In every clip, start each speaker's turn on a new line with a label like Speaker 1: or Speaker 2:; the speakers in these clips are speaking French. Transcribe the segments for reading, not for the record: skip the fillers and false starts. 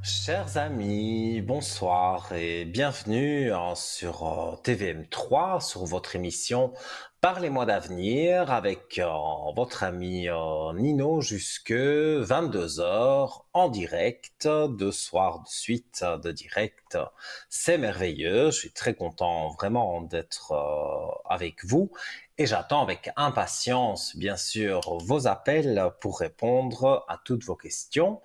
Speaker 1: Chers amis, bonsoir et bienvenue sur TVM3, sur votre émission Parlez-moi d'avenir avec votre ami Nino jusque 22 heures en direct, 2 soirs de suite de direct. C'est merveilleux, je suis très content vraiment d'être avec vous et j'attends avec impatience bien sûr vos appels pour répondre à toutes vos questions.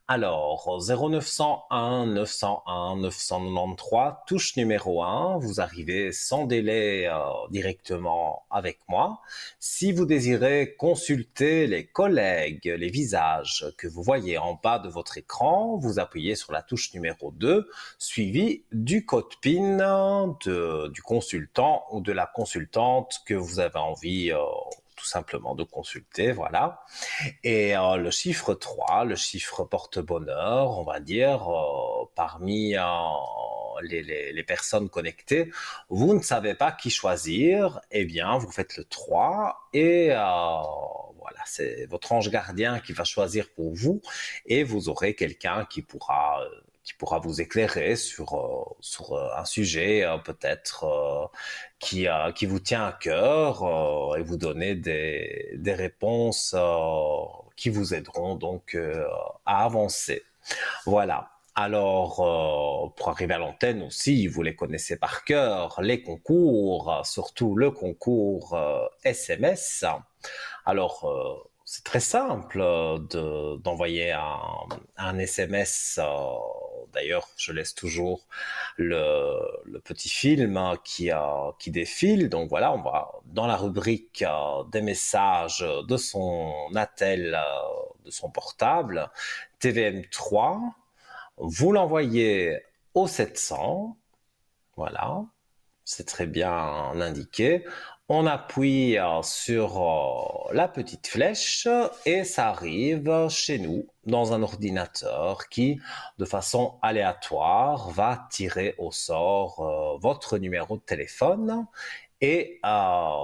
Speaker 1: Alors, 0901 901 993, touche numéro 1, vous arrivez sans délai directement avec moi. Si vous désirez consulter les collègues, les visages que vous voyez en bas de votre écran, vous appuyez sur la touche numéro 2, suivi du code PIN du consultant ou de la consultante que vous avez envie tout simplement de consulter, voilà. Et le chiffre 3, le chiffre porte-bonheur, on va dire, parmi les personnes connectées, vous ne savez pas qui choisir, eh bien, vous faites le 3 et voilà, c'est votre ange gardien qui va choisir pour vous et vous aurez quelqu'un qui pourra vous éclairer sur un sujet peut-être qui vous tient à cœur et vous donner des réponses qui vous aideront donc à avancer. Voilà. Alors, pour arriver à l'antenne aussi, vous les connaissez par cœur, les concours, surtout le concours SMS. Alors, c'est très simple d'envoyer un SMS. D'ailleurs, je laisse toujours le petit film qui défile. Donc voilà, on va dans la rubrique des messages de son attel, de son portable, TVM3. Vous l'envoyez au 700. Voilà, c'est très bien indiqué. On appuie sur la petite flèche et ça arrive chez nous dans un ordinateur qui, de façon aléatoire, va tirer au sort votre numéro de téléphone et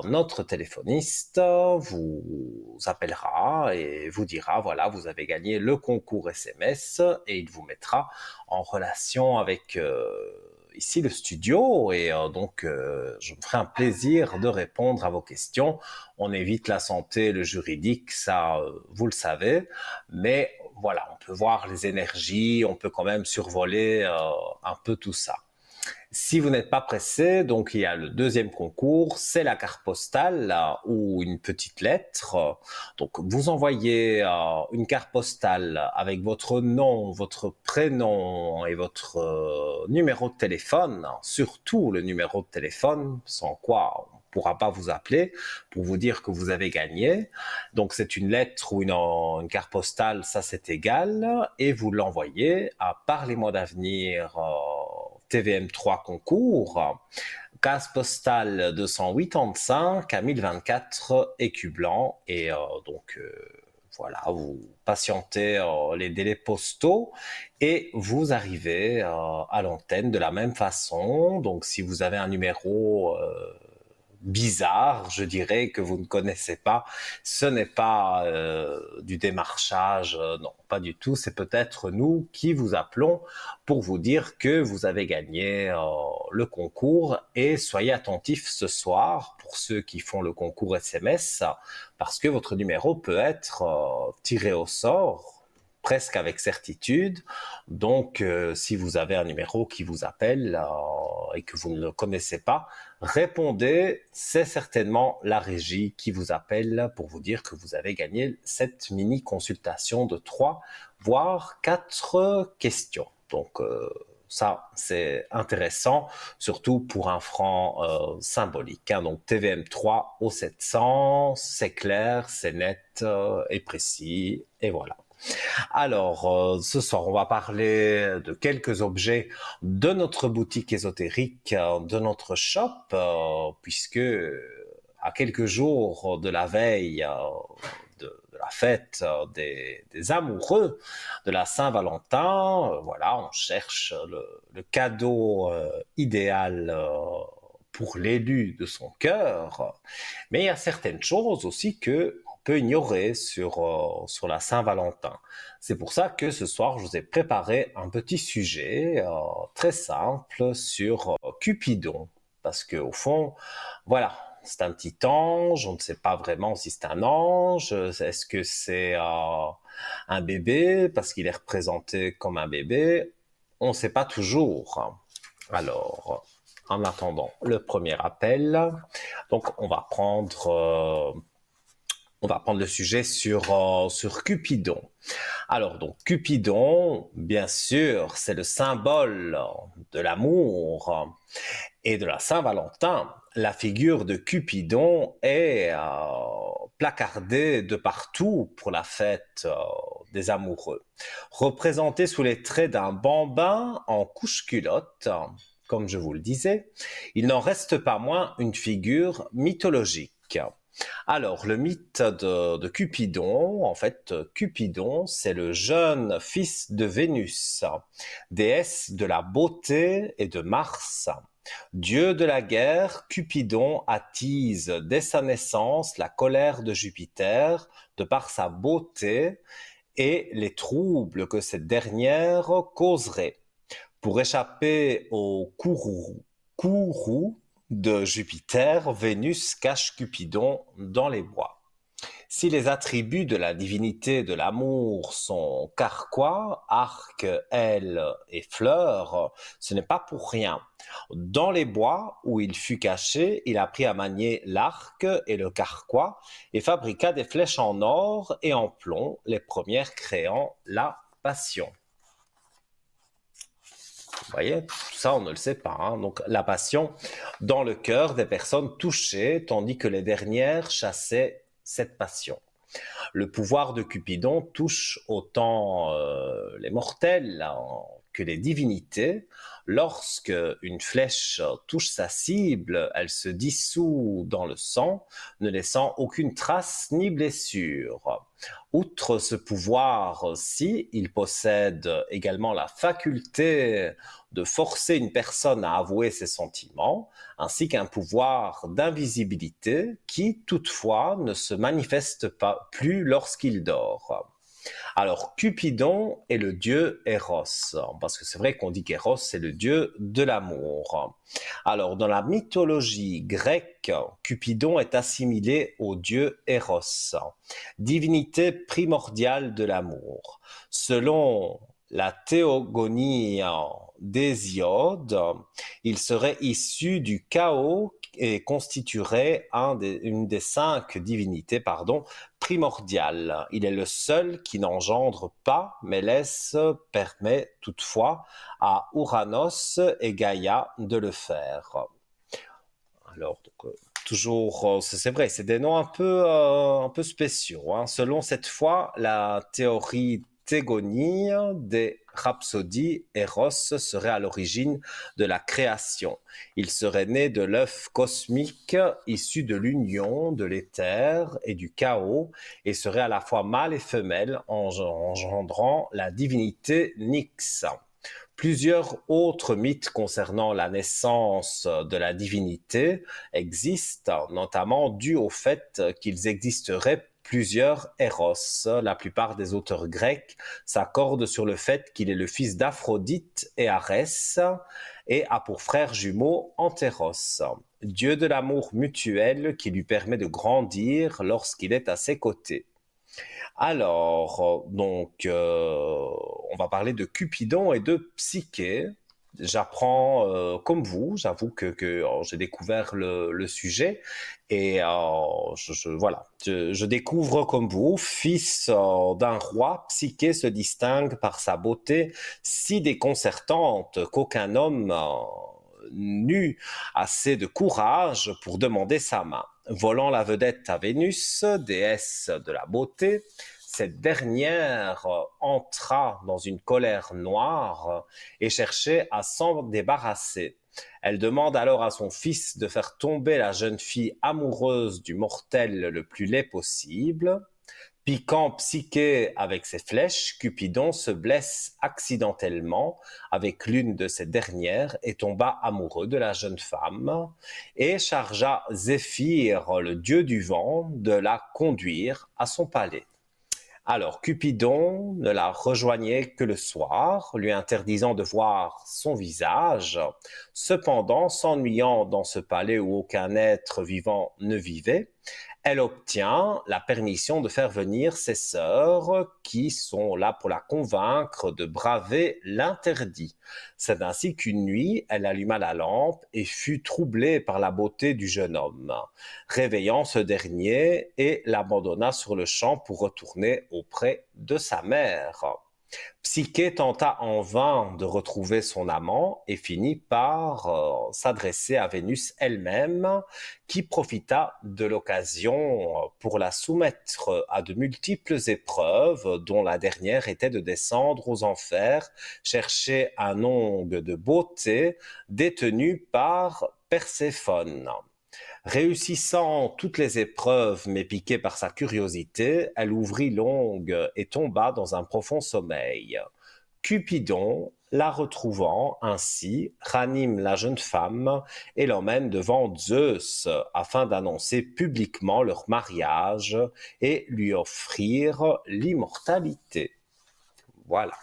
Speaker 1: notre téléphoniste vous appellera et vous dira, voilà, vous avez gagné le concours SMS et il vous mettra en relation avec ici le studio et donc je me ferai un plaisir de répondre à vos questions. On évite la santé, le juridique, ça vous le savez, mais voilà, on peut voir les énergies, on peut quand même survoler un peu tout ça. Si vous n'êtes pas pressé, donc il y a le deuxième concours, c'est la carte postale ou une petite lettre. Donc vous envoyez une carte postale avec votre nom, votre prénom et votre numéro de téléphone, surtout le numéro de téléphone, sans quoi on ne pourra pas vous appeler pour vous dire que vous avez gagné. Donc c'est une lettre ou une carte postale, ça c'est égal, et vous l'envoyez à Parlez-moi d'avenir TVM3 concours, case postale 285 à 1024 écus blancs et donc voilà, vous patientez les délais postaux et vous arrivez à l'antenne de la même façon. Donc si vous avez un numéro bizarre, je dirais, que vous ne connaissez pas. Ce n'est pas du démarchage, non, pas du tout. C'est peut-être nous qui vous appelons pour vous dire que vous avez gagné le concours et soyez attentifs ce soir pour ceux qui font le concours SMS parce que votre numéro peut être tiré au sort presque avec certitude. Donc, si vous avez un numéro qui vous appelle et que vous ne le connaissez pas, répondez, c'est certainement la régie qui vous appelle pour vous dire que vous avez gagné cette mini consultation de 3 voire 4 questions. Donc ça, c'est intéressant, surtout pour un franc symbolique. Hein. Donc TVM3 au 700, c'est clair, c'est net et précis, et voilà. Alors, ce soir, on va parler de quelques objets de notre boutique ésotérique, de notre shop, puisque à quelques jours de la veille de la fête des amoureux de la Saint-Valentin, voilà, on cherche le cadeau idéal pour l'élu de son cœur, mais il y a certaines choses aussi que peu ignoré sur la Saint-Valentin. C'est pour ça que ce soir, je vous ai préparé un petit sujet très simple sur Cupidon. Parce que au fond, voilà, c'est un petit ange, on ne sait pas vraiment si c'est un ange, est-ce que c'est un bébé, parce qu'il est représenté comme un bébé, on ne sait pas toujours. Alors, en attendant le premier appel, donc on va prendre le sujet sur Cupidon. Alors, donc, Cupidon, bien sûr, c'est le symbole de l'amour et de la Saint-Valentin. La figure de Cupidon est placardée de partout pour la fête des amoureux. Représenté sous les traits d'un bambin en couche-culotte, comme je vous le disais, il n'en reste pas moins une figure mythologique. Alors, le mythe de Cupidon, en fait, Cupidon, c'est le jeune fils de Vénus, déesse de la beauté et de Mars. Dieu de la guerre, Cupidon attise dès sa naissance la colère de Jupiter de par sa beauté et les troubles que cette dernière causerait. Pour échapper au courroux de Jupiter, Vénus cache Cupidon dans les bois. Si les attributs de la divinité de l'amour sont carquois, arc, aile et fleurs, ce n'est pas pour rien. Dans les bois où il fut caché, il apprit à manier l'arc et le carquois et fabriqua des flèches en or et en plomb, les premières créant la passion. Vous voyez, tout ça, on ne le sait pas. Hein. Donc, la passion dans le cœur des personnes touchées, tandis que les dernières chassaient cette passion. Le pouvoir de Cupidon touche autant les mortels que les divinités. Lorsque une flèche touche sa cible, elle se dissout dans le sang, ne laissant aucune trace ni blessure. Outre ce pouvoir-ci, il possède également la faculté de forcer une personne à avouer ses sentiments, ainsi qu'un pouvoir d'invisibilité qui, toutefois, ne se manifeste pas plus lorsqu'il dort. Alors, Cupidon est le dieu Eros, parce que c'est vrai qu'on dit qu'Eros, c'est le dieu de l'amour. Alors, dans la mythologie grecque, Cupidon est assimilé au dieu Eros, divinité primordiale de l'amour. Selon la théogonie d'Hésiode, il serait issu du chaos et constituerait une des 5 divinités primordiales. Il est le seul qui n'engendre pas, mais permet toutefois à Ouranos et Gaïa de le faire. Alors, toujours, c'est vrai, c'est des noms un peu spéciaux. Hein. Selon cette fois, la théorie thégonie des rhapsodies, Eros serait à l'origine de la création. Il serait né de l'œuf cosmique issu de l'union de l'éther et du chaos et serait à la fois mâle et femelle, engendrant la divinité Nyx. Plusieurs autres mythes concernant la naissance de la divinité existent, notamment dû au fait qu'ils existeraient plusieurs Eros. La plupart des auteurs grecs s'accordent sur le fait qu'il est le fils d'Aphrodite et Arès et a pour frère jumeau Antéros, dieu de l'amour mutuel qui lui permet de grandir lorsqu'il est à ses côtés. Alors, on va parler de Cupidon et de Psyché. J'apprends comme vous, j'avoue que j'ai découvert le sujet et voilà, je découvre comme vous, fils d'un roi, Psyché se distingue par sa beauté si déconcertante qu'aucun homme n'eut assez de courage pour demander sa main. Volant la vedette à Vénus, déesse de la beauté, cette dernière entra dans une colère noire et cherchait à s'en débarrasser. Elle demande alors à son fils de faire tomber la jeune fille amoureuse du mortel le plus laid possible. Piquant Psyché avec ses flèches, Cupidon se blesse accidentellement avec l'une de ces dernières et tomba amoureux de la jeune femme et chargea Zéphyr, le dieu du vent, de la conduire à son palais. Alors Cupidon ne la rejoignait que le soir, lui interdisant de voir son visage. Cependant, s'ennuyant dans ce palais où aucun être vivant ne vivait, elle obtient la permission de faire venir ses sœurs qui sont là pour la convaincre de braver l'interdit. C'est ainsi qu'une nuit, elle alluma la lampe et fut troublée par la beauté du jeune homme, réveillant ce dernier et l'abandonna sur le champ pour retourner auprès de sa mère. Psyché tenta en vain de retrouver son amant et finit par s'adresser à Vénus elle-même, qui profita de l'occasion pour la soumettre à de multiples épreuves, dont la dernière était de descendre aux enfers, chercher un ongle de beauté détenu par Perséphone. Réussissant toutes les épreuves, mais piquée par sa curiosité, elle ouvrit l'ongle et tomba dans un profond sommeil. Cupidon, la retrouvant ainsi, ranime la jeune femme et l'emmène devant Zeus afin d'annoncer publiquement leur mariage et lui offrir l'immortalité. Voilà.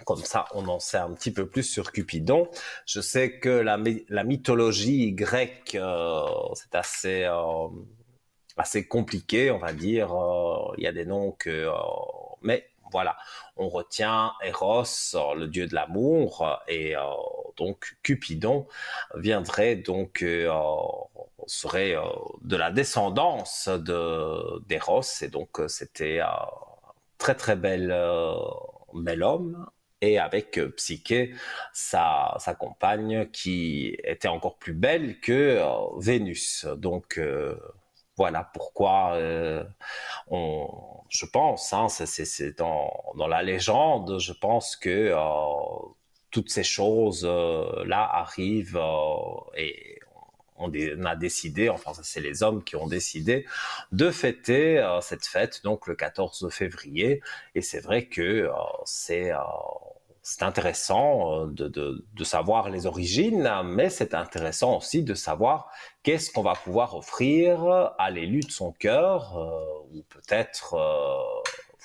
Speaker 1: Comme ça, on en sait un petit peu plus sur Cupidon. Je sais que la mythologie grecque, c'est assez compliqué, on va dire. Il y a des noms que... mais voilà, on retient Eros, le dieu de l'amour, et donc Cupidon viendrait donc... serait de la descendance d'Eros, et donc c'était très très bel homme, et avec Psyché, sa compagne, qui était encore plus belle que Vénus. Donc voilà pourquoi je pense, hein, c'est dans la légende, je pense que toutes ces choses-là arrivent et on a décidé, enfin c'est les hommes qui ont décidé de fêter cette fête, donc le 14 février. Et c'est vrai que c'est intéressant de savoir les origines, mais c'est intéressant aussi de savoir qu'est-ce qu'on va pouvoir offrir à l'élu de son cœur, ou peut-être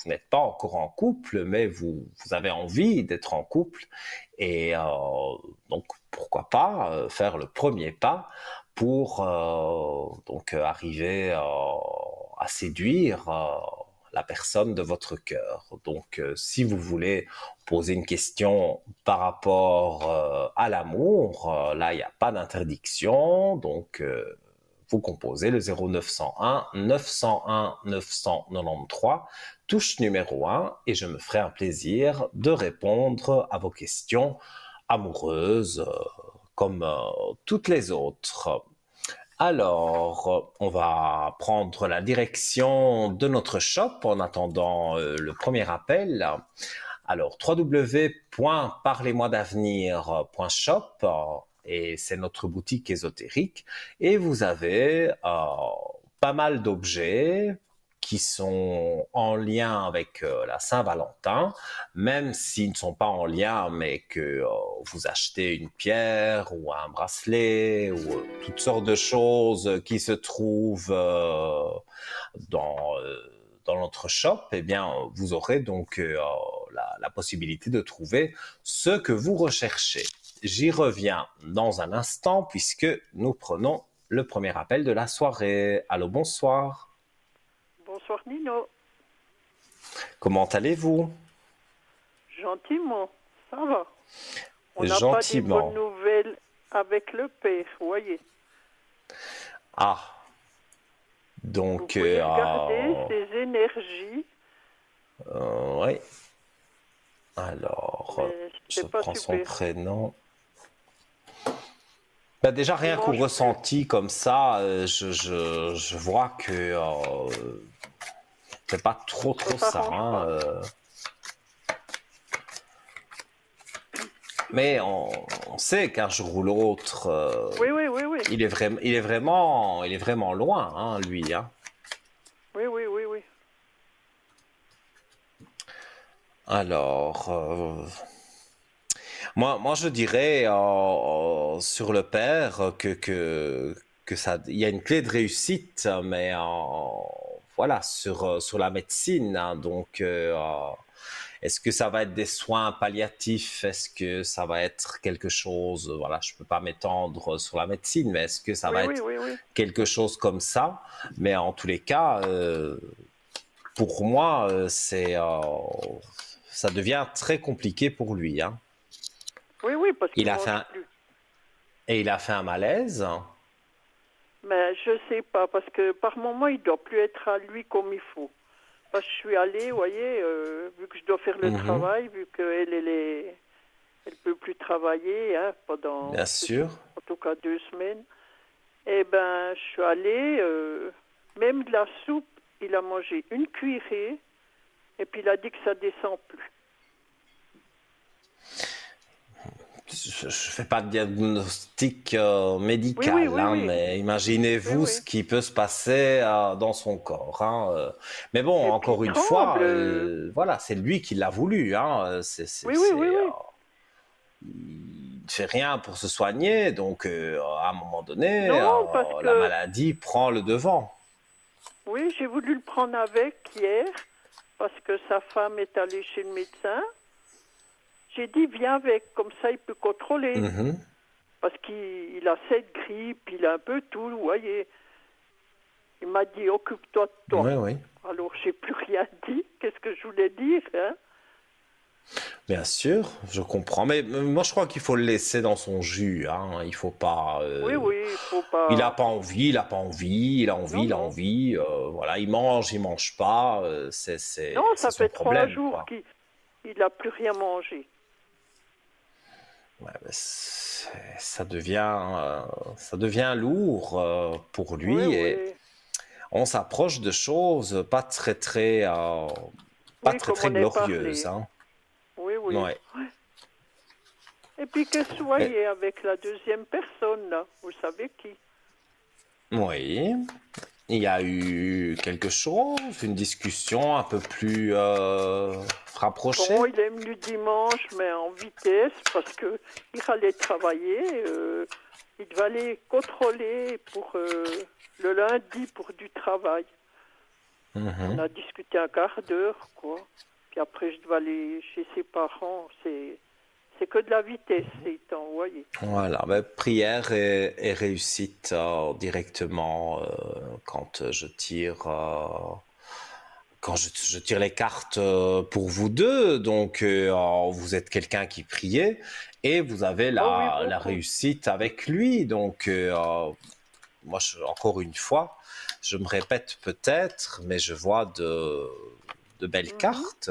Speaker 1: vous n'êtes pas encore en couple, mais vous avez envie d'être en couple, et donc pourquoi pas faire le premier pas pour donc arriver à séduire la personne de votre cœur. Donc, si vous voulez poser une question par rapport à l'amour, là, il n'y a pas d'interdiction. Donc, vous composez le 0901 901 993, touche numéro 1, et je me ferai un plaisir de répondre à vos questions amoureuses comme toutes les autres. Alors, on va prendre la direction de notre shop en attendant le premier appel. Alors, www.parlez-moi-d'avenir.shop, et c'est notre boutique ésotérique. Et vous avez pas mal d'objets qui sont en lien avec la Saint-Valentin, même s'ils ne sont pas en lien, mais que vous achetez une pierre ou un bracelet ou toutes sortes de choses qui se trouvent dans, dans notre shop, eh bien, vous aurez donc la possibilité de trouver ce que vous recherchez. J'y reviens dans un instant puisque nous prenons le premier appel de la soirée. Allô, bonsoir.
Speaker 2: Bonsoir Nino.
Speaker 1: Comment allez-vous?
Speaker 2: Gentiment, ça va. On n'a pas des
Speaker 1: Gentiment.
Speaker 2: bonnes nouvelles avec le père, voyez.
Speaker 1: Ah,
Speaker 2: Vous
Speaker 1: donc,
Speaker 2: pouvez regarder ses énergies,
Speaker 1: oui. Alors,
Speaker 2: mais
Speaker 1: je
Speaker 2: c'est pas
Speaker 1: prends son
Speaker 2: super.
Speaker 1: prénom. Bah déjà,
Speaker 2: Il
Speaker 1: rien qu'au
Speaker 2: mange plus.
Speaker 1: ressenti comme ça, je vois que c'est pas trop
Speaker 2: Ça
Speaker 1: ça.
Speaker 2: s'arrange
Speaker 1: Hein,
Speaker 2: pas.
Speaker 1: mais on sait qu'un jour ou l'autre,
Speaker 2: Oui, oui, oui, oui.
Speaker 1: il est vraiment loin, hein, lui. Hein.
Speaker 2: Oui, oui, oui, oui.
Speaker 1: Alors, moi, je dirais sur le père que ça, il y a une clé de réussite, mais voilà, sur la médecine, hein. Donc, est-ce que ça va être des soins palliatifs? Est-ce que ça va être quelque chose, voilà, je peux pas m'étendre sur la médecine, mais est-ce que ça
Speaker 2: Oui,
Speaker 1: va
Speaker 2: oui,
Speaker 1: être
Speaker 2: oui, oui.
Speaker 1: quelque chose comme ça? Mais en tous les cas, pour moi, ça devient très compliqué pour lui, hein.
Speaker 2: Oui, oui, parce
Speaker 1: Il
Speaker 2: qu'il
Speaker 1: a fait
Speaker 2: mange
Speaker 1: un,
Speaker 2: plus.
Speaker 1: et il a fait un malaise.
Speaker 2: Mais je sais pas, parce que par moment, il doit plus être à lui comme il faut. Parce que je suis allée, vous voyez, vu que je dois faire le
Speaker 1: Mhm,
Speaker 2: travail, vu qu'elle, elle peut plus travailler hein, pendant,
Speaker 1: bien sûr.
Speaker 2: en tout cas 2 semaines. Eh ben, je suis allée, même de la soupe, il a mangé une cuillerée, et puis il a dit que ça descend plus.
Speaker 1: Je ne fais pas de diagnostic
Speaker 2: Oui, oui,
Speaker 1: médical,
Speaker 2: oui,
Speaker 1: hein,
Speaker 2: oui,
Speaker 1: mais
Speaker 2: oui,
Speaker 1: imaginez-vous ce
Speaker 2: oui.
Speaker 1: qui peut se passer dans son corps, hein. Mais bon,
Speaker 2: Et puis il
Speaker 1: encore une fois,
Speaker 2: tremble.
Speaker 1: voilà, c'est lui qui l'a voulu, hein.
Speaker 2: Oui, oui, oui, oui.
Speaker 1: Il ne fait rien pour se soigner, donc à un moment donné,
Speaker 2: Non, parce
Speaker 1: la
Speaker 2: que,
Speaker 1: maladie prend le devant.
Speaker 2: oui, j'ai voulu le prendre avec hier, parce que sa femme est allée chez le médecin. J'ai dit, viens avec, comme ça il peut contrôler.
Speaker 1: Mhm.
Speaker 2: Parce qu'il a cette grippe, il a un peu tout, vous voyez. Il m'a dit, occupe-toi de toi.
Speaker 1: Oui, oui.
Speaker 2: Alors, j'ai plus rien dit. Qu'est-ce que je voulais dire, hein?
Speaker 1: Bien sûr, je comprends. Mais moi, je crois qu'il faut le laisser dans son jus, hein. Il faut pas.
Speaker 2: Oui, oui, il faut
Speaker 1: Il a
Speaker 2: pas.
Speaker 1: pas envie, il a pas envie, il a envie,
Speaker 2: Non,
Speaker 1: il a
Speaker 2: non.
Speaker 1: envie. Voilà, il mange pas.
Speaker 2: Non,
Speaker 1: C'est
Speaker 2: ça
Speaker 1: son
Speaker 2: fait trois
Speaker 1: problème,
Speaker 2: jours
Speaker 1: quoi.
Speaker 2: qu'il n'a plus rien mangé.
Speaker 1: Ouais, mais ça devient lourd pour
Speaker 2: Oui,
Speaker 1: lui et
Speaker 2: oui.
Speaker 1: on s'approche de choses pas
Speaker 2: Oui,
Speaker 1: très
Speaker 2: comme
Speaker 1: très
Speaker 2: on est
Speaker 1: glorieuses,
Speaker 2: parlé.
Speaker 1: hein.
Speaker 2: Oui, oui.
Speaker 1: Ouais.
Speaker 2: Ouais. Et puis que
Speaker 1: Mais-
Speaker 2: soyez avec la deuxième personne, là. Vous savez qui?
Speaker 1: oui. Il y a eu quelque chose, une discussion un peu plus
Speaker 2: Bon,
Speaker 1: rapprochée.
Speaker 2: il est venu dimanche, mais en vitesse, parce que il allait travailler. Il devait aller contrôler pour le lundi pour du travail. On
Speaker 1: Mhm.
Speaker 2: a discuté un quart d'heure, quoi. Puis après, je dois aller chez ses parents. C'est que de la vitesse, ces temps, vous voyez.
Speaker 1: Voilà, ben, prière et réussite directement quand je tire je tire les cartes pour vous deux. Donc vous êtes quelqu'un qui priait et vous avez
Speaker 2: Oh oui,
Speaker 1: la
Speaker 2: beaucoup.
Speaker 1: réussite avec lui. Donc moi, encore une fois, je me répète peut-être, mais je vois de belles
Speaker 2: Mhm.
Speaker 1: cartes.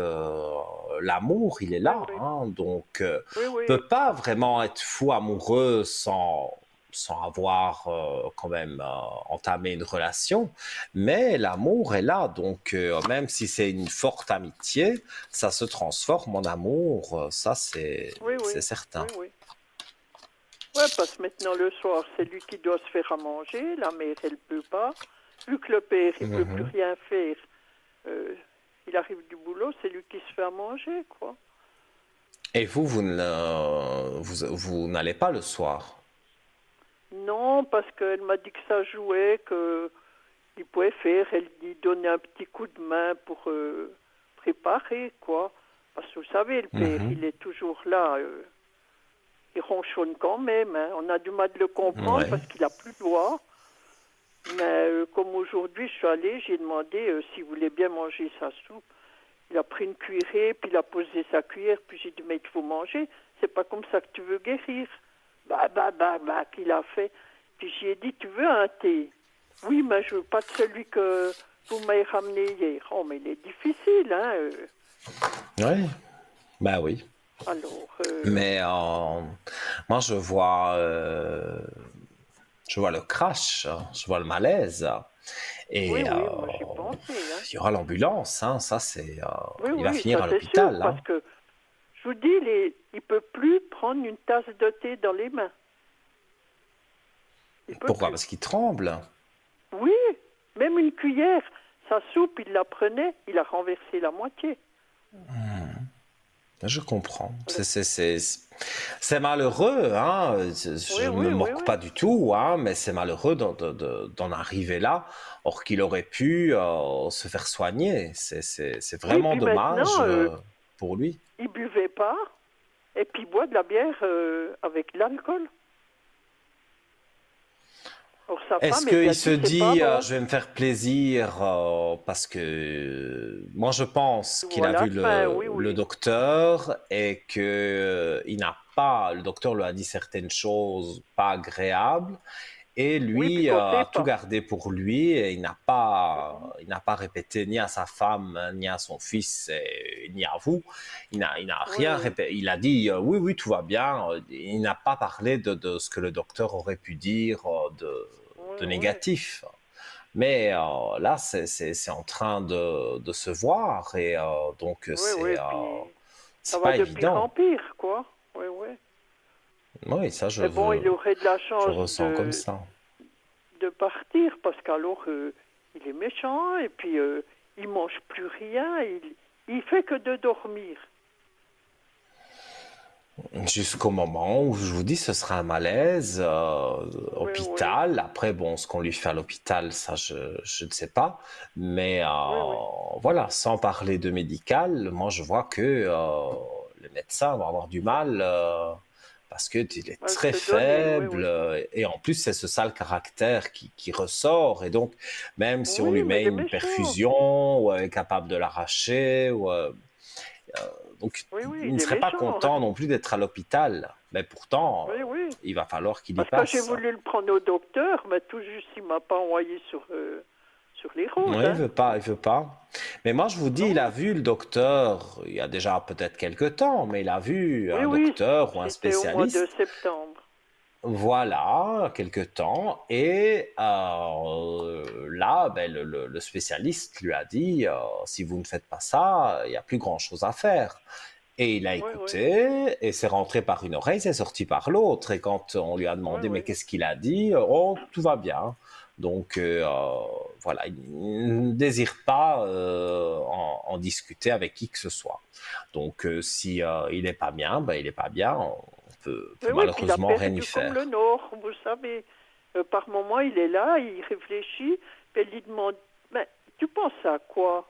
Speaker 1: L'amour, il est
Speaker 2: Oui,
Speaker 1: là,
Speaker 2: oui.
Speaker 1: hein. Donc,
Speaker 2: Oui, oui.
Speaker 1: peut pas vraiment être fou amoureux sans avoir quand même entamé une relation. Mais l'amour est là. Donc, même si c'est une forte amitié, ça se transforme en amour. Ça,
Speaker 2: Oui,
Speaker 1: c'est
Speaker 2: oui.
Speaker 1: certain.
Speaker 2: Oui, oui. Ouais, parce que maintenant, le soir, c'est lui qui doit se faire à manger. La mère, elle peut pas. Vu que le père, il peut plus
Speaker 1: Mhm.
Speaker 2: rien faire, euh, il arrive du boulot, c'est lui qui se fait à manger, quoi.
Speaker 1: Et vous n'allez pas le soir.
Speaker 2: Non, parce qu'elle m'a dit que ça jouait, qu'il pouvait faire. Elle lui donnait un petit coup de main pour préparer, quoi. Parce que vous savez, le père,
Speaker 1: Mhm.
Speaker 2: il est toujours là. Il ronchonne quand même, hein. On a du mal de le comprendre
Speaker 1: Ouais.
Speaker 2: parce qu'il a plus de doigts. Mais comme aujourd'hui, je suis allée, j'ai demandé s'il voulait bien manger sa soupe. Il a pris une cuillerée, puis il a posé sa cuillère, puis j'ai dit, mais il faut manger, c'est pas comme ça que tu veux guérir. Bah, qu'il a fait. Puis j'ai dit, tu veux un thé? Oui, mais je veux pas de celui que vous m'avez ramené hier. Oh, mais il est difficile, hein.
Speaker 1: Ouais. Bah oui.
Speaker 2: Alors,
Speaker 1: Mais moi, je vois le crash, hein. Je vois le malaise.
Speaker 2: oui,
Speaker 1: Et
Speaker 2: oui, moi j'ai pensé, hein.
Speaker 1: il y aura l'ambulance, hein.
Speaker 2: Oui,
Speaker 1: Il va
Speaker 2: oui,
Speaker 1: finir
Speaker 2: ça
Speaker 1: à
Speaker 2: c'est sûr,
Speaker 1: l'hôpital,
Speaker 2: parce
Speaker 1: hein.
Speaker 2: que je vous dis, il peut plus prendre une tasse de thé dans les mains. Il peut
Speaker 1: Pourquoi?
Speaker 2: plus.
Speaker 1: Parce qu'il tremble.
Speaker 2: Oui, même une cuillère. Sa soupe, il la prenait, il a renversé la moitié.
Speaker 1: Je comprends.
Speaker 2: Voilà.
Speaker 1: C'est malheureux, hein.
Speaker 2: Oui,
Speaker 1: Je ne me
Speaker 2: oui, oui,
Speaker 1: moque
Speaker 2: oui.
Speaker 1: pas du tout, hein, mais c'est malheureux d'en arriver là, or qu'il aurait pu se faire soigner. C'est
Speaker 2: Oui,
Speaker 1: vraiment
Speaker 2: puis
Speaker 1: dommage
Speaker 2: maintenant,
Speaker 1: pour lui.
Speaker 2: il buvait pas et puis il boit de la bière avec de l'alcool. Or, sa
Speaker 1: Est-ce
Speaker 2: femme, elle lui
Speaker 1: qu'il
Speaker 2: a
Speaker 1: se
Speaker 2: dit, c'est pas
Speaker 1: dit,
Speaker 2: bon.
Speaker 1: je vais me faire plaisir parce que moi je pense qu'il a
Speaker 2: Voilà,
Speaker 1: vu
Speaker 2: enfin, oui,
Speaker 1: le
Speaker 2: oui.
Speaker 1: docteur et que il n'a pas, le docteur lui a dit certaines choses pas agréables et
Speaker 2: Oui, puis
Speaker 1: lui
Speaker 2: qu'on sait
Speaker 1: a tout
Speaker 2: pas.
Speaker 1: gardé pour lui et il n'a pas répété ni à sa femme, ni à son fils, ni à vous. Il n'a
Speaker 2: Oui,
Speaker 1: rien
Speaker 2: oui.
Speaker 1: répété. Il a dit oui, oui, tout va bien. Il n'a pas parlé de ce que le docteur aurait pu dire
Speaker 2: Oui,
Speaker 1: de
Speaker 2: oui.
Speaker 1: négatif. Mais là, c'est en train de se voir et donc
Speaker 2: Oui, oui, puis ça
Speaker 1: c'est
Speaker 2: va
Speaker 1: pas
Speaker 2: de pire en
Speaker 1: évident.
Speaker 2: pire, quoi. Oui, oui.
Speaker 1: Oui, ça
Speaker 2: Mais bon, il aurait de la
Speaker 1: je
Speaker 2: chance
Speaker 1: ressens comme ça.
Speaker 2: de partir parce qu'alors il est méchant et puis il mange plus rien, il fait que de dormir.
Speaker 1: Jusqu'au moment où je vous dis ce sera un malaise,
Speaker 2: Oui, oui,
Speaker 1: hôpital. Après, bon, ce qu'on lui fait à l'hôpital, ça, je ne sais pas. Mais
Speaker 2: oui, oui.
Speaker 1: voilà, sans parler de médical, moi, je vois que les médecins vont avoir du mal parce que il est
Speaker 2: À
Speaker 1: très
Speaker 2: se donner, oui,
Speaker 1: faible
Speaker 2: oui.
Speaker 1: et en plus, c'est ce sale caractère qui ressort. Et donc, même si on
Speaker 2: Oui,
Speaker 1: lui
Speaker 2: mais
Speaker 1: met
Speaker 2: il est
Speaker 1: une
Speaker 2: méchant.
Speaker 1: perfusion ou est capable de l'arracher ou donc,
Speaker 2: Oui, oui,
Speaker 1: il ne
Speaker 2: il est
Speaker 1: serait pas
Speaker 2: méchant, hein.
Speaker 1: content non plus d'être à l'hôpital. Mais pourtant,
Speaker 2: Oui, oui.
Speaker 1: il va falloir qu'il y
Speaker 2: Parce que j'ai
Speaker 1: passe.
Speaker 2: voulu le prendre au docteur, mais tout juste il m'a pas envoyé sur les roses,
Speaker 1: Oui, il
Speaker 2: hein.
Speaker 1: veut pas, il veut pas. Mais moi, je vous dis, il a
Speaker 2: Non.
Speaker 1: vu le docteur, il y a déjà peut-être quelques temps, mais il a vu
Speaker 2: Oui,
Speaker 1: un
Speaker 2: oui,
Speaker 1: docteur ou un
Speaker 2: c'était au mois de
Speaker 1: spécialiste,
Speaker 2: septembre.
Speaker 1: voilà, quelque temps, et là, ben, le spécialiste lui a dit, si vous ne faites pas ça, il n'y a plus grand-chose à faire. Et il a
Speaker 2: Oui, oui,
Speaker 1: écouté, et c'est rentré par une oreille, c'est sorti par l'autre. Et quand on lui a
Speaker 2: oui,
Speaker 1: demandé, mais
Speaker 2: oui.
Speaker 1: qu'est-ce qu'il a dit? Oh, tout va bien. Donc, voilà, il ne désire pas en discuter avec qui que ce soit. Donc, si il n'est pas bien, ben, il n'est pas bien. On
Speaker 2: Oui,
Speaker 1: peut
Speaker 2: oui, puis il a
Speaker 1: malheureusement rien y
Speaker 2: perdu comme le
Speaker 1: faire.
Speaker 2: Nord, vous savez. Par moment, il est là, il réfléchit, puis elle lui demande, mais tu penses à quoi?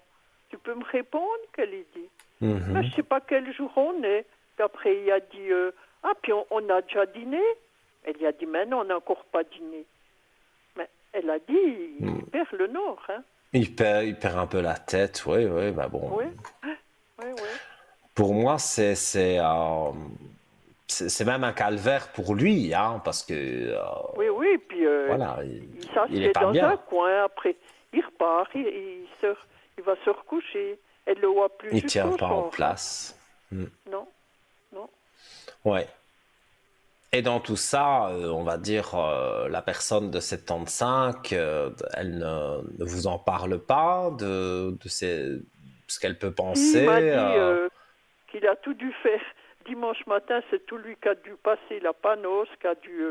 Speaker 2: Tu peux me répondre? Qu'elle lui dit. Mais je
Speaker 1: Mhm.
Speaker 2: sais pas quel jour on est. Puis après, il a dit, ah, puis on a déjà dîné? Elle lui a dit, mais non, on n'a encore pas dîné. Mais elle a dit, il perd le Nord, hein.
Speaker 1: Il perd un peu la tête, oui, oui, bah bon.
Speaker 2: Oui, oui, oui.
Speaker 1: Pour moi, c'est même un calvaire pour lui, hein, parce que
Speaker 2: Oui, oui, puis
Speaker 1: voilà,
Speaker 2: il
Speaker 1: il est
Speaker 2: s'assied
Speaker 1: pas
Speaker 2: dans un
Speaker 1: bien.
Speaker 2: coin, après il repart, il va se recoucher. Elle ne le voit plus
Speaker 1: Il tient
Speaker 2: jusqu'au
Speaker 1: pas en
Speaker 2: soir, hein.
Speaker 1: place. Hmm.
Speaker 2: Non, non.
Speaker 1: Ouais. Et dans tout ça, on va dire, la personne de 75, elle ne vous en parle pas ce qu'elle peut
Speaker 2: Si, il m'a
Speaker 1: penser.
Speaker 2: dit qu'il a tout dû faire. Dimanche matin, c'est tout lui qui a dû passer la panos, qui a dû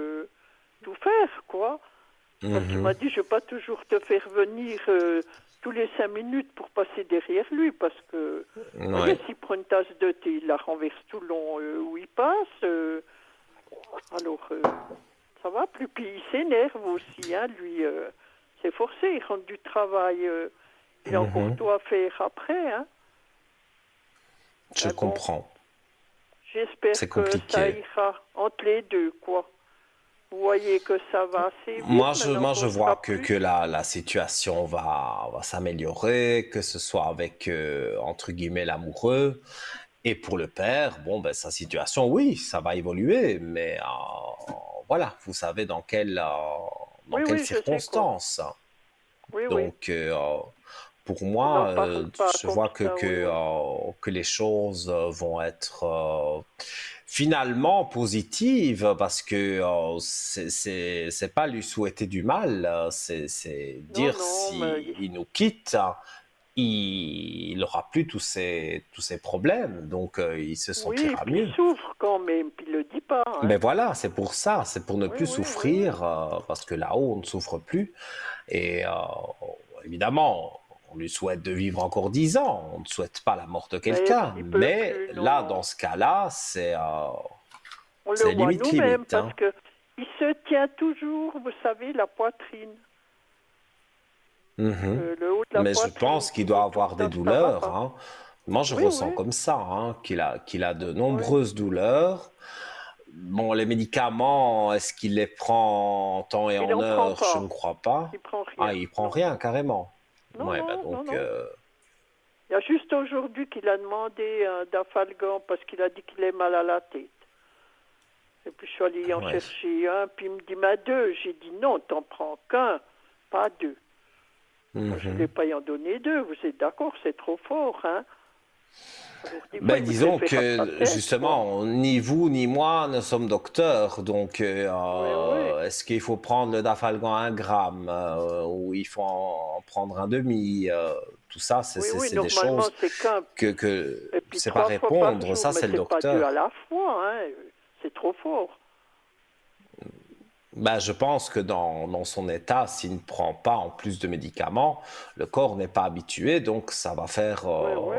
Speaker 2: tout faire, quoi. Parce qu'il
Speaker 1: Mhm.
Speaker 2: m'a dit, je ne vais pas toujours te faire venir tous les 5 minutes pour passer derrière lui, parce que, vous voyez,
Speaker 1: Ouais.
Speaker 2: s'il prend une tasse de thé, il la renverse tout le long où il passe. Alors, ça va plus. Puis il s'énerve aussi, hein, lui. C'est forcé, il rentre du travail. Il a encore
Speaker 1: Mhm.
Speaker 2: tout à faire après, hein.
Speaker 1: Je
Speaker 2: Mais bon,
Speaker 1: comprends. C'est
Speaker 2: j'espère que ça
Speaker 1: compliqué.
Speaker 2: ira entre les deux, quoi. Vous voyez que ça va assez vite maintenant
Speaker 1: Moi,
Speaker 2: qu'on
Speaker 1: je
Speaker 2: ne sera
Speaker 1: vois
Speaker 2: plus.
Speaker 1: que la situation va s'améliorer, que ce soit avec, entre guillemets, l'amoureux. Et pour le père, bon, ben, sa situation, oui, ça va évoluer, mais voilà, vous savez dans
Speaker 2: Oui,
Speaker 1: quelles
Speaker 2: oui, je sais quoi.
Speaker 1: circonstances.
Speaker 2: Oui, oui.
Speaker 1: Donc, pour
Speaker 2: On n'en
Speaker 1: moi,
Speaker 2: parle pas
Speaker 1: je
Speaker 2: comme
Speaker 1: vois
Speaker 2: ça, oui, oui.
Speaker 1: que les choses vont être finalement positives parce que c'est pas lui souhaiter du mal, c'est
Speaker 2: Non,
Speaker 1: dire
Speaker 2: non, mais
Speaker 1: si il nous quitte, il aura plus tous ces problèmes, donc il se
Speaker 2: oui,
Speaker 1: sentira
Speaker 2: puis il
Speaker 1: mieux.
Speaker 2: souffre quand même, puis il le dit pas, hein.
Speaker 1: Ben voilà, c'est pour ça, c'est pour ne
Speaker 2: Oui,
Speaker 1: plus
Speaker 2: oui, oui, oui.
Speaker 1: souffrir, parce que là-haut, on ne souffre plus. Et évidemment, on lui souhaite de vivre encore 10 ans. On ne souhaite pas la mort de
Speaker 2: Mais
Speaker 1: quelqu'un.
Speaker 2: il peut
Speaker 1: Mais
Speaker 2: plus, non,
Speaker 1: là,
Speaker 2: non.
Speaker 1: dans ce cas-là,
Speaker 2: On le
Speaker 1: c'est
Speaker 2: voit
Speaker 1: limite
Speaker 2: nous-mêmes
Speaker 1: limite,
Speaker 2: parce
Speaker 1: hein.
Speaker 2: que il se tient toujours, vous savez, la poitrine,
Speaker 1: Mhm.
Speaker 2: le haut de la
Speaker 1: Mais je
Speaker 2: poitrine
Speaker 1: pense qu'il
Speaker 2: qui
Speaker 1: doit
Speaker 2: dit tout
Speaker 1: avoir
Speaker 2: le
Speaker 1: des
Speaker 2: temps ça va
Speaker 1: douleurs,
Speaker 2: pas.
Speaker 1: hein. Moi, je
Speaker 2: Oui,
Speaker 1: ressens
Speaker 2: oui,
Speaker 1: comme ça, hein, qu'il a de
Speaker 2: oui.
Speaker 1: nombreuses douleurs. Bon, les médicaments, est-ce qu'il les prend en temps et
Speaker 2: Il
Speaker 1: en
Speaker 2: en prend
Speaker 1: heure? Je ne
Speaker 2: pas.
Speaker 1: crois pas.
Speaker 2: Il prend
Speaker 1: Ah,
Speaker 2: rien.
Speaker 1: il prend
Speaker 2: Non.
Speaker 1: rien, carrément.
Speaker 2: Non,
Speaker 1: Ouais, bah
Speaker 2: non, non,
Speaker 1: donc,
Speaker 2: non. Il y a juste aujourd'hui qu'il a demandé un Dafalgan parce qu'il a dit qu'il est mal à la tête. Et puis je suis allée en
Speaker 1: ouais.
Speaker 2: chercher un, puis il me dit, mais deux. J'ai dit, non, t'en prends qu'un, pas deux. Moi, je ne
Speaker 1: Mhm.
Speaker 2: voulais pas y en donner deux. Vous êtes d'accord, c'est trop fort, hein? Alors, des fois,
Speaker 1: Ben,
Speaker 2: il voudrait
Speaker 1: disons
Speaker 2: faire à sa
Speaker 1: que
Speaker 2: tête, quoi.
Speaker 1: justement, ni vous ni moi ne sommes docteurs, donc
Speaker 2: Oui, oui.
Speaker 1: est-ce qu'il faut prendre le Dafalgan 1 gramme ou il faut en prendre un demi tout ça,
Speaker 2: Oui, oui,
Speaker 1: c'est des
Speaker 2: normalement,
Speaker 1: choses
Speaker 2: c'est qu'un.
Speaker 1: que
Speaker 2: Et puis
Speaker 1: c'est pas
Speaker 2: 3 fois par
Speaker 1: répondre,
Speaker 2: jour,
Speaker 1: ça
Speaker 2: mais
Speaker 1: c'est le
Speaker 2: c'est pas deux à
Speaker 1: docteur.
Speaker 2: la fois, hein. C'est trop fort.
Speaker 1: Ben, je pense que dans son état, s'il ne prend pas en plus de médicaments, le corps n'est pas habitué, donc ça va faire.
Speaker 2: Oui, oui.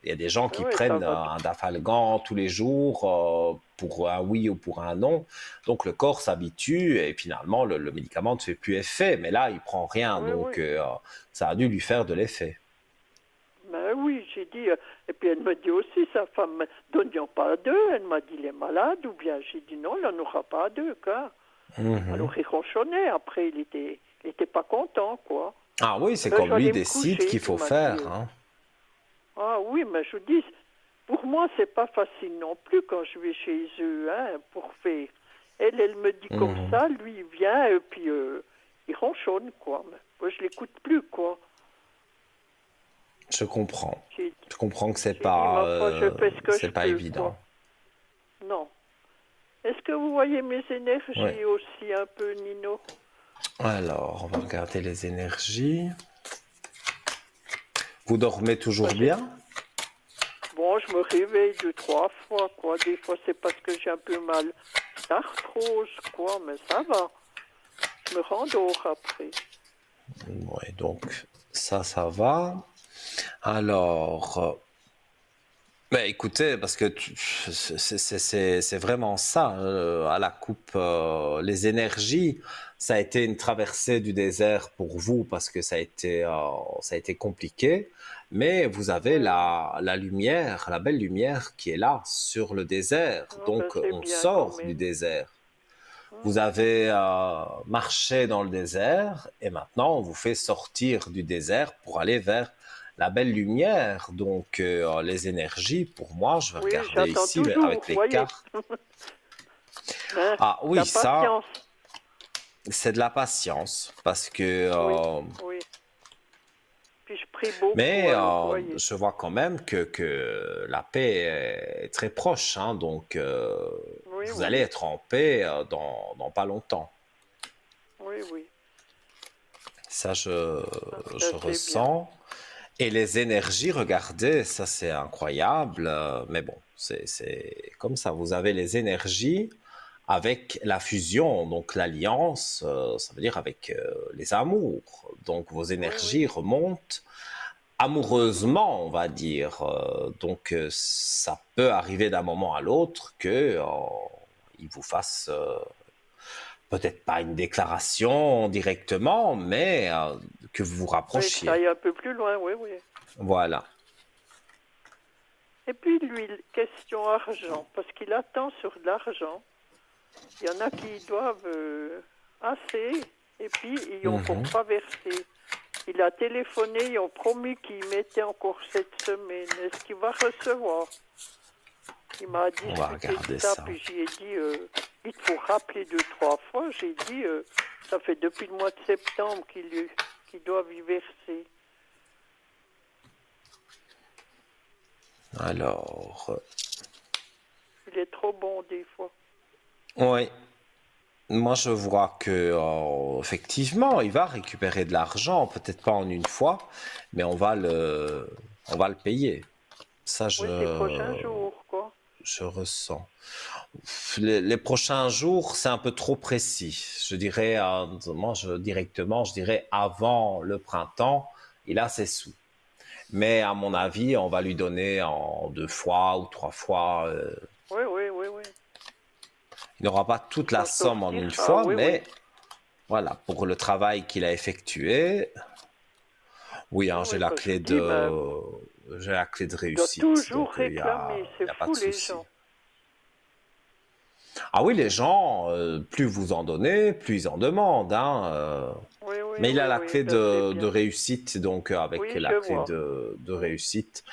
Speaker 1: Il y a des gens
Speaker 2: Oui,
Speaker 1: qui
Speaker 2: oui, ça
Speaker 1: prennent
Speaker 2: va.
Speaker 1: un Dafalgan tous les jours pour un oui ou pour un non. Donc le corps s'habitue et finalement le médicament ne fait plus effet. Mais là, il prend rien,
Speaker 2: Oui, oui.
Speaker 1: donc ça a dû lui faire de l'effet.
Speaker 2: Ben oui, j'ai dit. Et puis elle me dit aussi, sa femme, donnions pas deux. Elle m'a dit, il est malade, ou bien j'ai dit non, il n'en aura pas deux, quoi.
Speaker 1: Mhm.
Speaker 2: Alors il ronchonnait, après il était pas content, quoi.
Speaker 1: Ah oui, c'est
Speaker 2: Là, je
Speaker 1: comme
Speaker 2: vais
Speaker 1: lui
Speaker 2: aller me
Speaker 1: décide
Speaker 2: coucher,
Speaker 1: qu'il
Speaker 2: puis il
Speaker 1: faut
Speaker 2: m'a dit,
Speaker 1: faire, hein.
Speaker 2: ah oui, mais je vous dis, pour moi, c'est pas facile non plus quand je vais chez eux, hein, pour faire. Elle me dit comme
Speaker 1: Mhm.
Speaker 2: ça, lui, il vient, et puis il ronchonne, quoi. Mais moi, je l'écoute plus, quoi.
Speaker 1: Je comprends.
Speaker 2: J'ai
Speaker 1: Je comprends que
Speaker 2: j'ai dit, ma foi, je fais ce que je
Speaker 1: c'est pas
Speaker 2: peux, quoi.
Speaker 1: évident.
Speaker 2: Non. Est-ce que vous voyez mes
Speaker 1: Ouais.
Speaker 2: énergies aussi un peu, Nino?
Speaker 1: Alors, on va regarder les énergies. Vous dormez
Speaker 2: Moi,
Speaker 1: toujours bien?
Speaker 2: bon, je me réveille deux, trois fois, quoi. Des fois, c'est parce que j'ai un peu mal d'arthrose, quoi, mais ça va. Je me rendors après.
Speaker 1: Ouais, donc ça va. Alors, écoutez, parce que c'est vraiment ça, à la coupe, les énergies, ça a été une traversée du désert pour vous parce que ça a été compliqué, mais vous avez
Speaker 2: Oui, oui.
Speaker 1: la lumière, la belle lumière qui est là sur le désert,
Speaker 2: Ah, ben,
Speaker 1: donc
Speaker 2: c'est
Speaker 1: on
Speaker 2: bien quand
Speaker 1: sort du
Speaker 2: même.
Speaker 1: désert. Vous
Speaker 2: Mhm.
Speaker 1: avez marché dans le désert et maintenant on vous fait sortir du désert pour aller vers la belle lumière. Donc les énergies, pour moi, je vais
Speaker 2: Oui,
Speaker 1: regarder
Speaker 2: j'attends
Speaker 1: ici
Speaker 2: toujours,
Speaker 1: avec
Speaker 2: vous
Speaker 1: les
Speaker 2: voyez.
Speaker 1: cartes.
Speaker 2: Hein,
Speaker 1: Ah oui,
Speaker 2: la
Speaker 1: ça,
Speaker 2: patience.
Speaker 1: c'est de la patience parce que
Speaker 2: Oui, oui. Puis je prie beaucoup,
Speaker 1: mais
Speaker 2: alors, vous voyez.
Speaker 1: je vois quand même que la paix est très proche, hein, donc
Speaker 2: Oui,
Speaker 1: vous allez
Speaker 2: oui.
Speaker 1: être en paix dans pas longtemps.
Speaker 2: Oui, oui.
Speaker 1: Ça,
Speaker 2: Ça,
Speaker 1: je
Speaker 2: c'est bien.
Speaker 1: ressens. Et les énergies, regardez, ça c'est incroyable. Mais bon, c'est comme ça. Vous avez les énergies avec la fusion, donc l'alliance, ça veut dire avec les amours. Donc vos
Speaker 2: Oui, oui.
Speaker 1: énergies remontent amoureusement, on va dire. Donc ça peut arriver d'un moment à l'autre que il vous fasse peut-être pas une déclaration directement, mais que vous vous
Speaker 2: Oui, que ça
Speaker 1: rapprochiez.
Speaker 2: aille un peu plus loin, oui, oui.
Speaker 1: Voilà.
Speaker 2: Et puis lui, question argent, parce qu'il attend sur de l'argent. Il y en a qui doivent assez, et puis ils n'ont encore
Speaker 1: Mhm.
Speaker 2: pas versé. Il a téléphoné, ils ont promis qu'ils mettaient encore cette semaine. Est-ce qu'il va recevoir? Il m'a
Speaker 1: On va
Speaker 2: discuté de
Speaker 1: regarder
Speaker 2: ça,
Speaker 1: ça.
Speaker 2: puis j'y ai dit, il faut rappeler deux, trois fois. J'ai dit, ça fait depuis le mois de septembre qu'ils doivent y verser.
Speaker 1: Alors,
Speaker 2: Il est trop bon des fois.
Speaker 1: oui, moi je vois que effectivement, il va récupérer de l'argent, peut-être pas en une fois, mais on va le payer. Ça,
Speaker 2: Oui, ces prochains jours, quoi.
Speaker 1: je ressens. Les prochains jours, c'est un peu trop précis. Je dirais, moi, directement, je dirais avant le printemps il a ses sous. Mais à mon avis, on va lui donner en 2 fois ou 3 fois.
Speaker 2: Oui, oui, oui, oui.
Speaker 1: Il n'aura pas toute
Speaker 2: Il
Speaker 1: la
Speaker 2: s'en
Speaker 1: somme en une
Speaker 2: sortira,
Speaker 1: fois,
Speaker 2: oui, oui.
Speaker 1: mais voilà, pour le travail qu'il a effectué, oui,
Speaker 2: Oui,
Speaker 1: hein,
Speaker 2: oui, quand je vous dis, ben,
Speaker 1: j'ai la clé de
Speaker 2: il doit
Speaker 1: réussite,
Speaker 2: toujours
Speaker 1: donc
Speaker 2: réclamer.
Speaker 1: il
Speaker 2: C'est
Speaker 1: y a pas
Speaker 2: fou,
Speaker 1: de
Speaker 2: les
Speaker 1: souci.
Speaker 2: gens.
Speaker 1: Ah oui, les gens, plus vous en donnez, plus ils en demandent, hein,
Speaker 2: Oui, oui,
Speaker 1: mais il a
Speaker 2: oui,
Speaker 1: la
Speaker 2: oui,
Speaker 1: clé
Speaker 2: je sais
Speaker 1: de
Speaker 2: bien.
Speaker 1: réussite, donc avec
Speaker 2: Oui,
Speaker 1: la
Speaker 2: je
Speaker 1: clé
Speaker 2: vois.
Speaker 1: de réussite,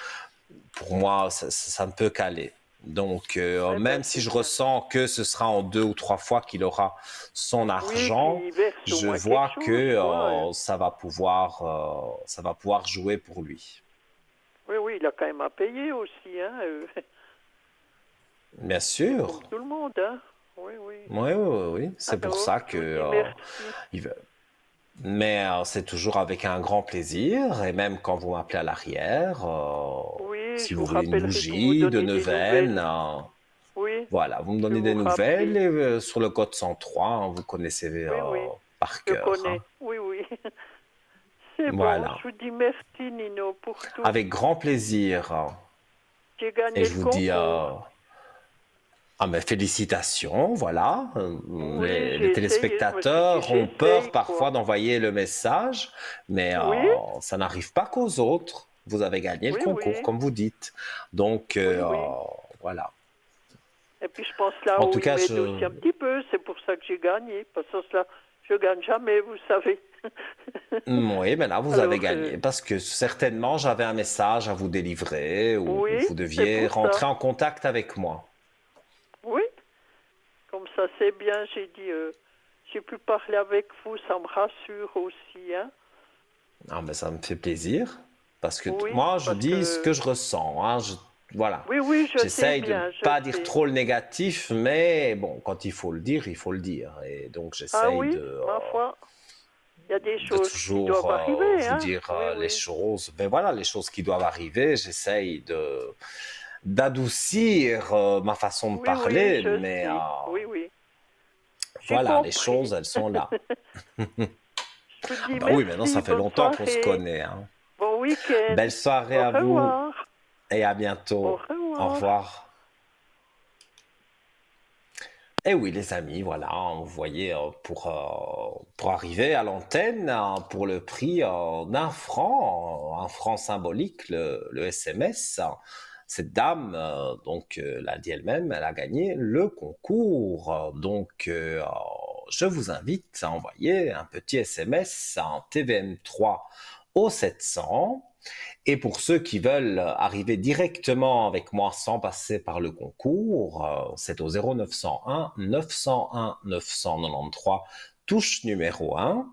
Speaker 1: pour moi, ça ne peut qu'aller. Donc,
Speaker 2: Eh ben,
Speaker 1: même si
Speaker 2: c'est
Speaker 1: je
Speaker 2: bien.
Speaker 1: ressens que ce sera en 2 ou 3 fois qu'il aura son
Speaker 2: Oui,
Speaker 1: argent,
Speaker 2: qu'il verse au
Speaker 1: je
Speaker 2: moins quelque
Speaker 1: vois
Speaker 2: chose,
Speaker 1: que
Speaker 2: quoi.
Speaker 1: ça va pouvoir jouer pour lui.
Speaker 2: Oui, oui, il a quand même à payer aussi, hein.
Speaker 1: Bien
Speaker 2: C'est comme
Speaker 1: sûr.
Speaker 2: tout le monde, hein. Oui, oui.
Speaker 1: Oui, oui, oui, oui. C'est pour
Speaker 2: Alors,
Speaker 1: ça
Speaker 2: je
Speaker 1: que
Speaker 2: vous dis merci.
Speaker 1: il va- mais c'est toujours avec un grand plaisir, et même quand vous m'appelez à l'arrière,
Speaker 2: Oui,
Speaker 1: si
Speaker 2: je
Speaker 1: vous
Speaker 2: vous
Speaker 1: voulez une
Speaker 2: rappellerai pour vous
Speaker 1: bougie de
Speaker 2: donner des
Speaker 1: neuvaine,
Speaker 2: nouvelles. Oui,
Speaker 1: voilà, vous me
Speaker 2: je vais
Speaker 1: donnez
Speaker 2: vous
Speaker 1: des nouvelles,
Speaker 2: rappeler.
Speaker 1: et sur le code 103, hein, vous connaissez
Speaker 2: Oui, oui,
Speaker 1: par
Speaker 2: je
Speaker 1: cœur, hein.
Speaker 2: connais. Oui, oui. C'est bon,
Speaker 1: Voilà,
Speaker 2: je vous dis merci, Nino, pour tout.
Speaker 1: avec grand plaisir, hein.
Speaker 2: J'ai
Speaker 1: Et
Speaker 2: gagné
Speaker 1: je
Speaker 2: le
Speaker 1: vous dis
Speaker 2: concours.
Speaker 1: ah ben félicitations, voilà.
Speaker 2: Oui,
Speaker 1: Les
Speaker 2: j'ai essayé, je me suis dit,
Speaker 1: téléspectateurs ont peur
Speaker 2: j'essaye,
Speaker 1: parfois
Speaker 2: quoi.
Speaker 1: d'envoyer le message, mais
Speaker 2: Oui,
Speaker 1: ça n'arrive pas qu'aux autres. Vous avez gagné le
Speaker 2: oui,
Speaker 1: concours,
Speaker 2: oui,
Speaker 1: comme vous dites. Donc,
Speaker 2: oui, oui.
Speaker 1: voilà.
Speaker 2: Et puis je pense là
Speaker 1: En
Speaker 2: où
Speaker 1: tout
Speaker 2: ils
Speaker 1: cas,
Speaker 2: m'aident aussi un petit peu, c'est pour ça que j'ai gagné. Parce que cela, je gagne jamais, vous savez.
Speaker 1: oui, ben là, vous avez
Speaker 2: Alors,
Speaker 1: gagné parce que certainement, j'avais un message à vous délivrer ou
Speaker 2: oui,
Speaker 1: vous
Speaker 2: c'est
Speaker 1: deviez
Speaker 2: pour ça.
Speaker 1: rentrer en contact avec moi.
Speaker 2: Oui, comme ça c'est bien, j'ai dit, j'ai pu parler avec vous, ça me rassure aussi, hein.
Speaker 1: Ah, ben, ça me fait plaisir parce que
Speaker 2: Oui,
Speaker 1: moi, je
Speaker 2: parce
Speaker 1: dis ce que
Speaker 2: que,
Speaker 1: je ressens, hein. Voilà.
Speaker 2: oui, oui, je sais
Speaker 1: J'essaye de
Speaker 2: bien, je
Speaker 1: pas dire
Speaker 2: sais.
Speaker 1: trop le négatif, mais bon, quand il faut le dire, il faut le dire. Et donc,
Speaker 2: Ah
Speaker 1: j'essaye
Speaker 2: oui, ma foi, il y a des
Speaker 1: de
Speaker 2: choses qui
Speaker 1: toujours
Speaker 2: doivent arriver,
Speaker 1: vous
Speaker 2: hein.
Speaker 1: dire
Speaker 2: Oui,
Speaker 1: les
Speaker 2: oui,
Speaker 1: choses. Ben voilà, les choses qui doivent arriver. J'essaye de d'adoucir ma façon de
Speaker 2: oui, oui,
Speaker 1: parler,
Speaker 2: je
Speaker 1: mais
Speaker 2: sais. Oui, oui, j'ai
Speaker 1: voilà, les
Speaker 2: compris.
Speaker 1: choses, elles sont là.
Speaker 2: Je vous
Speaker 1: Ah
Speaker 2: dis
Speaker 1: bah oui, maintenant
Speaker 2: merci,
Speaker 1: ça fait
Speaker 2: bonne
Speaker 1: longtemps qu'on se
Speaker 2: soirée,
Speaker 1: connaît, hein.
Speaker 2: bon week-end,
Speaker 1: Belle soirée
Speaker 2: au
Speaker 1: à vous
Speaker 2: revoir,
Speaker 1: et à
Speaker 2: au
Speaker 1: bientôt. Au
Speaker 2: revoir.
Speaker 1: revoir. Et oui, les amis, voilà, hein, vous voyez, pour arriver à l'antenne, hein, pour le prix d'un franc symbolique, le SMS, hein, cette dame, donc, l'a dit elle-même, elle a gagné le concours. Donc, je vous invite à envoyer un petit SMS en TVM3 au 700. Et pour ceux qui veulent arriver directement avec moi sans passer par le concours, c'est au 0901 901 993, touche numéro 1.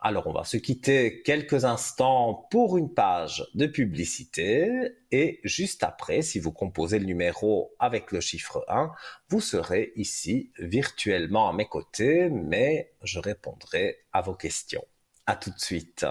Speaker 1: Alors on va se quitter quelques instants pour une page de publicité et juste après, si vous composez le numéro avec le chiffre 1, vous serez ici virtuellement à mes côtés, mais je répondrai à vos questions. À tout de suite.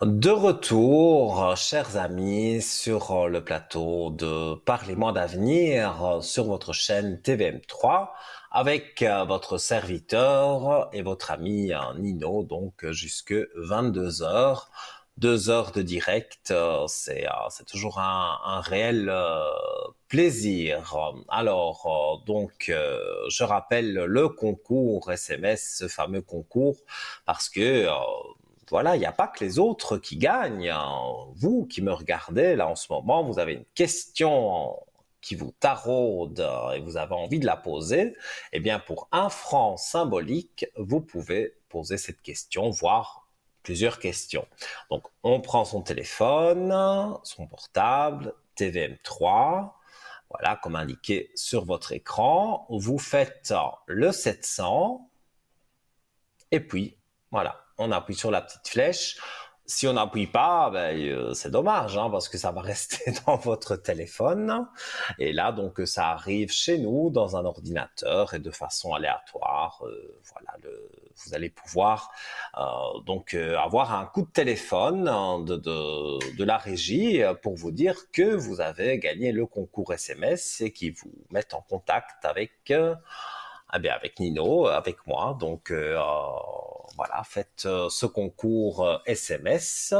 Speaker 1: De retour, chers amis, sur le plateau de Parlez-moi d'avenir sur votre chaîne TVM3 avec votre serviteur et votre ami Nino, donc jusque 22 heures. 2 heures de direct, c'est toujours un réel plaisir. Alors, donc, je rappelle le concours SMS, ce fameux concours, parce que voilà, il n'y a pas que les autres qui gagnent, hein. Vous qui me regardez là en ce moment, vous avez une question qui vous taraude et vous avez envie de la poser. Eh bien, pour un franc symbolique, vous pouvez poser cette question, voire plusieurs questions. Donc, on prend son téléphone, son portable, TVM3, voilà, comme indiqué sur votre écran. Vous faites le 700 et puis, voilà, on appuie sur la petite flèche. si on n'appuie pas, c'est dommage, hein, parce que ça va rester dans votre téléphone. Et là, donc, ça arrive chez nous dans un ordinateur et de façon aléatoire. Voilà, vous allez pouvoir avoir un coup de téléphone de la régie pour vous dire que vous avez gagné le concours SMS et qui vous mettent en contact avec avec Nino, avec moi. Donc voilà, faites ce concours SMS.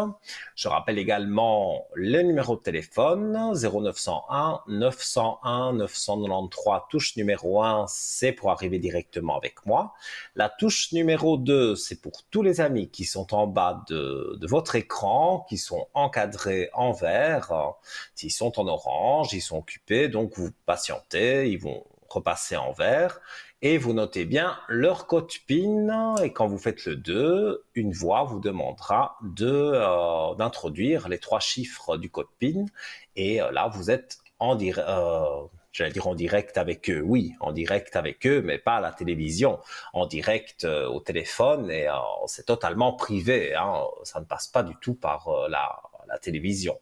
Speaker 1: Je rappelle également le numéro de téléphone 0901 901 993, touche numéro 1, c'est pour arriver directement avec moi. La touche numéro 2, c'est pour tous les amis qui sont en bas de votre écran, qui sont encadrés en vert. S'ils sont en orange, ils sont occupés, donc vous patientez, ils vont repasser en vert. Et vous notez bien leur code PIN, et quand vous faites le 2, une voix vous demandera d'introduire les 3 chiffres du code PIN, et là vous êtes j'allais dire en direct avec eux, oui, en direct avec eux, mais pas à la télévision, en direct au téléphone, et c'est totalement privé, hein, ça ne passe pas du tout par la télévision.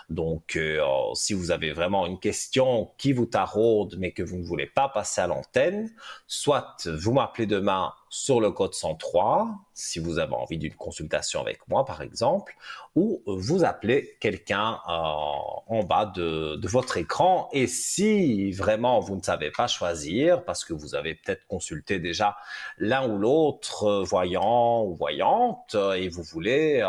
Speaker 1: Donc, si vous avez vraiment une question qui vous taraude, mais que vous ne voulez pas passer à l'antenne, soit vous m'appelez demain sur le code 103, si vous avez envie d'une consultation avec moi, par exemple, ou vous appelez quelqu'un en bas de votre écran. Et si vraiment vous ne savez pas choisir, parce que vous avez peut-être consulté déjà l'un ou l'autre voyant ou voyante, et vous voulez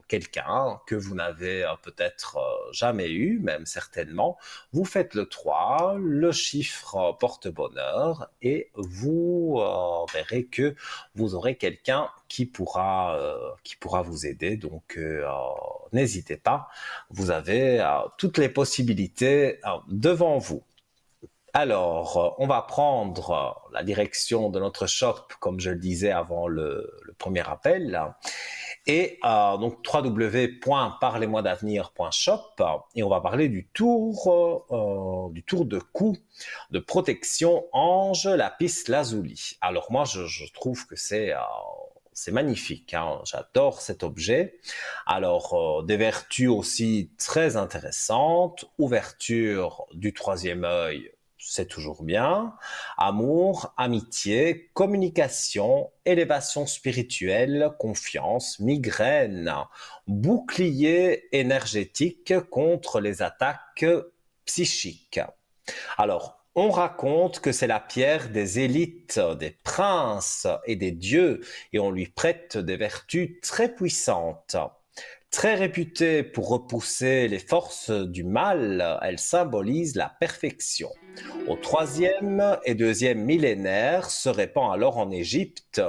Speaker 1: quelqu'un que vous n'avez peut-être jamais eu, même certainement, vous faites le 3, le chiffre porte bonheur, et vous verrez que vous aurez quelqu'un qui pourra vous aider. Donc n'hésitez pas, vous avez toutes les possibilités devant vous. Alors, on va prendre la direction de notre shop, comme je le disais avant le premier appel. Et donc www.parlez-moi-d'avenir.shop, et on va parler du tour de cou de protection Ange Lapis Lazuli. Alors moi je trouve que c'est magnifique, hein. J'adore cet objet. Alors des vertus aussi très intéressantes, ouverture du troisième œil, c'est toujours bien. Amour, amitié, communication, élévation spirituelle, confiance, migraine, bouclier énergétique contre les attaques psychiques. Alors, on raconte que c'est la pierre des élites, des princes et des dieux, et on lui prête des vertus très puissantes. Très réputée pour repousser les forces du mal, elle symbolise la perfection. Au troisième et deuxième millénaire se répand alors en Égypte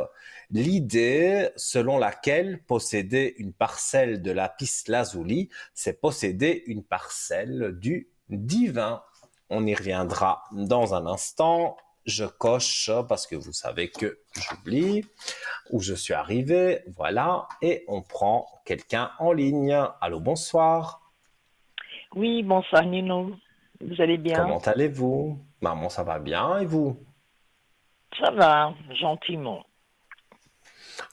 Speaker 1: l'idée selon laquelle posséder une parcelle de lapis lazuli, c'est posséder une parcelle du divin. On y reviendra dans un instant. Je coche parce que vous savez que j'oublie où je suis arrivé. Voilà, et on prend quelqu'un en ligne. Allô, bonsoir.
Speaker 3: Oui, bonsoir Nino. Vous allez bien?
Speaker 1: Comment allez-vous? Maman, ça va bien, et vous?
Speaker 3: Ça va, gentiment.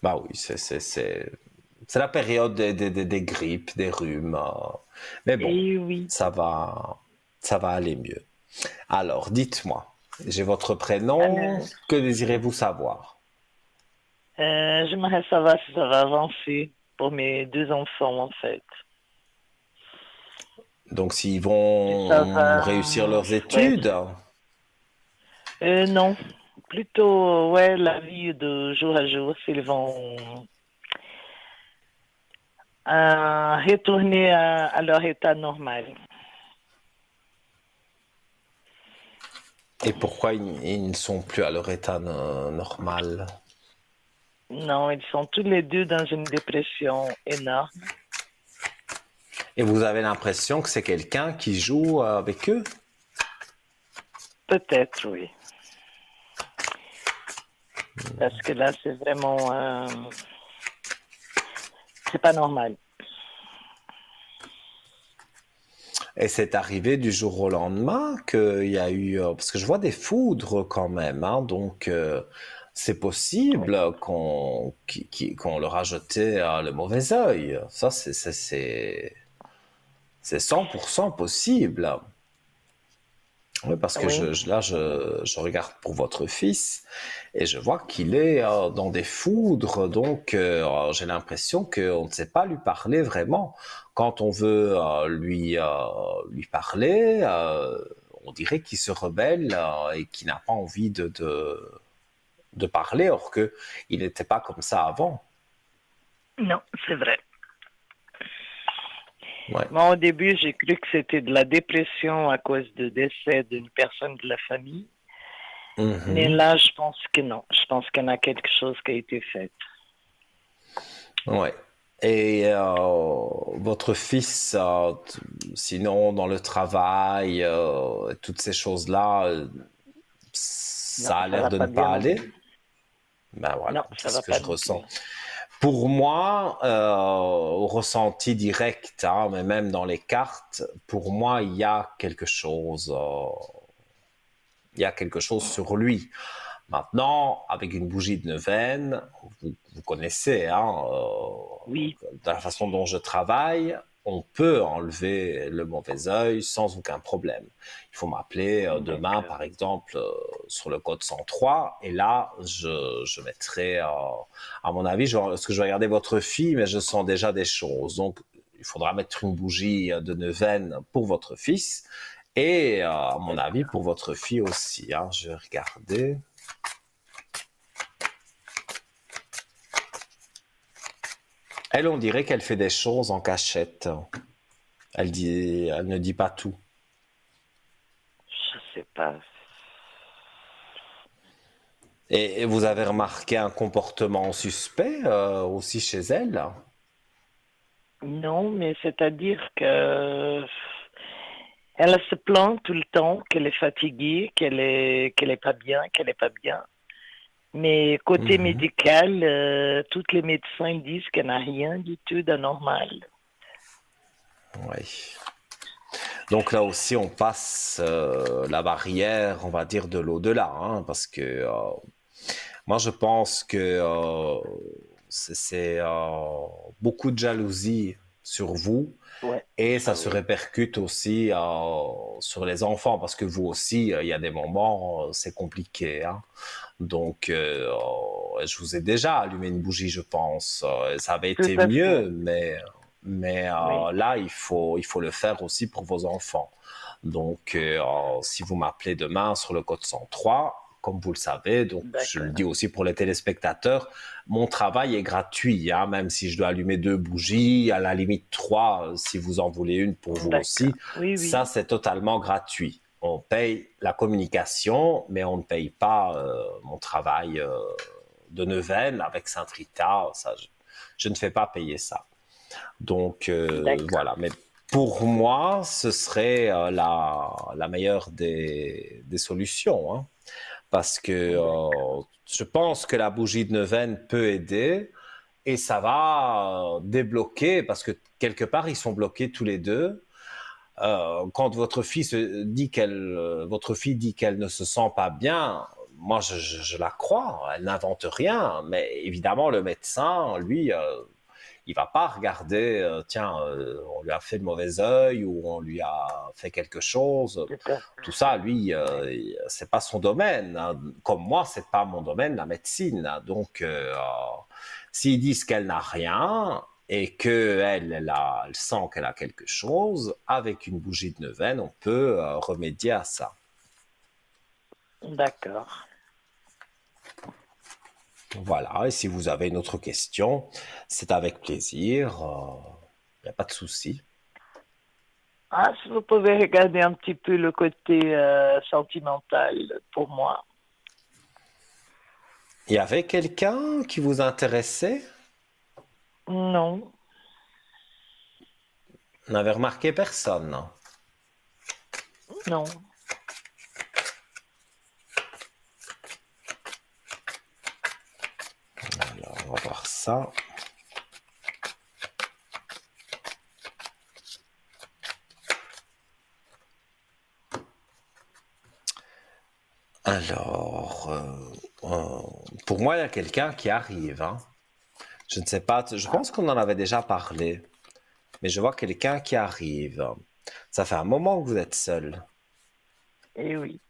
Speaker 1: Bah oui, c'est la période des grippes, des rhumes. Mais bon,
Speaker 3: Et oui,
Speaker 1: ça va aller mieux. Alors, dites-moi, j'ai votre prénom.
Speaker 3: alors,
Speaker 1: Que désirez-vous savoir?
Speaker 3: j'aimerais savoir si ça va avancer pour mes 2 enfants en fait.
Speaker 1: Donc, s'ils
Speaker 3: Si ça
Speaker 1: vont réussir
Speaker 3: va,
Speaker 1: leurs
Speaker 3: ouais.
Speaker 1: études?
Speaker 3: Non, plutôt, ouais, la vie de jour à jour, s'ils vont retourner à leur état normal.
Speaker 1: Et pourquoi ils ne sont plus à leur état normal?
Speaker 3: Non, ils sont tous les deux dans une dépression énorme.
Speaker 1: Et vous avez l'impression que c'est quelqu'un qui joue avec eux?
Speaker 3: Peut-être, oui. Parce que là, c'est vraiment... c'est pas normal.
Speaker 1: Et c'est arrivé du jour au lendemain qu'il y a eu... parce que je vois des foudres quand même, hein, donc c'est
Speaker 3: Oui.
Speaker 1: possible qu'on leur a jeté le mauvais œil. Ça, c'est 100% possible. Oui, parce que
Speaker 3: Oui.
Speaker 1: je regarde pour votre fils et je vois qu'il est dans des foudres, donc j'ai l'impression qu'on ne sait pas lui parler vraiment. Quand on veut lui parler, on dirait qu'il se rebelle et qu'il n'a pas envie de parler, or que il n'était pas comme ça avant.
Speaker 3: Non, c'est vrai.
Speaker 1: Ouais.
Speaker 3: Moi, au début, j'ai cru que c'était de la dépression à cause du décès d'une personne de la famille. Mais
Speaker 1: Mhm.
Speaker 3: là, je pense que non. Je pense qu'il y en a quelque chose qui a été fait.
Speaker 1: Ouais. Et votre fils, sinon dans le travail, toutes ces choses-là,
Speaker 3: Non,
Speaker 1: ça a
Speaker 3: ça
Speaker 1: l'air
Speaker 3: va
Speaker 1: de ne
Speaker 3: pas
Speaker 1: pas
Speaker 3: bien non
Speaker 1: aller.
Speaker 3: plus.
Speaker 1: Ben
Speaker 3: Non,
Speaker 1: voilà, c'est
Speaker 3: ça
Speaker 1: ce
Speaker 3: va
Speaker 1: que
Speaker 3: pas
Speaker 1: je
Speaker 3: du tout.
Speaker 1: ressens. Pour moi, au ressenti direct, hein, mais même dans les cartes, pour moi, il y a quelque chose sur lui. Maintenant, avec une bougie de neuvaine, vous connaissez, hein,
Speaker 3: Oui,
Speaker 1: de la façon dont je travaille, on peut enlever le mauvais œil sans aucun problème. Il faut m'appeler demain,
Speaker 3: d'accord.
Speaker 1: par exemple, sur le code 103, et là, je mettrai, à mon avis, parce que je vais regarder votre fille, mais je sens déjà des choses. Donc, il faudra mettre une bougie de neuvaine pour votre fils, et à mon avis,
Speaker 3: D'accord.
Speaker 1: pour votre fille aussi. Hein. Je vais regarder. Elle, on dirait qu'elle fait des choses en cachette. Elle ne dit pas tout.
Speaker 3: Je sais pas.
Speaker 1: Et vous avez remarqué un comportement suspect aussi chez elle?
Speaker 3: Non, mais c'est-à-dire que elle se plaint tout le temps qu'elle est fatiguée, qu'elle est pas bien, qu'elle est pas bien. Mais côté
Speaker 1: Mhm.
Speaker 3: médical, tous les médecins disent qu'elle n'a rien du tout d'anormal.
Speaker 1: Oui. Donc là aussi, on passe la barrière, on va dire, de l'au-delà, hein, parce que moi, je pense que c'est beaucoup de jalousie sur vous.
Speaker 3: Ouais,
Speaker 1: Et ça
Speaker 3: ça
Speaker 1: se
Speaker 3: oui.
Speaker 1: répercute aussi sur les enfants, parce que vous aussi, il y a des moments, c'est compliqué. Hein. Donc, je vous ai déjà allumé une bougie, je pense. Ça avait
Speaker 3: Tout
Speaker 1: été
Speaker 3: à fait.
Speaker 1: mieux, mais
Speaker 3: Oui,
Speaker 1: là, il faut le faire aussi pour vos enfants. Donc, si vous m'appelez demain sur le code 103, comme vous le savez, donc je le dis
Speaker 3: d'accord.
Speaker 1: aussi pour les téléspectateurs, mon travail est gratuit, hein, même si je dois allumer 2 bougies, à la limite 3, si vous en voulez une pour vous
Speaker 3: D'accord.
Speaker 1: aussi,
Speaker 3: Oui,
Speaker 1: ça
Speaker 3: oui.
Speaker 1: c'est totalement gratuit. On paye la communication, mais on ne paye pas mon travail de neuvaine avec Saint-Rita. Ça, je ne fais pas payer ça. Donc
Speaker 3: D'accord.
Speaker 1: voilà, mais pour moi, ce serait la meilleure des solutions. Hein, parce que
Speaker 3: D'accord.
Speaker 1: je pense que la bougie de neuvaine peut aider et ça va débloquer parce que quelque part ils sont bloqués tous les deux. Quand votre fille dit qu'elle ne se sent pas bien, moi je la crois, elle n'invente rien, mais évidemment le médecin, lui, il va pas regarder, tiens, on lui a fait le mauvais œil ou on lui a fait quelque chose.
Speaker 3: Tout à
Speaker 1: Tout ça,
Speaker 3: fait.
Speaker 1: lui,
Speaker 3: Oui.
Speaker 1: c'est pas son domaine. Hein. Comme moi, c'est pas mon domaine, la médecine. Hein. Donc, s'ils disent qu'elle n'a rien et elle sent qu'elle a quelque chose, avec une bougie de neuvaine, on peut remédier à ça.
Speaker 3: D'accord.
Speaker 1: Voilà. Et si vous avez une autre question, c'est avec plaisir. Il n'y a pas de souci.
Speaker 3: Ah, si vous pouvez regarder un petit peu le côté sentimental pour moi.
Speaker 1: Il y avait quelqu'un qui vous intéressait?
Speaker 3: Non,
Speaker 1: Vous n'avez remarqué personne.
Speaker 3: non.
Speaker 1: Alors, on va voir ça. Alors, pour moi, il y a quelqu'un qui arrive, hein. Je ne sais pas, je pense qu'on en avait déjà parlé, mais je vois quelqu'un qui arrive. Ça fait un moment que vous êtes seul,
Speaker 3: Eh oui,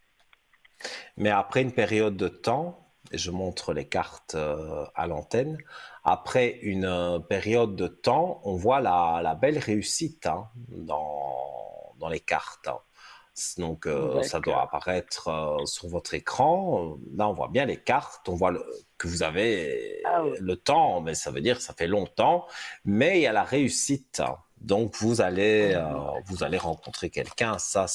Speaker 1: mais après une période de temps, et je montre les cartes à l'antenne, après une période de temps, on voit la belle réussite, hein, dans les cartes, hein. Donc, ça doit
Speaker 3: d'accord.
Speaker 1: apparaître sur votre écran. Là, on voit bien les cartes. On voit que vous avez
Speaker 3: Ah oui.
Speaker 1: le temps, mais ça veut dire que ça fait longtemps. Mais il y a la réussite. Donc, vous allez rencontrer quelqu'un. Ça,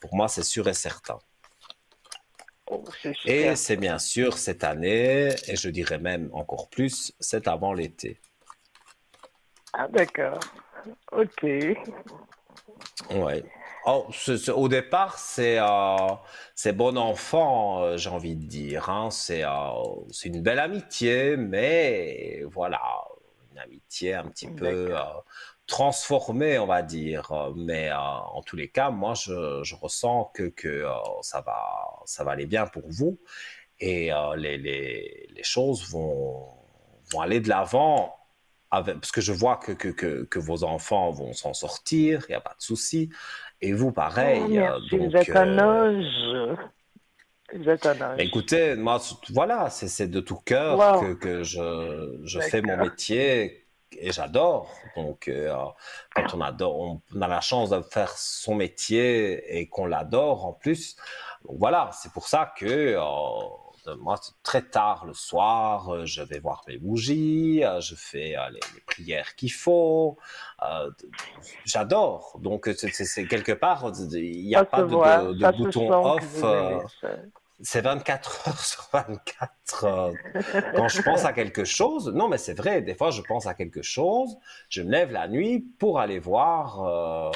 Speaker 1: pour moi, c'est sûr et certain.
Speaker 3: Oh, c'est
Speaker 1: Et
Speaker 3: super
Speaker 1: c'est
Speaker 3: ça.
Speaker 1: bien sûr cette année, et je dirais même encore plus, c'est avant l'été.
Speaker 3: Ah d'accord. Ok.
Speaker 1: Ouais. Oh, au départ, c'est bon enfant, j'ai envie de dire, hein. C'est une belle amitié, mais voilà, une amitié un petit peu
Speaker 3: D'accord.
Speaker 1: transformée, on va dire. Mais en tous les cas, moi, je ressens que ça va aller bien pour vous et les choses vont aller de l'avant parce que je vois que vos enfants vont s'en sortir, il n'y a pas de souci. Et vous,
Speaker 3: Oh,
Speaker 1: pareil.
Speaker 3: merci, vous êtes un ange. Vous êtes un
Speaker 1: Mais
Speaker 3: ange.
Speaker 1: écoutez, moi, voilà, c'est de tout cœur
Speaker 3: Wow,
Speaker 1: que je fais mon
Speaker 3: d'accord.
Speaker 1: métier et j'adore. Donc, quand on adore, on a la chance de faire son métier et qu'on l'adore en plus. Donc voilà, c'est pour ça que moi, très tard le soir, je vais voir mes bougies, je fais les prières qu'il faut. euh, J'adore. Donc, c'est quelque part, il n'y a
Speaker 3: Ça se
Speaker 1: pas
Speaker 3: voit,
Speaker 1: de
Speaker 3: ça se
Speaker 1: bouton
Speaker 3: sent que
Speaker 1: off.
Speaker 3: vous aimez ça.
Speaker 1: C'est 24 heures sur 24. Quand je pense à quelque chose, non mais c'est vrai, des fois je pense à quelque chose, je me lève la nuit pour aller voir,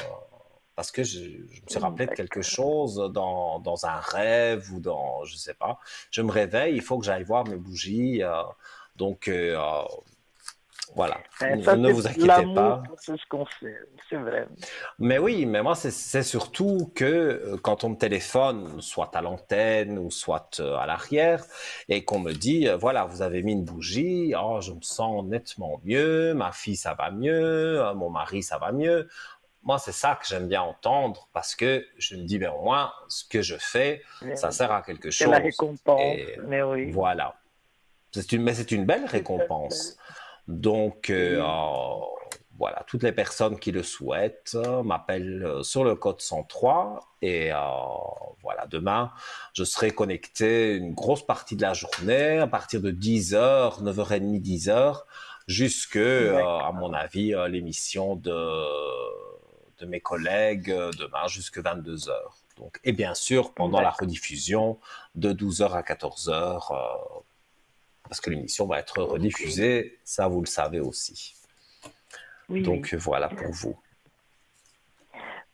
Speaker 1: parce que je me suis rappelé de quelque
Speaker 3: D'accord.
Speaker 1: chose dans un rêve ou je sais pas. Je me réveille, il faut que j'aille voir mes bougies. Donc voilà,
Speaker 3: Ça,
Speaker 1: ne
Speaker 3: c'est
Speaker 1: vous inquiétez
Speaker 3: l'amour
Speaker 1: pas.
Speaker 3: pour ce qu'on fait. C'est vrai.
Speaker 1: Mais oui, mais moi, c'est surtout que quand on me téléphone, soit à l'antenne ou soit à l'arrière, et qu'on me dit, voilà, vous avez mis une bougie, oh, je me sens nettement mieux, ma fille, ça va mieux, mon mari, ça va mieux. Moi, c'est ça que j'aime bien entendre parce que je me dis, ben, au moins, ce que je fais,
Speaker 3: Mais
Speaker 1: ça sert à quelque
Speaker 3: c'est la
Speaker 1: chose.
Speaker 3: récompense.
Speaker 1: Et
Speaker 3: Mais oui,
Speaker 1: voilà. Mais c'est une belle
Speaker 3: tout à fait.
Speaker 1: récompense. Donc,
Speaker 3: Oui.
Speaker 1: voilà, toutes les personnes qui le souhaitent m'appellent sur le code 103 et voilà, demain, je serai connecté une grosse partie de la journée à partir de 10h, 9h30, 10h, jusque, à mon
Speaker 3: D'accord.
Speaker 1: avis, l'émission de mes collègues demain jusque 22h. Donc, et bien sûr, pendant la
Speaker 3: D'accord.
Speaker 1: rediffusion de 12h à 14h, parce que l'émission va être
Speaker 3: Ok.
Speaker 1: rediffusée, ça vous le savez aussi.
Speaker 3: Oui, oui.
Speaker 1: Donc voilà pour vous.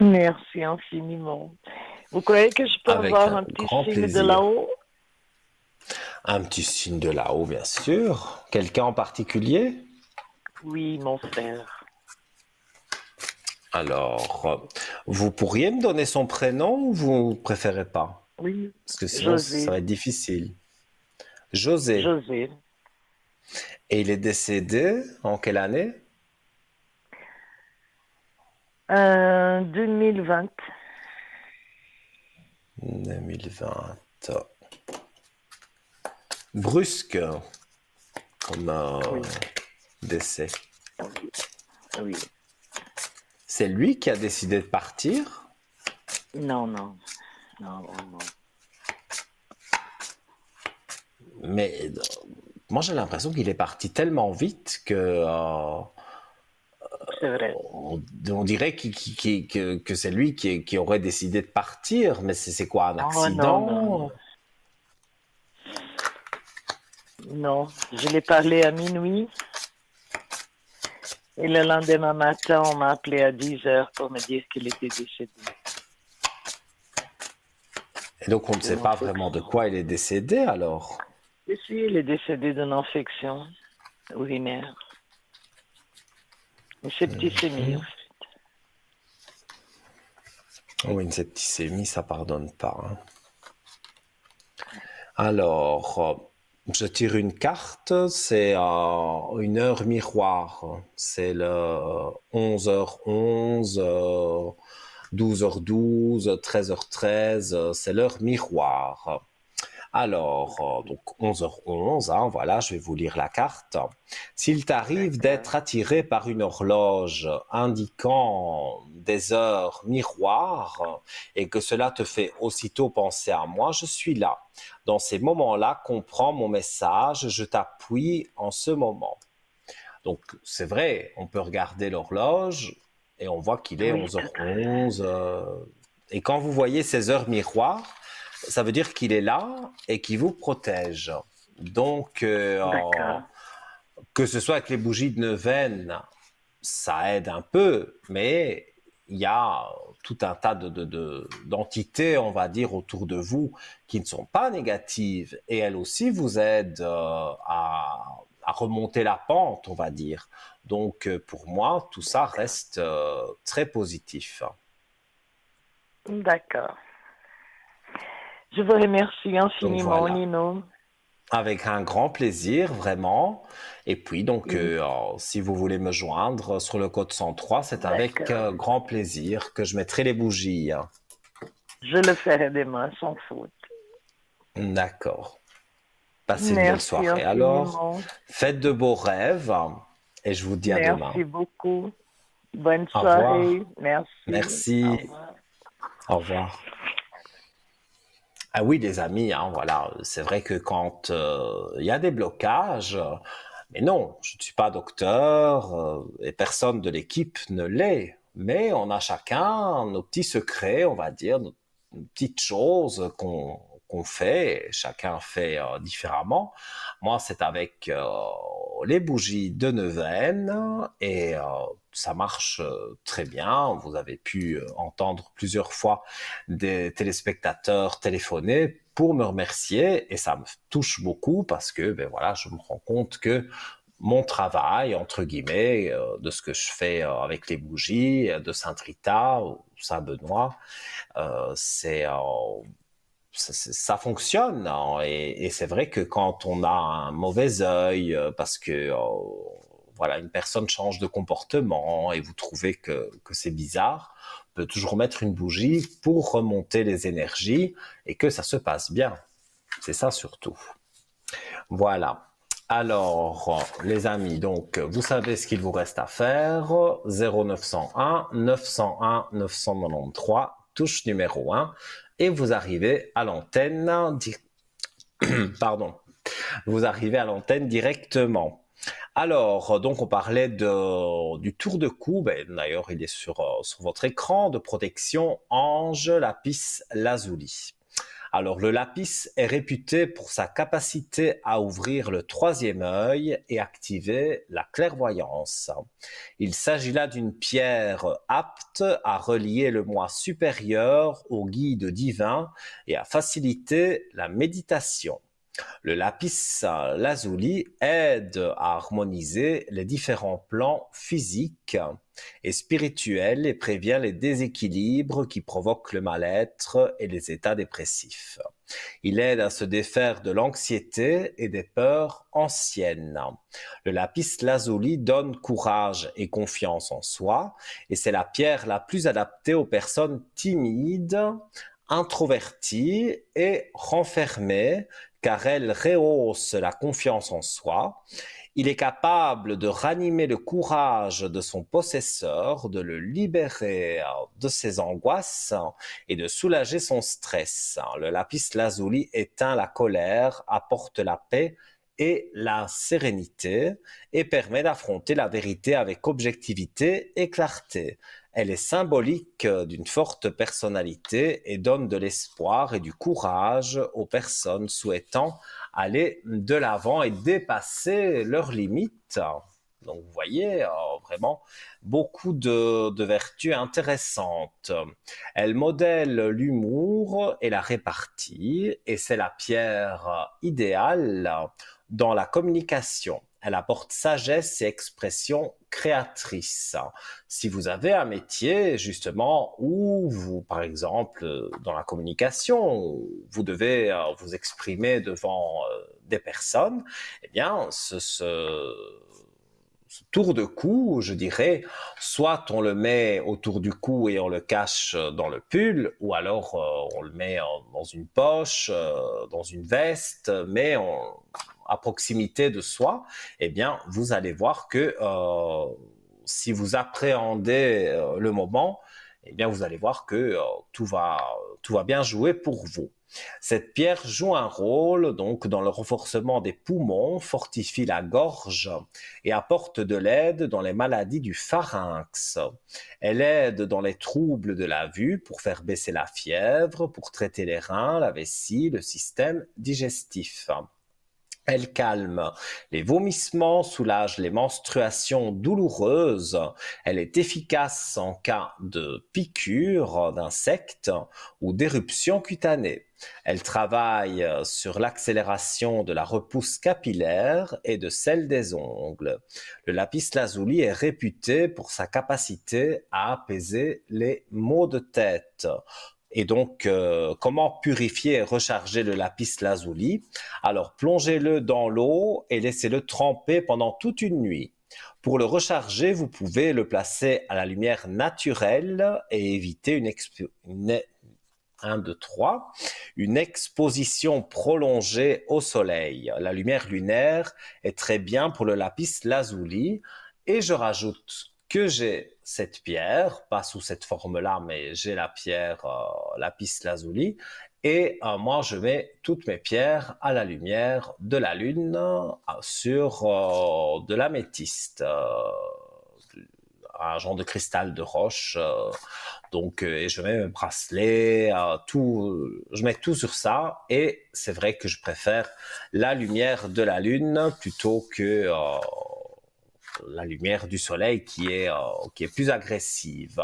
Speaker 3: Merci infiniment. Vous croyez que je peux
Speaker 1: Avec
Speaker 3: avoir
Speaker 1: un
Speaker 3: un petit
Speaker 1: grand
Speaker 3: signe de
Speaker 1: plaisir.
Speaker 3: là-haut?
Speaker 1: Un petit signe de là-haut, bien sûr. Quelqu'un en particulier?
Speaker 3: Oui, mon frère.
Speaker 1: Alors, vous pourriez me donner son prénom ou vous préférez pas?
Speaker 3: Oui,
Speaker 1: Parce que sinon, ça
Speaker 3: José.
Speaker 1: va être difficile. José.
Speaker 3: José.
Speaker 1: Et il est décédé en quelle année?
Speaker 3: 2020.
Speaker 1: 2020. Brusque comme
Speaker 3: Oui,
Speaker 1: décès.
Speaker 3: oui, oui.
Speaker 1: C'est lui qui a décidé de partir?
Speaker 3: Non, non, non, non, non.
Speaker 1: Mais moi, j'ai l'impression qu'il est parti tellement vite que
Speaker 3: C'est vrai.
Speaker 1: on dirait que c'est lui qui aurait décidé de partir. Mais c'est quoi, un
Speaker 3: Oh non, non, non.
Speaker 1: accident?
Speaker 3: Non, je l'ai parlé à minuit et le lendemain matin, on m'a appelé à 10 heures pour me dire qu'il était décédé
Speaker 1: Et donc, on ne sait
Speaker 3: d'une
Speaker 1: pas vraiment de
Speaker 3: infection.
Speaker 1: quoi il est décédé alors.
Speaker 3: Et si, il est décédé d'une infection urinaire, une septicémie, en fait.
Speaker 1: Oui, une septicémie, ça pardonne pas, hein. Alors, je tire une carte, c'est une heure miroir. C'est le 11h11, 12h12, 13h13, c'est l'heure miroir. Alors, donc 11h11, hein, voilà, je vais vous lire la carte. S'il t'arrive
Speaker 3: D'accord.
Speaker 1: d'être attiré par une horloge indiquant des heures miroirs et que cela te fait aussitôt penser à moi, je suis là. Dans ces moments-là, comprends mon message, je t'appuie en ce moment. Donc, c'est vrai, on peut regarder l'horloge et on voit qu'il est
Speaker 3: Oui, tout à fait.
Speaker 1: 11h11. Et quand vous voyez ces heures miroirs, ça veut dire qu'il est là et qu'il vous protège. Donc,
Speaker 3: D'accord.
Speaker 1: que ce soit avec les bougies de neuvaine, ça aide un peu, mais il y a tout un tas d'entités, on va dire, autour de vous qui ne sont pas négatives et elles aussi vous aident à remonter la pente, on va dire. Donc, pour moi, tout ça
Speaker 3: D'accord.
Speaker 1: reste très positif.
Speaker 3: D'accord. Je vous remercie
Speaker 1: Donc
Speaker 3: infiniment,
Speaker 1: voilà.
Speaker 3: Nino.
Speaker 1: Avec un grand plaisir, vraiment. Et puis, donc, si vous voulez me joindre sur le code 103, c'est avec
Speaker 3: D'accord.
Speaker 1: grand plaisir que je mettrai les bougies.
Speaker 3: Je le ferai demain sans faute.
Speaker 1: D'accord. Passez une belle
Speaker 3: Merci
Speaker 1: soirée. Alors,
Speaker 3: infiniment.
Speaker 1: faites de beaux rêves et je vous dis à demain.
Speaker 3: Merci beaucoup. Bonne
Speaker 1: Au
Speaker 3: soirée.
Speaker 1: revoir.
Speaker 3: Merci. Au
Speaker 1: Merci.
Speaker 3: revoir.
Speaker 1: Au revoir. Ah oui, les amis, hein, voilà, c'est vrai que quand il y a des blocages, mais non, je ne suis pas docteur et personne de l'équipe ne l'est, mais on a chacun nos petits secrets, on va dire, nos petites choses qu'on fait, chacun fait différemment. Moi, c'est avec les bougies de neuvaine et ça marche très bien. Vous avez pu entendre plusieurs fois des téléspectateurs téléphoner pour me remercier et ça me touche beaucoup parce que ben voilà, je me rends compte que mon travail, entre guillemets, de ce que je fais avec les bougies de Saint-Rita ou Saint-Benoît, c'est ça fonctionne, hein, et c'est vrai que quand on a un mauvais œil parce que voilà, une personne change de comportement et vous trouvez que c'est bizarre, on peut toujours mettre une bougie pour remonter les énergies et que ça se passe bien. C'est ça surtout. Voilà. Alors, les amis, donc, vous savez ce qu'il vous reste à faire. 0901 901 993, touche numéro 1, et vous arrivez à l'antenne. Pardon. Vous arrivez à l'antenne directement. Alors, donc on parlait du tour de cou, ben, d'ailleurs il est sur votre écran, de protection Ange Lapis Lazuli. Alors, le lapis est réputé pour sa capacité à ouvrir le troisième œil et activer la clairvoyance. Il s'agit là d'une pierre apte à relier le moi supérieur au guide divin et à faciliter la méditation. Le lapis lazuli aide à harmoniser les différents plans physiques et spirituels et prévient les déséquilibres qui provoquent le mal-être et les états dépressifs. Il aide à se défaire de l'anxiété et des peurs anciennes. Le lapis lazuli donne courage et confiance en soi et c'est la pierre la plus adaptée aux personnes timides, introverties et renfermées car elle rehausse la confiance en soi. Il est capable de ranimer le courage de son possesseur, de le libérer de ses angoisses et de soulager son stress. Le lapis lazuli éteint la colère, apporte la paix et la sérénité et permet d'affronter la vérité avec objectivité et clarté. Elle est symbolique d'une forte personnalité et donne de l'espoir et du courage aux personnes souhaitant aller de l'avant et dépasser leurs limites. Donc vous voyez, vraiment beaucoup de vertus intéressantes. Elle modèle l'humour et la répartie et c'est la pierre idéale dans la communication. Elle apporte sagesse et expression créatrice. Si vous avez un métier justement où vous, par exemple, dans la communication, vous devez vous exprimer devant des personnes, eh bien, ce tour de cou, je dirais, soit on le met autour du cou et on le cache dans le pull, ou alors on le met dans une poche, dans une veste, mais à proximité de soi, eh bien, vous allez voir que si vous appréhendez le moment, eh bien, vous allez voir que tout va bien jouer pour vous. Cette pierre joue un rôle donc dans le renforcement des poumons, fortifie la gorge et apporte de l'aide dans les maladies du pharynx. Elle aide dans les troubles de la vue pour faire baisser la fièvre, pour traiter les reins, la vessie, le système digestif. Elle calme les vomissements, soulage les menstruations douloureuses. Elle est efficace en cas de piqûre d'insectes ou d'éruption cutanée. Elle travaille sur l'accélération de la repousse capillaire et de celle des ongles. Le lapis-lazuli est réputé pour sa capacité à apaiser les maux de tête. Et donc, comment purifier et recharger le lapis-lazuli? Alors, plongez-le dans l'eau et laissez-le tremper pendant toute une nuit. Pour le recharger, vous pouvez le placer à la lumière naturelle et éviter une exposition prolongée au soleil. La lumière lunaire est très bien pour le lapis-lazuli. Et je rajoute que j'ai cette pierre, pas sous cette forme-là, mais j'ai la pierre lapis-lazuli. Et moi, je mets toutes mes pierres à la lumière de la lune sur de l'améthyste, un genre de cristal de roche. Donc, et je mets mes bracelets, je mets tout sur ça. Et c'est vrai que je préfère la lumière de la lune plutôt que la lumière du soleil qui est plus agressive.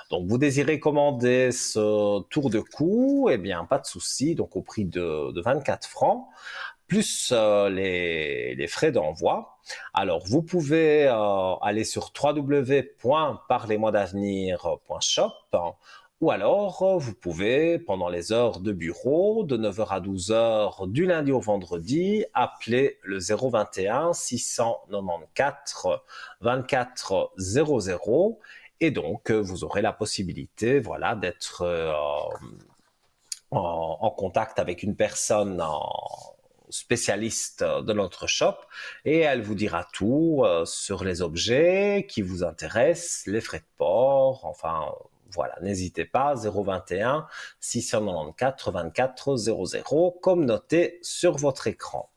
Speaker 1: Donc, vous désirez commander ce tour de cou, eh bien, pas de souci. Donc, au prix de 24 francs, plus les frais d'envoi. Alors, vous pouvez aller sur www.parlez-moi-d'avenir.shop ou alors vous pouvez, pendant les heures de bureau, de 9h à 12h du lundi au vendredi, appeler le 021 694 24 00 et donc vous aurez la possibilité voilà, d'être en contact avec une personne spécialiste de notre shop et elle vous dira tout sur les objets qui vous intéressent, les frais de port, enfin voilà, n'hésitez pas, 021 694 24 00 comme noté sur votre écran.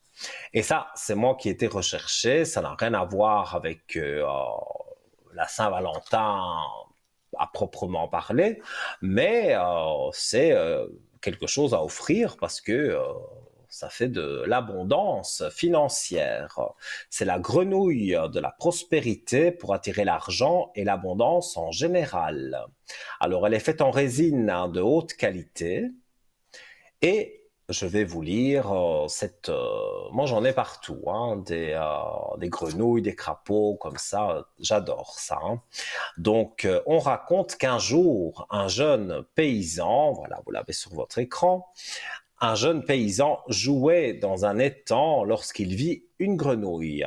Speaker 1: Et ça, c'est moi qui ai été recherché, ça n'a rien à voir avec la Saint-Valentin à proprement parler, mais c'est quelque chose à offrir parce que ça fait de l'abondance financière. C'est la grenouille de la prospérité pour attirer l'argent et l'abondance en général. Alors, elle est faite en résine de haute qualité et je vais vous lire moi, j'en ai partout, hein, des grenouilles, des crapauds, comme ça. J'adore ça. Hein. Donc, on raconte qu'un jour, un jeune paysan, voilà, vous l'avez sur votre écran, un jeune paysan jouait dans un étang lorsqu'il vit une grenouille.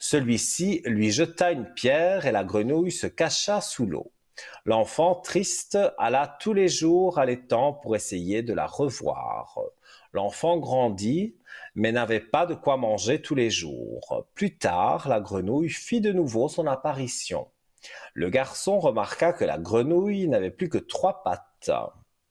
Speaker 1: Celui-ci lui jeta une pierre et la grenouille se cacha sous l'eau. L'enfant, triste, alla tous les jours à l'étang pour essayer de la revoir. L'enfant grandit, mais n'avait pas de quoi manger tous les jours. Plus tard, la grenouille fit de nouveau son apparition. Le garçon remarqua que la grenouille n'avait plus que 3 pattes.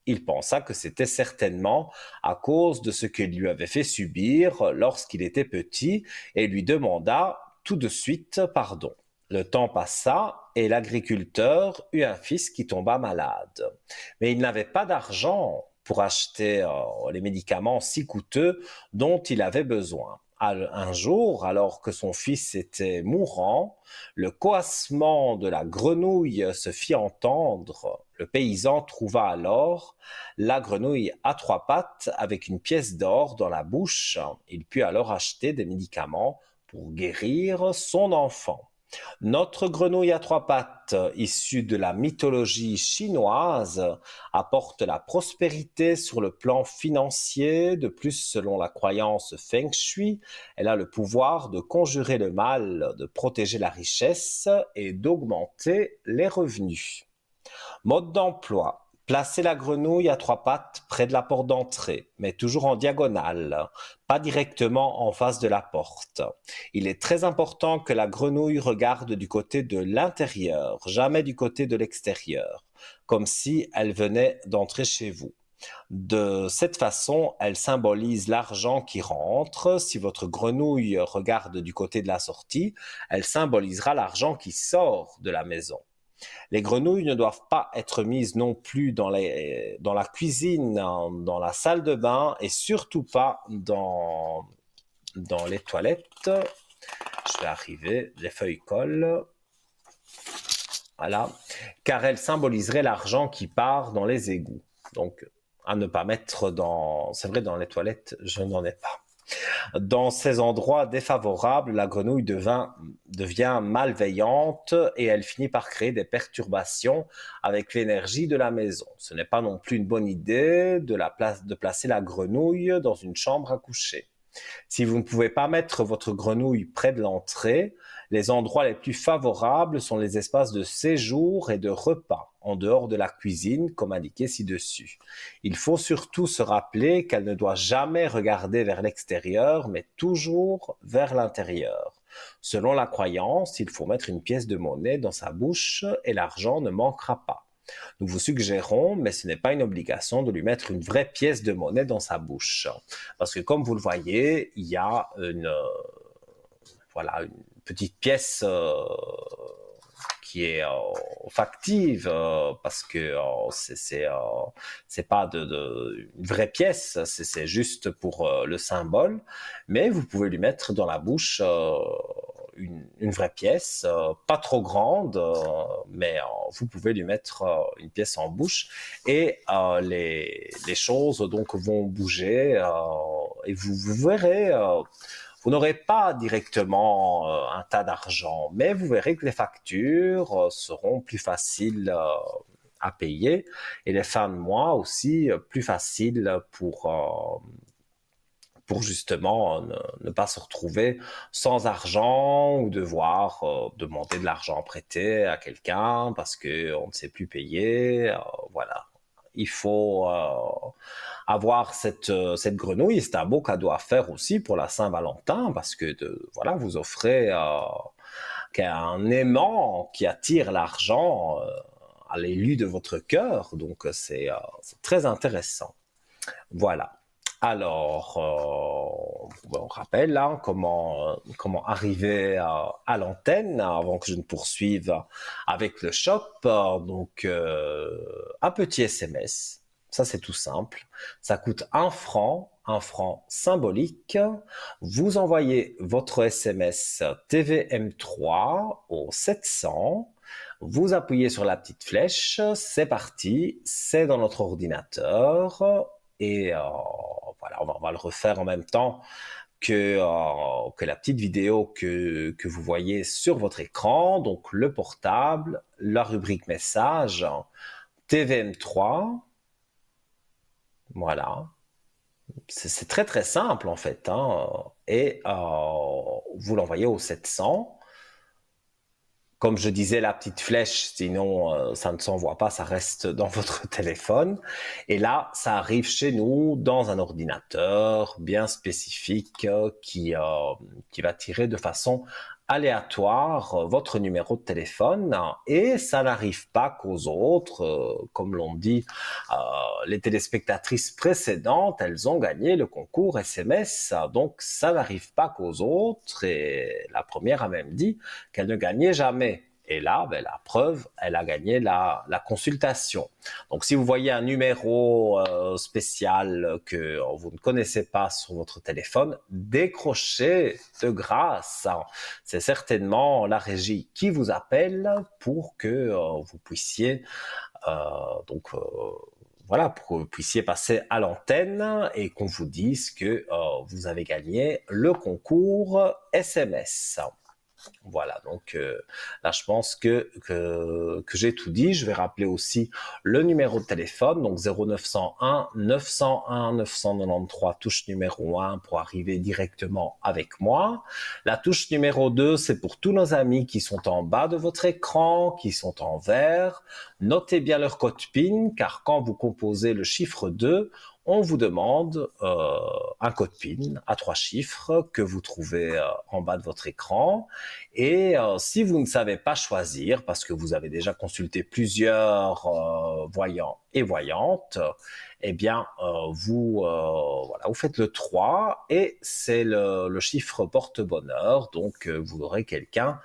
Speaker 1: Il pensa que c'était certainement à cause de ce qu'il lui avait fait subir lorsqu'il était petit et lui demanda tout de suite pardon. Le temps passa et l'agriculteur eut un fils qui tomba malade. Mais il n'avait pas d'argent pour acheter les médicaments si coûteux dont il avait besoin. Un jour, alors que son fils était mourant, le coassement de la grenouille se fit entendre. Le paysan trouva alors la grenouille à 3 pattes avec une pièce d'or dans la bouche. Il put alors acheter des médicaments pour guérir son enfant. Notre grenouille à trois pattes, issue de la mythologie chinoise, apporte la prospérité sur le plan financier. De plus, selon la croyance Feng Shui, elle a le pouvoir de conjurer le mal, de protéger la richesse et d'augmenter les revenus. Mode d'emploi. Placez la grenouille à trois pattes près de la porte d'entrée, mais toujours en diagonale, pas directement en face de la porte. Il est très important que la grenouille regarde du côté de l'intérieur, jamais du côté de l'extérieur, comme si elle venait d'entrer chez vous. De cette façon, elle symbolise l'argent qui rentre. Si votre grenouille regarde du côté de la sortie, elle symbolisera l'argent qui sort de la maison. Les grenouilles ne doivent pas être mises non plus dans la cuisine, dans la salle de bain et surtout pas dans les toilettes. Je vais arriver, les feuilles collent. Voilà. Car elles symboliseraient l'argent qui part dans les égouts. Donc, à ne pas mettre dans... C'est vrai, dans les toilettes, je n'en ai pas. Dans ces endroits défavorables, la grenouille devient malveillante et elle finit par créer des perturbations avec l'énergie de la maison. Ce n'est pas non plus une bonne idée de placer la grenouille dans une chambre à coucher. Si vous ne pouvez pas mettre votre grenouille près de l'entrée, les endroits les plus favorables sont les espaces de séjour et de repas, en dehors de la cuisine, comme indiqué ci-dessus. Il faut surtout se rappeler qu'elle ne doit jamais regarder vers l'extérieur, mais toujours vers l'intérieur. Selon la croyance, il faut mettre une pièce de monnaie dans sa bouche et l'argent ne manquera pas. Nous vous suggérons, mais ce n'est pas une obligation, de lui mettre une vraie pièce de monnaie dans sa bouche. Parce que comme vous le voyez, il y a une petite pièce qui est factive parce que c'est pas une vraie pièce, c'est juste pour le symbole, mais vous pouvez lui mettre dans la bouche une vraie pièce, pas trop grande, mais vous pouvez lui mettre une pièce en bouche et les choses donc vont bouger et vous verrez. Vous n'aurez pas directement un tas d'argent, mais vous verrez que les factures seront plus faciles à payer et les fins de mois aussi plus faciles pour justement ne pas se retrouver sans argent ou devoir demander de l'argent prêté à quelqu'un parce qu'on ne sait plus payer. Voilà. Il faut avoir cette grenouille. C'est un beau cadeau à faire aussi pour la Saint-Valentin parce que voilà, vous offrez un aimant qui attire l'argent à l'élu de votre cœur. Donc c'est très intéressant. Voilà. Alors, on rappelle hein, comment arriver à l'antenne avant que je ne poursuive avec le shop. Donc, un petit SMS, ça c'est tout simple. Ça coûte un franc symbolique. Vous envoyez votre SMS TVM3 au 700. Vous appuyez sur la petite flèche, c'est parti, c'est dans notre ordinateur. Et voilà, on va le refaire en même temps que la petite vidéo que vous voyez sur votre écran. Donc le portable, la rubrique message, TVM3. Voilà. C'est très très simple en fait. Hein. Et vous l'envoyez au 700. Comme je disais, la petite flèche, sinon ça ne s'envoie pas, ça reste dans votre téléphone. Et là, ça arrive chez nous dans un ordinateur bien spécifique qui va tirer de façon aléatoire votre numéro de téléphone. Et ça n'arrive pas qu'aux autres. Comme l'ont dit les téléspectatrices précédentes, elles ont gagné le concours SMS. Donc ça n'arrive pas qu'aux autres. Et la première a même dit qu'elle ne gagnait jamais. Et là, la preuve, elle a gagné la consultation. Donc, si vous voyez un numéro spécial que vous ne connaissez pas sur votre téléphone, décrochez de grâce. C'est certainement la régie qui vous appelle pour que vous puissiez voilà, pour que vous puissiez passer à l'antenne et qu'on vous dise que vous avez gagné le concours SMS. Voilà, donc là, je pense que j'ai tout dit. Je vais rappeler aussi le numéro de téléphone, donc 0901 901 993, touche numéro 1 pour arriver directement avec moi. La touche numéro 2, c'est pour tous nos amis qui sont en bas de votre écran, qui sont en vert. Notez bien leur code PIN, car quand vous composez le chiffre 2, on vous demande un code PIN à 3 chiffres que vous trouvez en bas de votre écran. Et si vous ne savez pas choisir, parce que vous avez déjà consulté plusieurs voyants et voyantes, eh bien, voilà, vous faites le 3 et c'est le chiffre porte-bonheur. Donc, vous aurez quelqu'un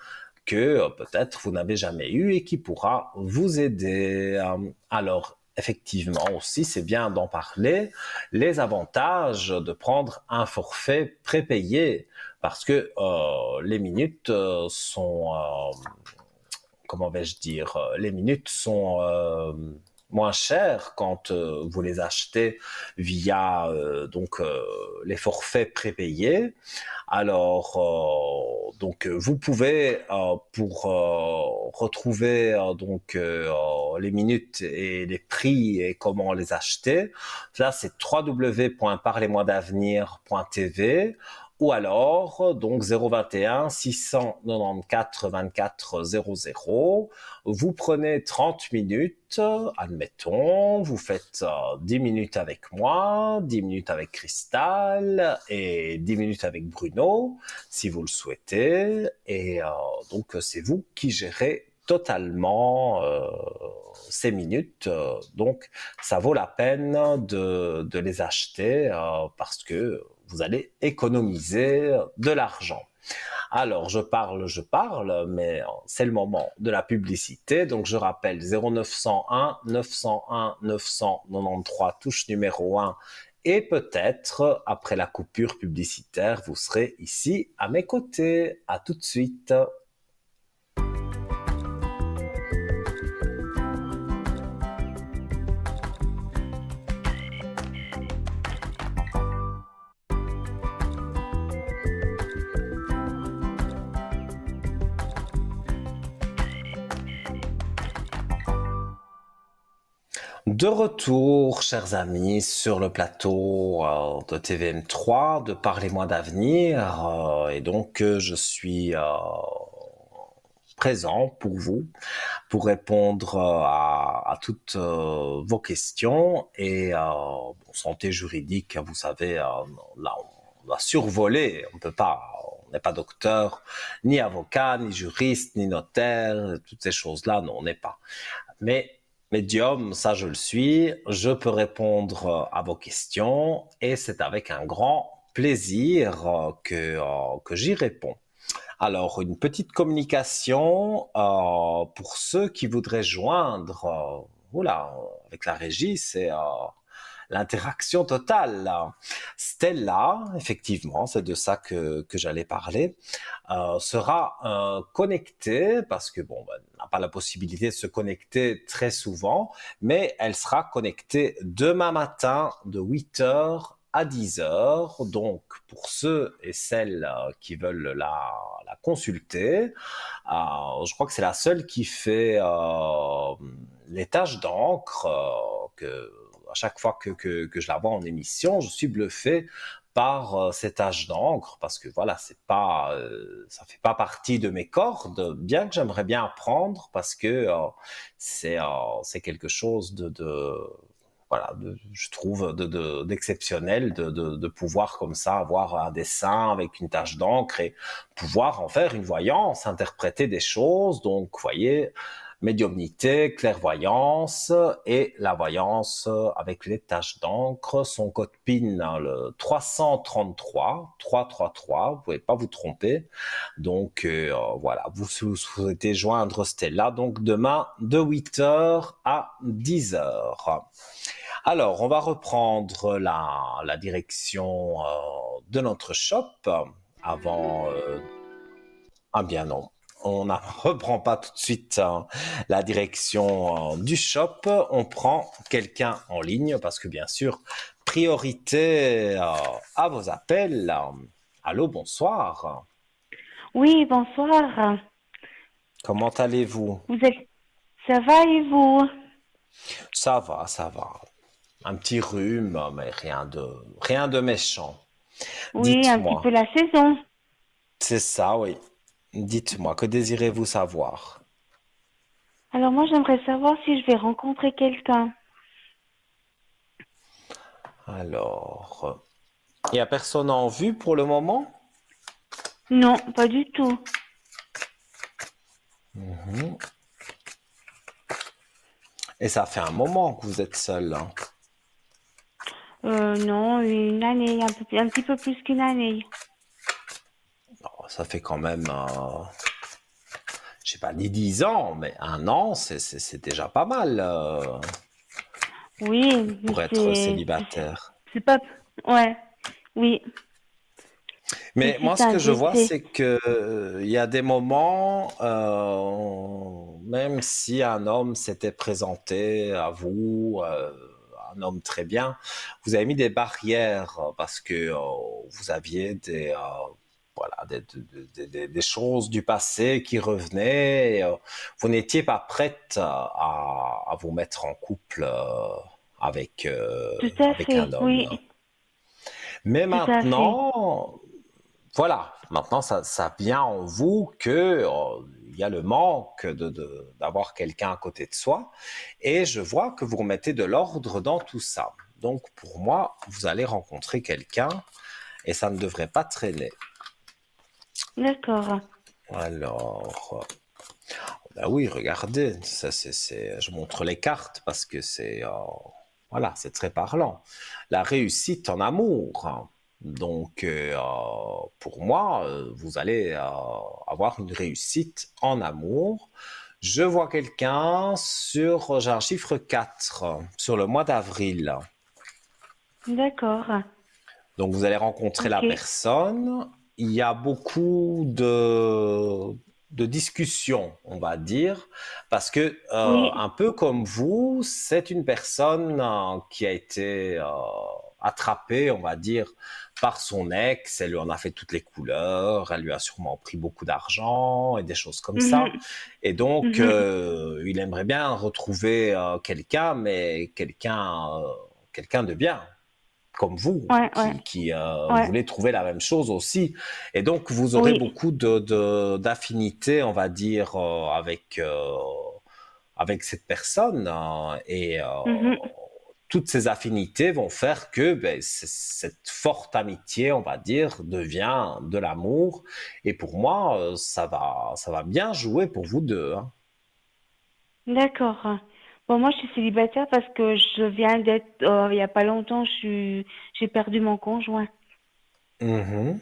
Speaker 1: que peut-être vous n'avez jamais eu et qui pourra vous aider. Alors, effectivement aussi, c'est bien d'en parler, les avantages de prendre un forfait prépayé, parce que les minutes sont, comment vais-je dire, les minutes sont moins chères quand vous les achetez via les forfaits prépayés. Alors, donc, vous pouvez, pour retrouver les minutes et les prix et comment les acheter, là, c'est www.parlez-moi-d'avenir.tv ou alors, donc, 021 694 24 00. Vous prenez 30 minutes, admettons, vous faites 10 minutes avec moi, 10 minutes avec Cristal et 10 minutes avec Bruno, si vous le souhaitez. Et donc, c'est vous qui gérez totalement ces minutes. Donc, ça vaut la peine de les acheter parce que vous allez économiser de l'argent. Alors, je parle, mais c'est le moment de la publicité. Donc, je rappelle 0901 901 993, touche numéro 1. Et peut-être, après la coupure publicitaire, vous serez ici à mes côtés. À tout de suite. De retour, chers amis, sur le plateau de TVM3, de Parlez-moi d'avenir. Et donc, je suis présent pour vous, pour répondre à toutes vos questions. Et santé juridique, vous savez, là, on doit survoler, on peut pas... On n'est pas docteur, ni avocat, ni juriste, ni notaire, toutes ces choses-là, non, on n'est pas. Mais médium, ça je le suis, je peux répondre à vos questions et c'est avec un grand plaisir que j'y réponds. Alors, une petite communication pour ceux qui voudraient joindre, avec la régie, c'est l'interaction totale. Stella, effectivement, c'est de ça que j'allais parler, sera connectée, parce que bon, elle n'a pas la possibilité de se connecter très souvent, mais elle sera connectée demain matin de 8h à 10h. Donc, pour ceux et celles qui veulent la consulter, je crois que c'est la seule qui fait les tâches d'encre que à chaque fois que je la vois en émission, je suis bluffé par ces taches d'encre parce que voilà, c'est pas, ça fait pas partie de mes cordes, bien que j'aimerais bien apprendre parce que c'est quelque chose voilà, je trouve d'exceptionnel de pouvoir comme ça avoir un dessin avec une tache d'encre et pouvoir en faire une voyance, interpréter des choses. Donc, vous voyez, médiumnité, clairvoyance et la voyance avec les taches d'encre. Son code PIN, le 333, vous pouvez pas vous tromper. Donc voilà, vous souhaitez joindre Stella, donc demain de 8h à 10h. Alors, on va reprendre la direction de notre shop avant... Ah bien non. On ne reprend pas tout de suite la direction du shop. On prend quelqu'un en ligne parce que bien sûr, priorité à vos appels. Allô, bonsoir.
Speaker 4: Oui, bonsoir.
Speaker 1: Comment allez-vous?
Speaker 4: Vous êtes... Ça va et vous?
Speaker 1: Ça va, ça va. Un petit rhume, mais rien de méchant.
Speaker 4: Oui, un petit peu
Speaker 1: Dites-moi.
Speaker 4: la saison.
Speaker 1: C'est ça, oui. Dites-moi, que désirez-vous savoir?
Speaker 4: Alors moi, j'aimerais savoir si je vais rencontrer quelqu'un.
Speaker 1: Alors, il n'y a personne en vue pour le moment?
Speaker 4: Non, pas du tout.
Speaker 1: Mhm. Et ça fait un moment que vous êtes seul, hein.
Speaker 4: Non, une année, un petit peu plus qu'une année.
Speaker 1: Oh, ça fait quand même, je sais pas, ni 10 ans, mais un an, c'est déjà pas mal
Speaker 4: Oui, mais
Speaker 1: pour être célibataire.
Speaker 4: c'est pas... Ouais, oui. Et
Speaker 1: Mais moi,
Speaker 4: c'est
Speaker 1: ce
Speaker 4: un
Speaker 1: que je vois,
Speaker 4: décès.
Speaker 1: c'est que il y a des moments, même si un homme s'était présenté à vous, un homme très bien, vous avez mis des barrières parce que vous aviez voilà, des choses du passé qui revenaient. Et, vous n'étiez pas prête à vous mettre en couple
Speaker 4: Tout à
Speaker 1: avec un
Speaker 4: fait,
Speaker 1: homme.
Speaker 4: oui.
Speaker 1: Mais
Speaker 4: Tout à fait.
Speaker 1: maintenant, voilà, maintenant ça vient en vous que il y a le manque d'avoir quelqu'un à côté de soi, et je vois que vous remettez de l'ordre dans tout ça. Donc pour moi, vous allez rencontrer quelqu'un et ça ne devrait pas traîner.
Speaker 4: D'accord.
Speaker 1: Alors, bah oui, regardez, je montre les cartes parce que voilà, c'est très parlant. La réussite en amour, hein. Donc, pour moi, vous allez avoir une réussite en amour. Je vois quelqu'un j'ai un chiffre 4 sur le mois d'avril.
Speaker 4: D'accord.
Speaker 1: Donc, vous allez rencontrer la
Speaker 4: Ok.
Speaker 1: personne. Il y a beaucoup de discussions, on va dire, parce que,
Speaker 4: Oui.
Speaker 1: un peu comme vous, c'est une personne qui a été attrapée, on va dire, par son ex. Elle lui en a fait toutes les couleurs. Elle lui a sûrement pris beaucoup d'argent et des choses comme ça.
Speaker 4: Mhm.
Speaker 1: Et donc,
Speaker 4: Mhm.
Speaker 1: il aimerait bien retrouver quelqu'un, mais quelqu'un de bien comme vous,
Speaker 4: Ouais, ouais,
Speaker 1: qui
Speaker 4: ouais.
Speaker 1: voulez trouver la même chose aussi. Et donc, vous aurez
Speaker 4: Oui.
Speaker 1: beaucoup d'affinités, on va dire, avec cette personne. Et
Speaker 4: Mhm.
Speaker 1: toutes ces affinités vont faire que ben, cette forte amitié, on va dire, devient de l'amour. Et pour moi, ça va bien jouer pour vous deux, hein.
Speaker 4: D'accord. Bon, moi, je suis célibataire parce que je viens d'être, il y a pas longtemps, j'ai perdu mon conjoint,
Speaker 1: Mhm.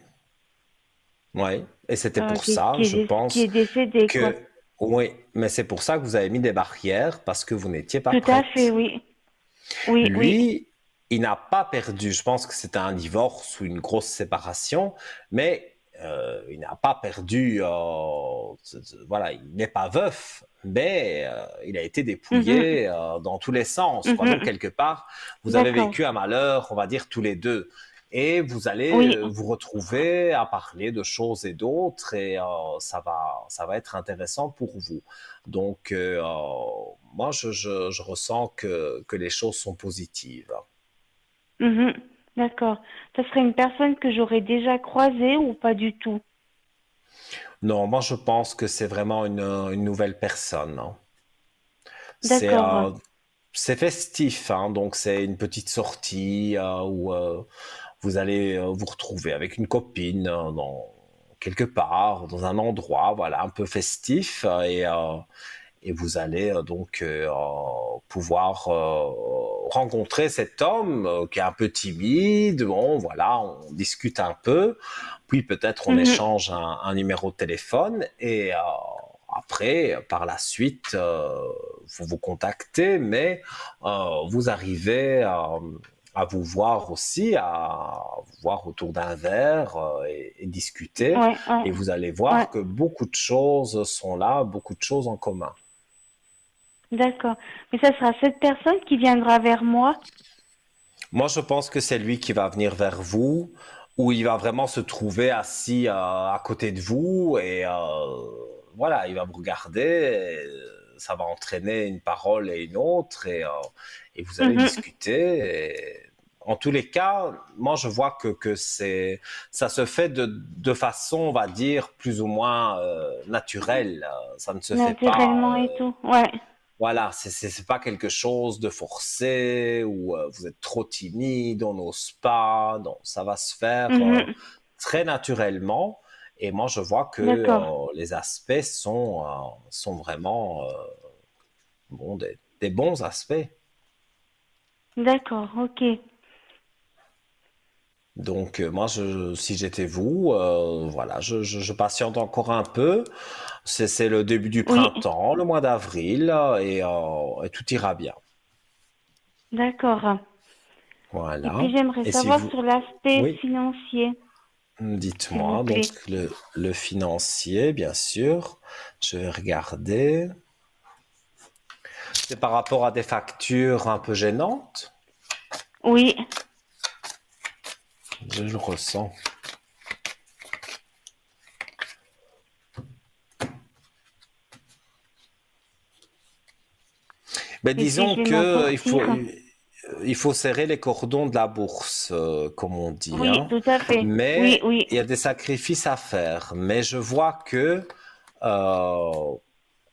Speaker 1: Ouais. Et c'était pour ça, je
Speaker 4: qui
Speaker 1: pense
Speaker 4: est décédé, quoi.
Speaker 1: que oui, mais c'est pour ça que vous avez mis des barrières parce que vous n'étiez pas
Speaker 4: Tout à fait,
Speaker 1: prête.
Speaker 4: oui. Oui, oui.
Speaker 1: Lui, il n'a pas perdu. Je pense que c'était un divorce ou une grosse séparation, mais il n'a pas perdu. Voilà, il n'est pas veuf, mais il a été
Speaker 4: Mhm.
Speaker 1: dépouillé dans tous les sens, quoi. Donc
Speaker 4: Mhm.
Speaker 1: quelque part, vous avez
Speaker 4: D'accord.
Speaker 1: vécu un malheur, on va dire tous les deux. Et vous allez
Speaker 4: Oui.
Speaker 1: vous retrouver à parler de choses et d'autres, et ça va être intéressant pour vous. Donc, moi, je ressens que les choses sont positives.
Speaker 4: Mhm. D'accord. Ça serait une personne que j'aurais déjà croisée ou pas du tout?
Speaker 1: Non, moi, je pense que c'est vraiment une nouvelle personne, hein. C'est
Speaker 4: D'accord.
Speaker 1: c'est festif, hein, donc c'est une petite sortie où vous allez vous retrouver avec une copine quelque part, dans un endroit, voilà, un peu festif, et vous allez donc pouvoir rencontrer cet homme qui est un peu timide. Bon, voilà, on discute un peu, puis peut-être on
Speaker 4: Mhm.
Speaker 1: échange un numéro de téléphone, et après, par la suite, vous vous contactez, mais vous arrivez à vous voir aussi, à vous voir autour d'un verre et discuter,
Speaker 4: Ouais, ouais,
Speaker 1: et vous allez
Speaker 4: ouais.
Speaker 1: voir que beaucoup de choses sont là, beaucoup de choses en commun.
Speaker 4: D'accord. Mais ça sera cette personne qui viendra vers moi.
Speaker 1: Moi, je pense que c'est lui qui va venir vers vous. où il va vraiment se trouver assis à côté de vous et voilà, il va vous regarder. Ça va entraîner une parole et une autre et vous allez
Speaker 4: Mhm.
Speaker 1: discuter. En tous les cas, moi je vois que ça se fait de façon, on va dire, plus ou moins naturelle. Ça ne se fait pas.
Speaker 4: Naturellement et tout. Ouais.
Speaker 1: Voilà, c'est pas quelque chose de forcé ou vous êtes trop timide, on n'ose pas. Non, ça va se faire
Speaker 4: Mhm.
Speaker 1: très naturellement. Et moi, je vois que
Speaker 4: D'accord.
Speaker 1: les aspects sont vraiment bon, des bons aspects.
Speaker 4: D'accord. Ok.
Speaker 1: Donc, moi, si j'étais vous, voilà, je patiente encore un peu. C'est le début du
Speaker 4: Oui.
Speaker 1: printemps, le mois d'avril, et tout ira bien.
Speaker 4: D'accord. Et puis
Speaker 1: Voilà.
Speaker 4: j'aimerais
Speaker 1: Et si
Speaker 4: savoir
Speaker 1: vous,
Speaker 4: sur l'aspect
Speaker 1: oui.
Speaker 4: financier, s'il vous
Speaker 1: Dites-moi, donc
Speaker 4: plaît.
Speaker 1: le financier, bien sûr, je vais regarder. C'est par rapport à des factures un peu gênantes,
Speaker 4: Oui.
Speaker 1: je le ressens. Mais
Speaker 4: Et puis
Speaker 1: disons
Speaker 4: je vais m'en
Speaker 1: que
Speaker 4: sortir.
Speaker 1: il faut serrer les cordons de la bourse, comme on dit,
Speaker 4: Oui,
Speaker 1: hein.
Speaker 4: tout à fait. Oui,
Speaker 1: Mais
Speaker 4: oui.
Speaker 1: il y a des sacrifices à faire. Mais je vois que euh,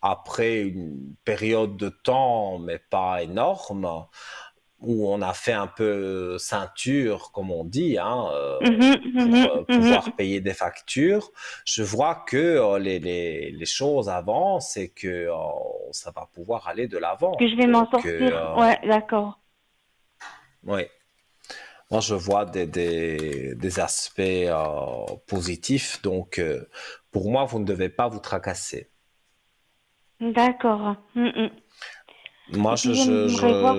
Speaker 1: après une période de temps, mais pas énorme, où on a fait un peu ceinture, comme on dit, hein,
Speaker 4: Mhm,
Speaker 1: pour
Speaker 4: mhm,
Speaker 1: pouvoir
Speaker 4: mhm.
Speaker 1: payer des factures, je vois que les choses avancent et que ça va pouvoir aller de
Speaker 4: Que
Speaker 1: l'avant.
Speaker 4: je vais m'en
Speaker 1: Donc,
Speaker 4: sortir. Ouais, d'accord.
Speaker 1: oui, moi je vois des aspects positifs. Donc, pour moi, vous ne devez pas vous tracasser.
Speaker 4: D'accord. Mhm.
Speaker 1: Moi,
Speaker 4: Et puis j'aimerais voir.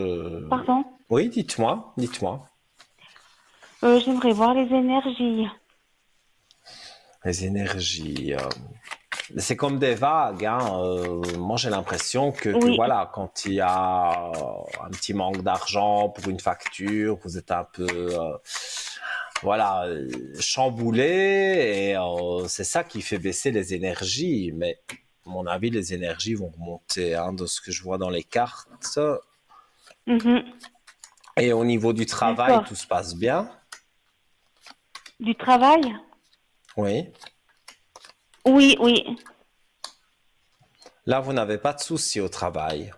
Speaker 4: Pardon.
Speaker 1: Oui, dites-moi, dites-moi.
Speaker 4: J'aimerais voir les énergies.
Speaker 1: Les énergies. C'est comme des vagues, hein. Moi, j'ai l'impression que
Speaker 4: Oui.
Speaker 1: voilà, quand il y a un petit manque d'argent pour une facture, vous êtes un peu voilà, chamboulé et c'est ça qui fait baisser les énergies. Mais à mon avis, les énergies vont remonter, hein, de ce que je vois dans les cartes.
Speaker 4: Mhm.
Speaker 1: Et au niveau du travail,
Speaker 4: D'accord.
Speaker 1: tout se passe bien.
Speaker 4: Du travail?
Speaker 1: Oui.
Speaker 4: Oui, oui.
Speaker 1: Là, vous n'avez pas de soucis au travail.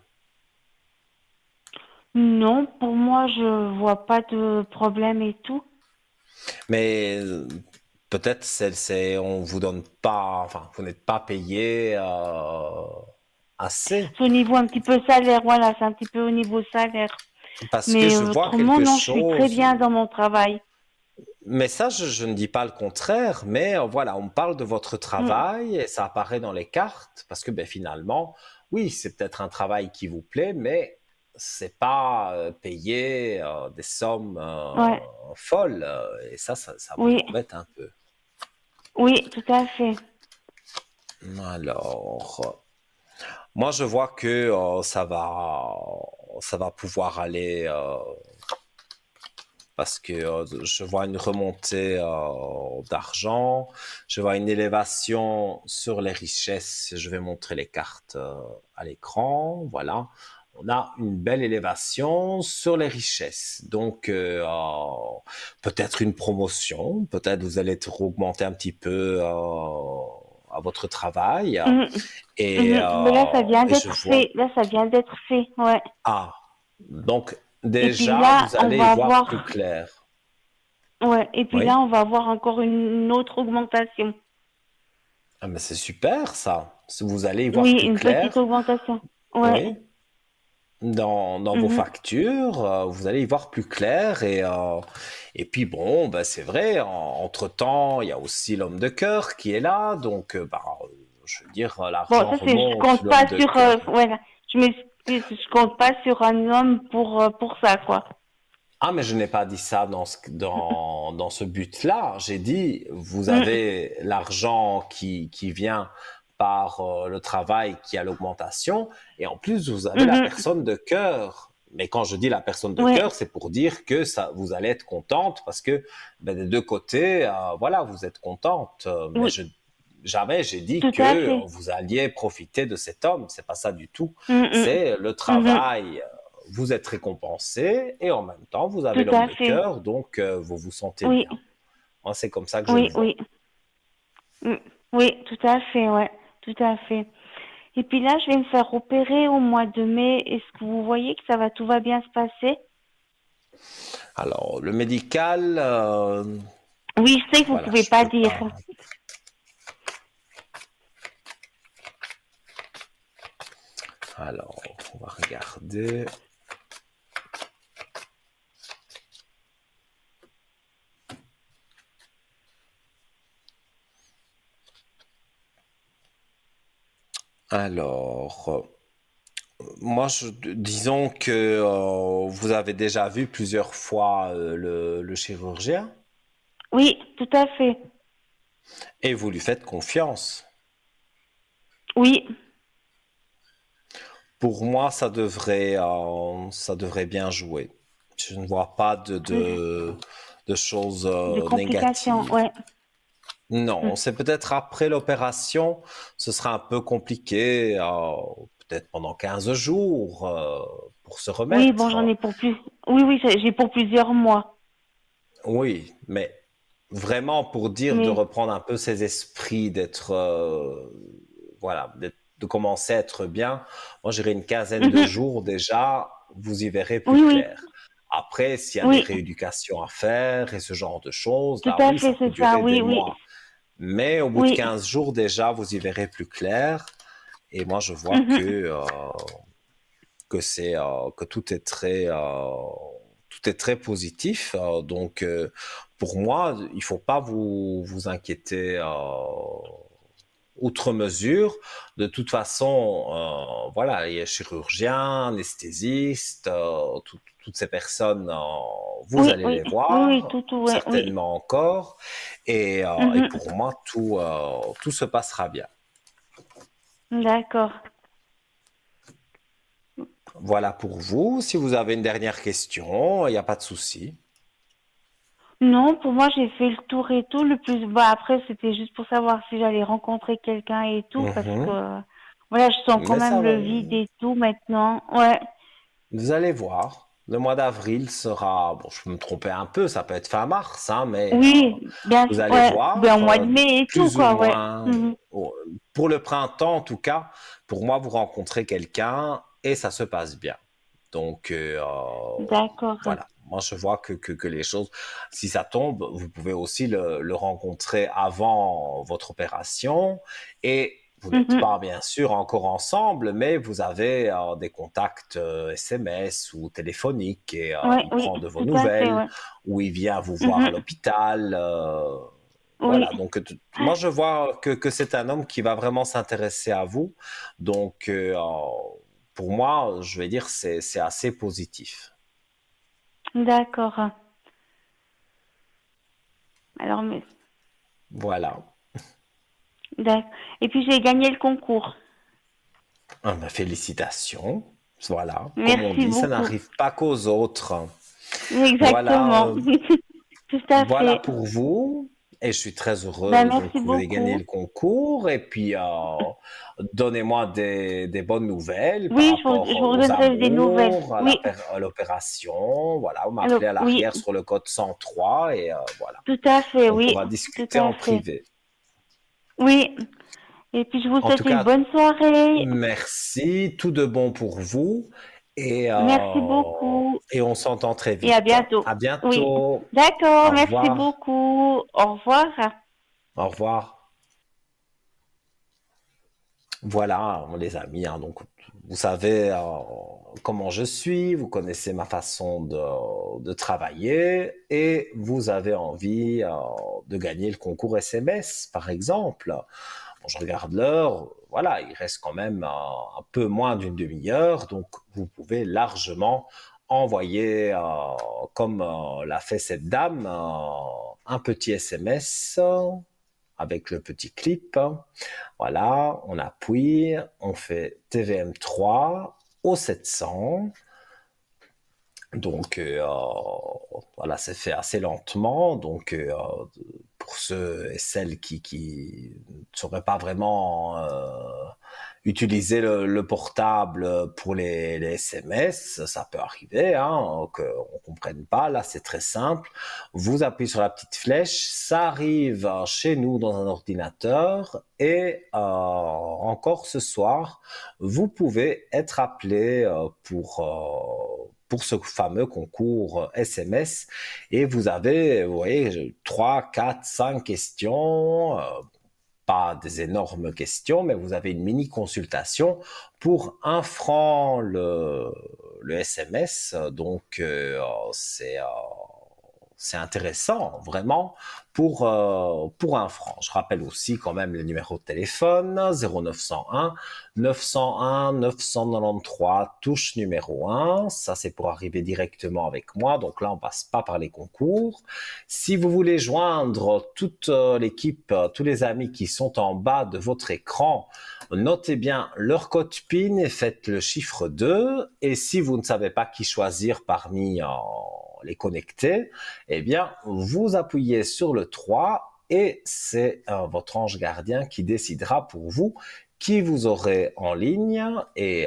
Speaker 4: Non, pour moi, je vois pas de problème et tout.
Speaker 1: Mais peut-être on vous donne pas, enfin, vous n'êtes pas payé assez.
Speaker 4: C'est au niveau un petit peu salaire, voilà, c'est un petit peu au niveau salaire.
Speaker 1: Parce que
Speaker 4: Mais
Speaker 1: je vois
Speaker 4: autrement,
Speaker 1: quelque
Speaker 4: non, je suis très
Speaker 1: chose.
Speaker 4: bien dans mon travail.
Speaker 1: Mais ça, je ne dis pas le contraire, mais voilà, on parle de votre
Speaker 4: Mm,
Speaker 1: travail et ça apparaît dans les cartes parce que ben, finalement, oui, c'est peut-être un travail qui vous plaît, mais c'est pas payé des sommes
Speaker 4: ouais,
Speaker 1: folles et ça vous
Speaker 4: oui,
Speaker 1: embête un peu.
Speaker 4: oui, tout à fait.
Speaker 1: Alors, moi, je vois que ça va pouvoir aller parce que je vois une remontée d'argent, je vois une élévation sur les richesses. Je vais montrer les cartes à l'écran. Voilà, on a une belle élévation sur les richesses. Donc, peut-être une promotion, peut-être vous allez être augmenter un petit peu à votre travail.
Speaker 4: Mm, Mais là, ça vient
Speaker 1: Et je
Speaker 4: d'être
Speaker 1: vois,
Speaker 4: fait. Là, ça vient d'être fait, ouais.
Speaker 1: ah, donc
Speaker 4: Et puis
Speaker 1: déjà,
Speaker 4: là,
Speaker 1: vous
Speaker 4: on
Speaker 1: allez y
Speaker 4: va
Speaker 1: voir plus
Speaker 4: avoir,
Speaker 1: clair.
Speaker 4: ouais. Et puis
Speaker 1: Oui.
Speaker 4: là, on va avoir encore une autre augmentation.
Speaker 1: Ah, mais c'est super ça. Si vous allez y voir
Speaker 4: Oui,
Speaker 1: plus
Speaker 4: une petite
Speaker 1: clair,
Speaker 4: augmentation. Ouais.
Speaker 1: oui, dans vos
Speaker 4: Mhm,
Speaker 1: factures, vous allez y voir plus clair et puis bon, bah, c'est vrai, entre-temps, il y a aussi l'homme de cœur qui est là, donc bah, je veux dire,
Speaker 4: Bon,
Speaker 1: l'argent
Speaker 4: ça c'est, je
Speaker 1: remonte,
Speaker 4: compte
Speaker 1: l'homme
Speaker 4: pas
Speaker 1: de
Speaker 4: sur,
Speaker 1: cœur.
Speaker 4: voilà, je m'excuse, je compte pas sur un homme pour ça, quoi.
Speaker 1: Ah, mais je n'ai pas dit ça dans ce but-là. J'ai dit, vous
Speaker 4: Mm,
Speaker 1: avez l'argent qui vient par le travail qui a l'augmentation, et en plus, vous avez la
Speaker 4: mhm.
Speaker 1: personne de cœur. Mais quand je dis la personne de
Speaker 4: Oui,
Speaker 1: cœur, c'est pour dire que ça, vous allez être contente parce que des deux côtés, voilà, vous êtes contente. Mais
Speaker 4: oui,
Speaker 1: jamais j'ai dit
Speaker 4: tout à
Speaker 1: que
Speaker 4: fait.
Speaker 1: vous alliez profiter de cet homme. C'est pas ça du tout.
Speaker 4: Mm,
Speaker 1: C'est le
Speaker 4: mhm.
Speaker 1: travail. Vous êtes récompensé et en même temps, vous avez
Speaker 4: Tout
Speaker 1: l'homme
Speaker 4: à
Speaker 1: de
Speaker 4: fait.
Speaker 1: cœur, donc vous vous sentez
Speaker 4: Oui,
Speaker 1: bien. Moi, c'est comme ça que je le
Speaker 4: oui,
Speaker 1: vois.
Speaker 4: oui. Mm. Oui, tout à fait, ouais, tout à fait. Et puis là, je vais me faire opérer au mois de mai. Est-ce que vous voyez que tout va bien se passer?
Speaker 1: Alors, le médical,
Speaker 4: Oui, je sais que vous
Speaker 1: voilà,
Speaker 4: pouvez
Speaker 1: je
Speaker 4: pas
Speaker 1: peux
Speaker 4: dire.
Speaker 1: pas. Alors, on va regarder. Alors, moi, disons que vous avez déjà vu plusieurs fois le chirurgien
Speaker 4: Oui, tout à fait.
Speaker 1: et vous lui faites confiance.
Speaker 4: Oui.
Speaker 1: Pour moi, ça devrait bien jouer. Je ne vois pas de choses
Speaker 4: Des complications,
Speaker 1: négatives.
Speaker 4: ouais. Mm.
Speaker 1: Non, c'est peut-être après l'opération, ce sera un peu compliqué, peut-être pendant 15 jours pour se
Speaker 4: Oui, bon, j'en
Speaker 1: remettre.
Speaker 4: ai pour plus. Oui, oui, j'ai pour plusieurs mois.
Speaker 1: Oui, mais vraiment pour dire de
Speaker 4: Mais
Speaker 1: reprendre un peu ses esprits, d'être, voilà, de commencer à être bien, moi j'irai une quinzaine de
Speaker 4: mhm.
Speaker 1: jours déjà, vous y verrez plus
Speaker 4: Oui, oui,
Speaker 1: clair. Après, s'il y a des
Speaker 4: oui,
Speaker 1: rééducations à faire et ce genre de choses,
Speaker 4: tout
Speaker 1: là
Speaker 4: à
Speaker 1: oui, ça
Speaker 4: fait,
Speaker 1: peut
Speaker 4: c'est ça.
Speaker 1: durer des
Speaker 4: Oui, oui,
Speaker 1: mois. Mais au bout de
Speaker 4: oui.
Speaker 1: 15 jours déjà, vous y verrez plus clair. Et moi, je vois
Speaker 4: Mhm.
Speaker 1: que c'est que tout est très positif. Donc, pour moi, il faut pas vous inquiéter outre mesure. De toute façon, voilà, il y a chirurgien, anesthésiste, toutes ces personnes, vous
Speaker 4: Oui,
Speaker 1: allez
Speaker 4: oui,
Speaker 1: les
Speaker 4: oui, oui,
Speaker 1: voir,
Speaker 4: tout, ouais, oui.
Speaker 1: certainement encore. Et
Speaker 4: Mhm.
Speaker 1: pour moi, tout se passera bien.
Speaker 4: D'accord.
Speaker 1: Voilà pour vous. Si vous avez une dernière question, il n'y a pas de souci.
Speaker 4: Non, pour moi, j'ai fait le tour et tout. Le plus, bah, après, c'était juste pour savoir si j'allais rencontrer quelqu'un et tout, parce
Speaker 1: Mhm.
Speaker 4: que, voilà, je sens quand
Speaker 1: Mais
Speaker 4: même
Speaker 1: ça va.
Speaker 4: le vide et tout maintenant. Ouais.
Speaker 1: Vous allez voir. Le mois d'avril sera, bon, je peux me tromper un peu, ça peut être fin mars, hein, mais
Speaker 4: Oui, bien
Speaker 1: vous
Speaker 4: sûr,
Speaker 1: allez
Speaker 4: ouais. Ben, au
Speaker 1: voir,
Speaker 4: mois de mai et tout,
Speaker 1: plus ou
Speaker 4: quoi, ouais.
Speaker 1: moins,
Speaker 4: Mhm.
Speaker 1: pour le printemps en tout cas, pour moi, vous rencontrez quelqu'un et ça se passe bien. Donc,
Speaker 4: D'accord.
Speaker 1: voilà. Moi, je vois que les choses, si ça tombe, vous pouvez aussi le rencontrer avant votre opération et vous n'êtes
Speaker 4: Mhm.
Speaker 1: pas bien sûr encore ensemble, mais vous avez des contacts SMS ou téléphoniques et
Speaker 4: Ouais,
Speaker 1: il
Speaker 4: oui,
Speaker 1: prend de vos
Speaker 4: tout à fait,
Speaker 1: nouvelles
Speaker 4: ouais.
Speaker 1: ou il vient vous voir à
Speaker 4: Mhm.
Speaker 1: l'hôpital.
Speaker 4: Oui,
Speaker 1: Voilà, donc moi je vois que c'est un homme qui va vraiment s'intéresser à vous. Donc pour moi, je vais dire c'est assez positif.
Speaker 4: d'accord. Alors, mais,
Speaker 1: Voilà.
Speaker 4: et puis j'ai gagné le concours.
Speaker 1: Ah ben, félicitations. Voilà, comme on
Speaker 4: Merci
Speaker 1: dit, ça
Speaker 4: beaucoup.
Speaker 1: n'arrive pas qu'aux autres. Voilà,
Speaker 4: Exactement. Tout à
Speaker 1: voilà
Speaker 4: fait.
Speaker 1: pour vous. Et je suis très
Speaker 4: Ben,
Speaker 1: heureux donc
Speaker 4: merci
Speaker 1: que vous ayez gagné
Speaker 4: beaucoup.
Speaker 1: le concours. Et puis, donnez-moi des bonnes nouvelles par
Speaker 4: Oui,
Speaker 1: rapport
Speaker 4: je vous
Speaker 1: aux
Speaker 4: redonnerai des nouvelles.
Speaker 1: amours,
Speaker 4: Oui.
Speaker 1: à l'opération. Voilà, vous
Speaker 4: Alors,
Speaker 1: m'appelez à
Speaker 4: oui,
Speaker 1: l'arrière sur le code 103 et voilà,
Speaker 4: tout à fait,
Speaker 1: on
Speaker 4: oui.
Speaker 1: pourra
Speaker 4: Tout
Speaker 1: discuter
Speaker 4: à
Speaker 1: en
Speaker 4: fait.
Speaker 1: privé.
Speaker 4: Oui. Et puis, je vous
Speaker 1: En tout
Speaker 4: souhaite une
Speaker 1: cas,
Speaker 4: bonne soirée.
Speaker 1: merci, tout de bon pour vous et,
Speaker 4: Merci
Speaker 1: euh,
Speaker 4: beaucoup.
Speaker 1: et on s'entend très
Speaker 4: Et à
Speaker 1: vite.
Speaker 4: bientôt.
Speaker 1: À
Speaker 4: Oui.
Speaker 1: bientôt.
Speaker 4: D'accord.
Speaker 1: Au
Speaker 4: Merci
Speaker 1: revoir.
Speaker 4: beaucoup. Au revoir.
Speaker 1: Au revoir. Voilà, les amis, hein, donc vous savez comment je suis, vous connaissez ma façon de travailler et vous avez envie de gagner le concours SMS, par exemple. Bon, je regarde l'heure, voilà, il reste quand même un peu moins d'une demi-heure, donc vous pouvez largement envoyer, comme l'a fait cette dame, un petit SMS avec le petit clip. Voilà, on appuie, on fait TVM3 au 700 Donc voilà, c'est fait assez lentement. Donc pour ceux et celles qui ne sauraient pas vraiment utiliser le portable pour les SMS, ça peut arriver, hein, qu'on ne comprenne pas. Là, c'est très simple. Vous appuyez sur la petite flèche, ça arrive chez nous dans un ordinateur et encore ce soir, vous pouvez être appelé pour ce fameux concours SMS et vous avez, vous voyez, 3, 4, 5 questions, pas des énormes questions, mais vous avez une mini consultation pour 1 franc le SMS. Donc, c'est intéressant, vraiment, pour 1 franc. Je rappelle aussi quand même le numéro de téléphone, 0901 901 993, touche numéro 1. Ça, c'est pour arriver directement avec moi. Donc là, on passe pas par les concours. Si vous voulez joindre toute l'équipe, tous les amis qui sont en bas de votre écran, notez bien leur code PIN et faites le chiffre 2. Et si vous ne savez pas qui choisir parmi les connectés, eh bien, vous appuyez sur le 3 et c'est votre ange gardien qui décidera pour vous qui vous aurez en ligne et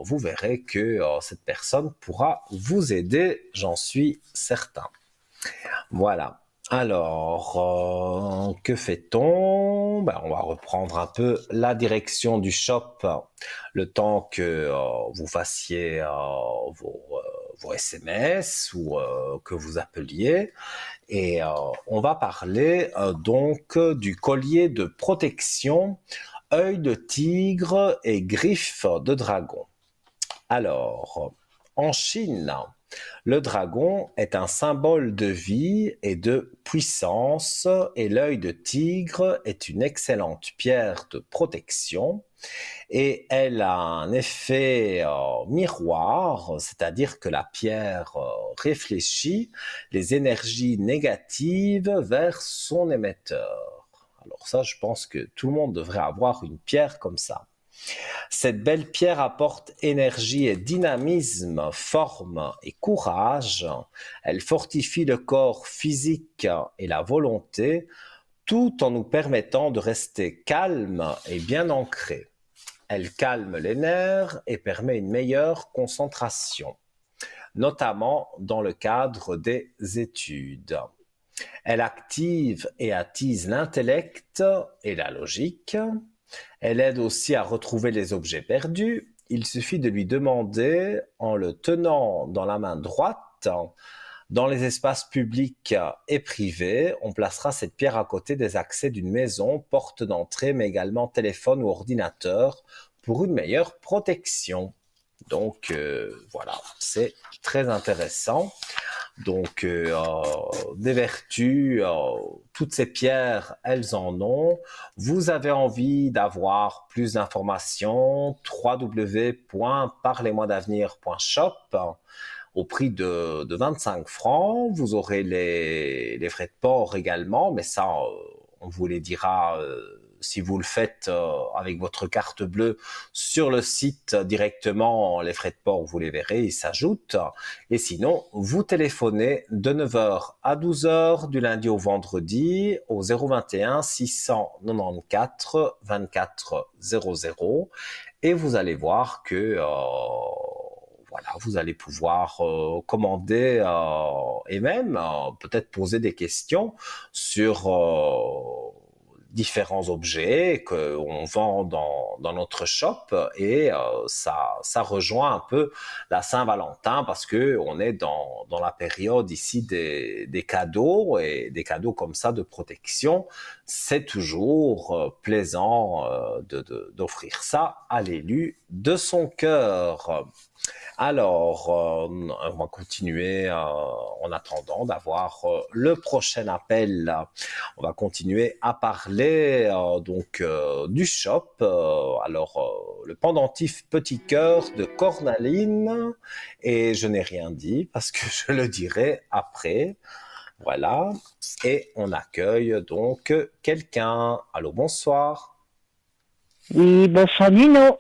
Speaker 1: vous verrez que cette personne pourra vous aider, j'en suis certain. Voilà. Alors, que fait-on? Ben, on va reprendre un peu la direction du shop le temps que vous fassiez vos SMS ou que vous appeliez. Et on va parler donc du collier de protection, œil de tigre et griffe de dragon. Alors, en Chine, le dragon est un symbole de vie et de puissance et l'œil de tigre est une excellente pierre de protection et elle a un effet miroir, c'est-à-dire que la pierre réfléchit les énergies négatives vers son émetteur. Alors ça, je pense que tout le monde devrait avoir une pierre comme ça. Cette belle pierre apporte énergie et dynamisme, forme et courage. Elle fortifie le corps physique et la volonté, tout en nous permettant de rester calme et bien ancré. Elle calme les nerfs et permet une meilleure concentration, notamment dans le cadre des études. Elle active et attise l'intellect et la logique. Elle aide aussi à retrouver les objets perdus. Il suffit de lui demander, en le tenant dans la main droite, dans les espaces publics et privés, on placera cette pierre à côté des accès d'une maison, porte d'entrée, mais également téléphone ou ordinateur, pour une meilleure protection. Donc voilà, c'est très intéressant. Donc des vertus, toutes ces pierres, elles en ont. Vous avez envie d'avoir plus d'informations, www.parlez-moi-d'avenir.shop au prix de 25 francs. Vous aurez les frais de port également, mais ça, on vous les dira si vous le faites avec votre carte bleue sur le site directement, les frais de port, vous les verrez, ils s'ajoutent. Et sinon, vous téléphonez de 9h à 12h du lundi au vendredi au 021 694 24 00 et vous allez voir que voilà, vous allez pouvoir commander et même peut-être poser des questions sur différents objets qu'on vend dans notre shop et ça rejoint un peu la Saint-Valentin parce que on est dans la période ici des cadeaux et des cadeaux comme ça de protection. C'est toujours plaisant d'offrir ça à l'élu de son cœur. Alors, on va continuer en attendant d'avoir le prochain appel. On va continuer à parler donc du shop. Alors, le pendentif petit cœur de Cornaline et je n'ai rien dit parce que je le dirai après. Voilà. Et on accueille donc quelqu'un. Allô, bonsoir.
Speaker 3: Oui, bonsoir Nino.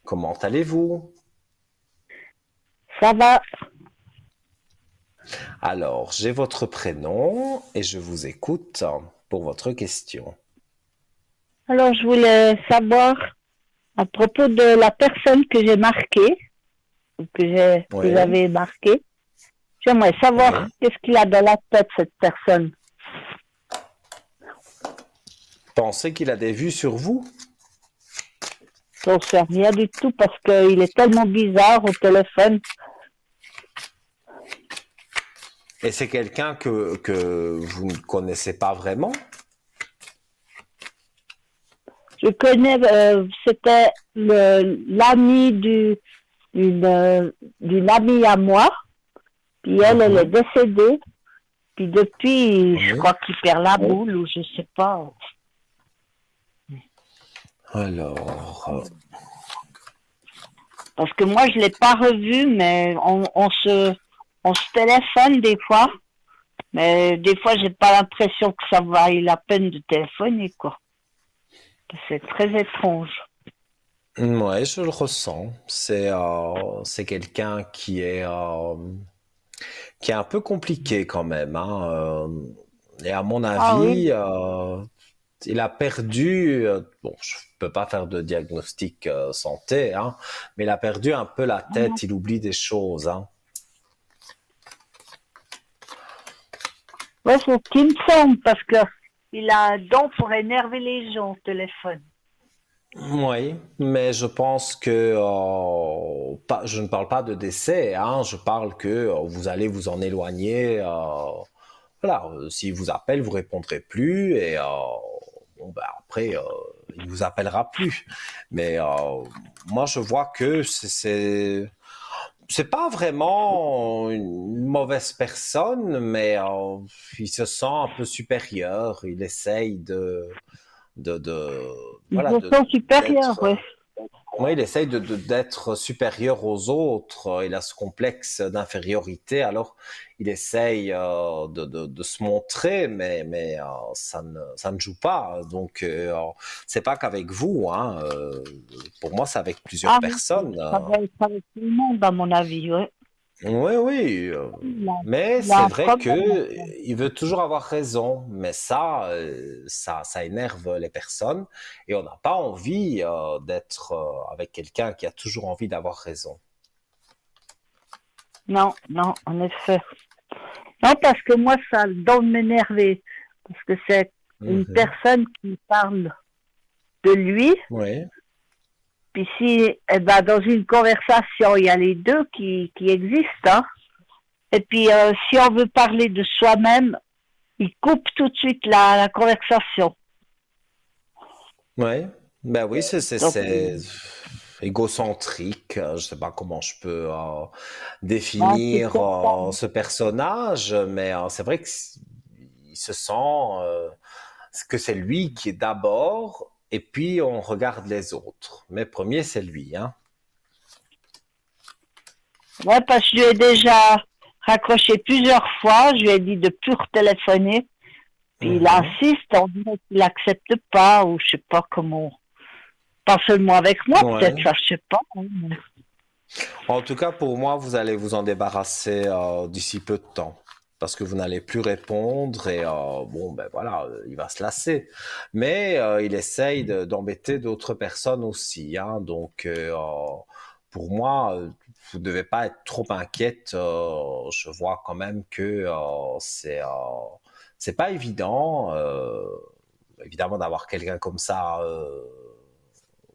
Speaker 1: Comment allez-vous?
Speaker 3: Ça va?
Speaker 1: Alors, j'ai votre prénom et je vous écoute pour votre question.
Speaker 5: Alors, je voulais savoir à propos de la personne que j'ai marquée, ou que
Speaker 1: Oui,
Speaker 5: j'avais marquée. J'aimerais savoir
Speaker 1: oui.
Speaker 5: qu'est-ce qu'il a dans la tête, cette personne.
Speaker 1: Pensez qu'il a des vues sur vous?
Speaker 5: J'en sais rien du tout parce qu'il est tellement bizarre au téléphone.
Speaker 1: Et c'est quelqu'un que vous ne connaissez pas vraiment?
Speaker 5: Je connais, c'était l'ami d'une amie à moi. Puis elle est
Speaker 1: Mhm.
Speaker 5: décédée. Puis depuis, je
Speaker 1: Oui.
Speaker 5: crois qu'il perd la boule ou je sais pas.
Speaker 1: Alors,
Speaker 5: Parce que moi, je l'ai pas revu, mais on se téléphone des fois. Mais des fois, j'ai pas l'impression que ça vaille la peine de téléphoner, quoi. C'est très étrange.
Speaker 1: ouais, je le ressens. C'est quelqu'un qui est un peu compliqué quand même, hein. Et à mon
Speaker 5: Ah oui,
Speaker 1: avis, il a perdu. Bon, je peux pas faire de diagnostic santé, hein, mais il a perdu un peu la tête. Il oublie des choses, hein.
Speaker 5: ouais, c'est ce qui me semble, parce que il a un don pour énerver les gens au téléphone.
Speaker 1: Oui, mais je pense que je ne parle pas de décès, hein, je parle que vous allez vous en éloigner. Voilà, s'il vous appelle, vous répondrez plus et bon, ben, après, il vous appellera plus. Mais moi, je vois que c'est pas vraiment une mauvaise personne, mais il se sent un peu supérieur. Il essaye de
Speaker 5: Ils
Speaker 1: voilà,
Speaker 5: se sont supérieurs,
Speaker 1: d'être
Speaker 5: ouais.
Speaker 1: oui, il essaye d'être supérieur aux autres. Il a ce complexe d'infériorité. Alors, il essaye de se montrer, mais ça ne joue pas. Donc, c'est pas qu'avec vous. Hein. Pour moi, c'est avec plusieurs
Speaker 5: Ah oui,
Speaker 1: personnes.
Speaker 5: ça va être avec tout le monde, à mon avis, ouais.
Speaker 1: Oui, oui.
Speaker 5: Il a,
Speaker 1: Mais
Speaker 5: il a
Speaker 1: c'est
Speaker 5: un
Speaker 1: vrai
Speaker 5: problème.
Speaker 1: que il veut toujours avoir raison. Mais ça énerve les personnes et on n'a pas envie d'être avec quelqu'un qui a toujours envie d'avoir raison.
Speaker 5: Non, non, en effet. Non, parce que moi, ça doit m'énerver. Parce que c'est une
Speaker 1: Mhm.
Speaker 5: personne qui parle de lui.
Speaker 1: Oui,
Speaker 5: Puis si, eh ben, dans une conversation, il y a les deux qui existent, hein. Et puis, si on veut parler de soi-même, il coupe tout de suite la conversation.
Speaker 1: oui. Ben oui,
Speaker 5: Donc,
Speaker 1: c'est égocentrique. Je sais pas comment je peux
Speaker 5: ben, c'est
Speaker 1: définir
Speaker 5: peut-être ça.
Speaker 1: ce personnage, mais c'est vrai qu'il se sent que c'est lui qui est d'abord, et puis on regarde les autres. Mais premier, c'est lui, hein.
Speaker 5: Ouais, parce que je lui ai déjà raccroché plusieurs fois. Je lui ai dit de plus téléphoner. Puis il
Speaker 1: Mhm.
Speaker 5: insiste, on dirait qu'il accepte pas, ou je sais pas comment. Pas seulement avec moi, peut-être,
Speaker 1: Ouais.
Speaker 5: ça, je sais pas, hein.
Speaker 1: En tout cas, pour moi, vous allez vous en débarrasser d'ici peu de temps. Parce que vous n'allez plus répondre et bon, ben voilà, il va se lasser. Mais il essaye d'embêter d'autres personnes aussi, hein. Donc, pour moi, vous ne devez pas être trop inquiète. Je vois quand même que c'est pas évident, évidemment, d'avoir quelqu'un comme ça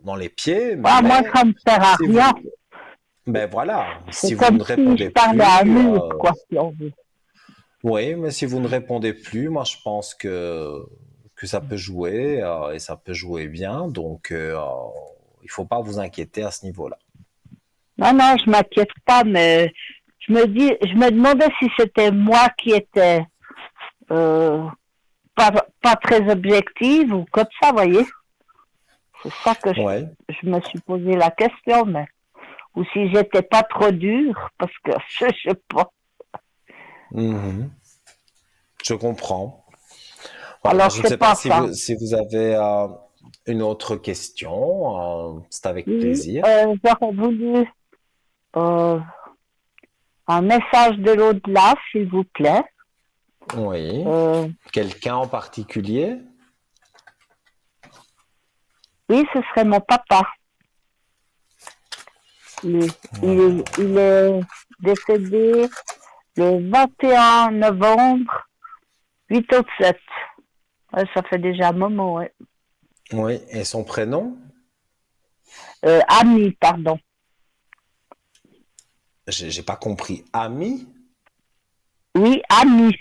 Speaker 1: dans les pieds,
Speaker 5: Ah, moi,
Speaker 1: mais
Speaker 5: ça me sert à
Speaker 1: si
Speaker 5: rien.
Speaker 1: vous, ben voilà, si
Speaker 5: C'est
Speaker 1: vous
Speaker 5: comme
Speaker 1: ne
Speaker 5: si je
Speaker 1: répondez
Speaker 5: parlais à un
Speaker 1: plus,
Speaker 5: mur, quoi, si on veut.
Speaker 1: oui, mais si vous ne répondez plus, moi je pense que ça peut jouer et ça peut jouer bien, donc il faut pas vous inquiéter à ce niveau-là.
Speaker 5: Non, non, je m'inquiète pas, mais je me demandais si c'était moi qui étais euh, pas très objective ou comme ça, vous voyez. C'est ça que
Speaker 1: Ouais.
Speaker 5: je me suis posé la question, mais ou si j'étais pas trop dure, parce que je sais pas.
Speaker 1: Mhm. Je comprends. Voilà,
Speaker 5: Alors
Speaker 1: je ne sais
Speaker 5: c'est
Speaker 1: pas
Speaker 5: pas ça.
Speaker 1: si vous avez une autre question, c'est avec
Speaker 5: Oui,
Speaker 1: plaisir.
Speaker 5: j'aurais voulu euh, un message de l'au-delà, s'il vous plaît.
Speaker 1: Oui.
Speaker 5: Euh,
Speaker 1: Quelqu'un en particulier?
Speaker 5: oui, ce serait mon papa. Il est décédé le 21 novembre 87. Ouais, ça fait déjà un moment, ouais.
Speaker 1: Oui. Et son prénom?
Speaker 5: Ami, pardon.
Speaker 1: J'ai pas compris. Ami?
Speaker 5: Oui, Ami.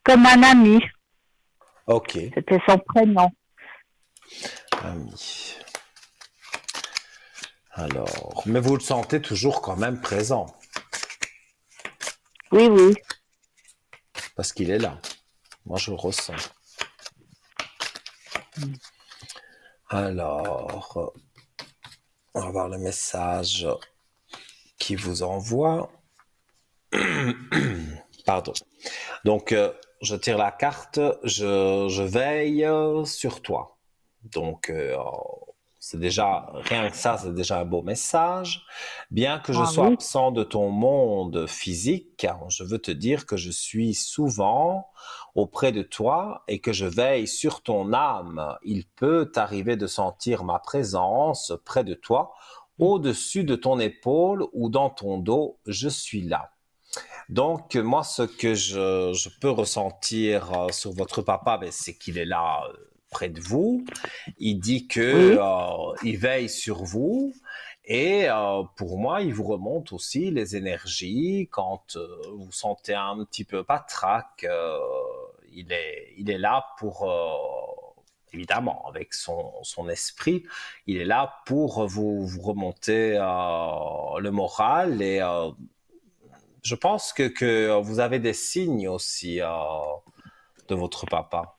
Speaker 5: Comme un ami.
Speaker 1: Ok.
Speaker 5: C'était son prénom.
Speaker 1: Ami. Alors, mais vous le sentez toujours quand même présent,
Speaker 5: Oui, oui.
Speaker 1: parce qu'il est là. Moi, je le ressens. Alors, on va voir le message qui vous envoie. Pardon. Donc, je tire la carte, je veille sur toi. Donc, c'est déjà, rien que ça, c'est déjà un beau message. Bien que je
Speaker 5: Ah
Speaker 1: sois
Speaker 5: oui.
Speaker 1: absent de ton monde physique, je veux te dire que je suis souvent auprès de toi et que je veille sur ton âme. Il peut t'arriver de sentir ma présence près de toi, au-dessus de ton épaule ou dans ton dos, je suis là. Donc, moi, ce que je peux ressentir sur votre papa, ben, c'est qu'il est là près de vous. Il dit que
Speaker 5: Oui.
Speaker 1: il veille sur vous. Et pour moi, il vous remonte aussi les énergies quand vous sentez un petit peu patraque. Il est là pour, évidemment, avec son esprit, il est là pour vous remonter le moral et je pense que vous avez des signes aussi de votre papa.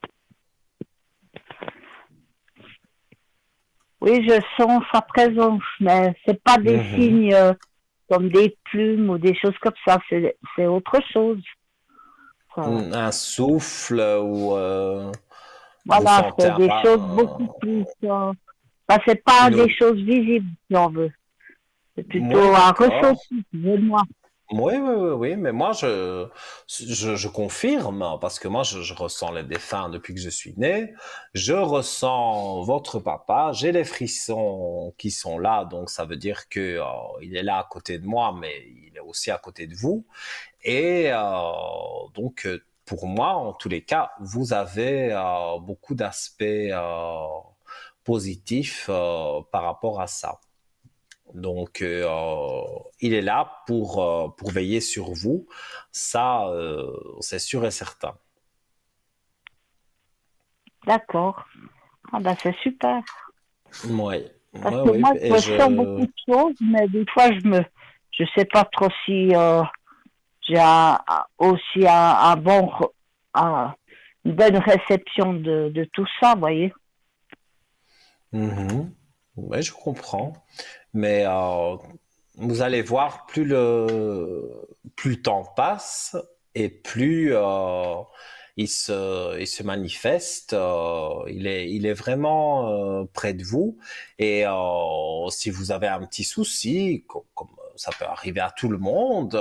Speaker 5: Oui, je sens sa présence, mais c'est pas des
Speaker 1: Mhm.
Speaker 5: signes comme des plumes ou des choses comme ça. C'est autre chose. Ça-
Speaker 1: Un souffle ou vous
Speaker 5: Voilà,
Speaker 1: sentez
Speaker 5: c'est des choses beaucoup plus. C'est pas des
Speaker 1: une...
Speaker 5: choses visibles, si on veut. C'est plutôt
Speaker 1: Oui,
Speaker 5: un
Speaker 1: d'accord.
Speaker 5: ressenti de moi.
Speaker 1: Oui, oui, oui, oui, mais moi, je confirme, parce que moi, je ressens les défunts depuis que je suis né. Je ressens votre papa, j'ai les frissons qui sont là, donc ça veut dire que il est là à côté de moi, mais il est aussi à côté de vous. Et donc, pour moi, en tous les cas, vous avez beaucoup d'aspects positifs par rapport à ça. Donc, il est là pour veiller sur vous. Ça, c'est sûr et certain.
Speaker 5: D'accord. Ah ben c'est super.
Speaker 1: Oui,
Speaker 5: Parce
Speaker 1: oui,
Speaker 5: que
Speaker 1: oui.
Speaker 5: moi,
Speaker 1: Et
Speaker 5: je sens beaucoup de choses, mais des fois, je sais pas trop si j'ai aussi un bon, une bonne réception de tout ça, vous voyez.
Speaker 1: Mhm. Ouais, je comprends. Mais vous allez voir, plus le temps passe et plus il se manifeste. Il est vraiment près de vous. Et si vous avez un petit souci, comme ça peut arriver à tout le monde,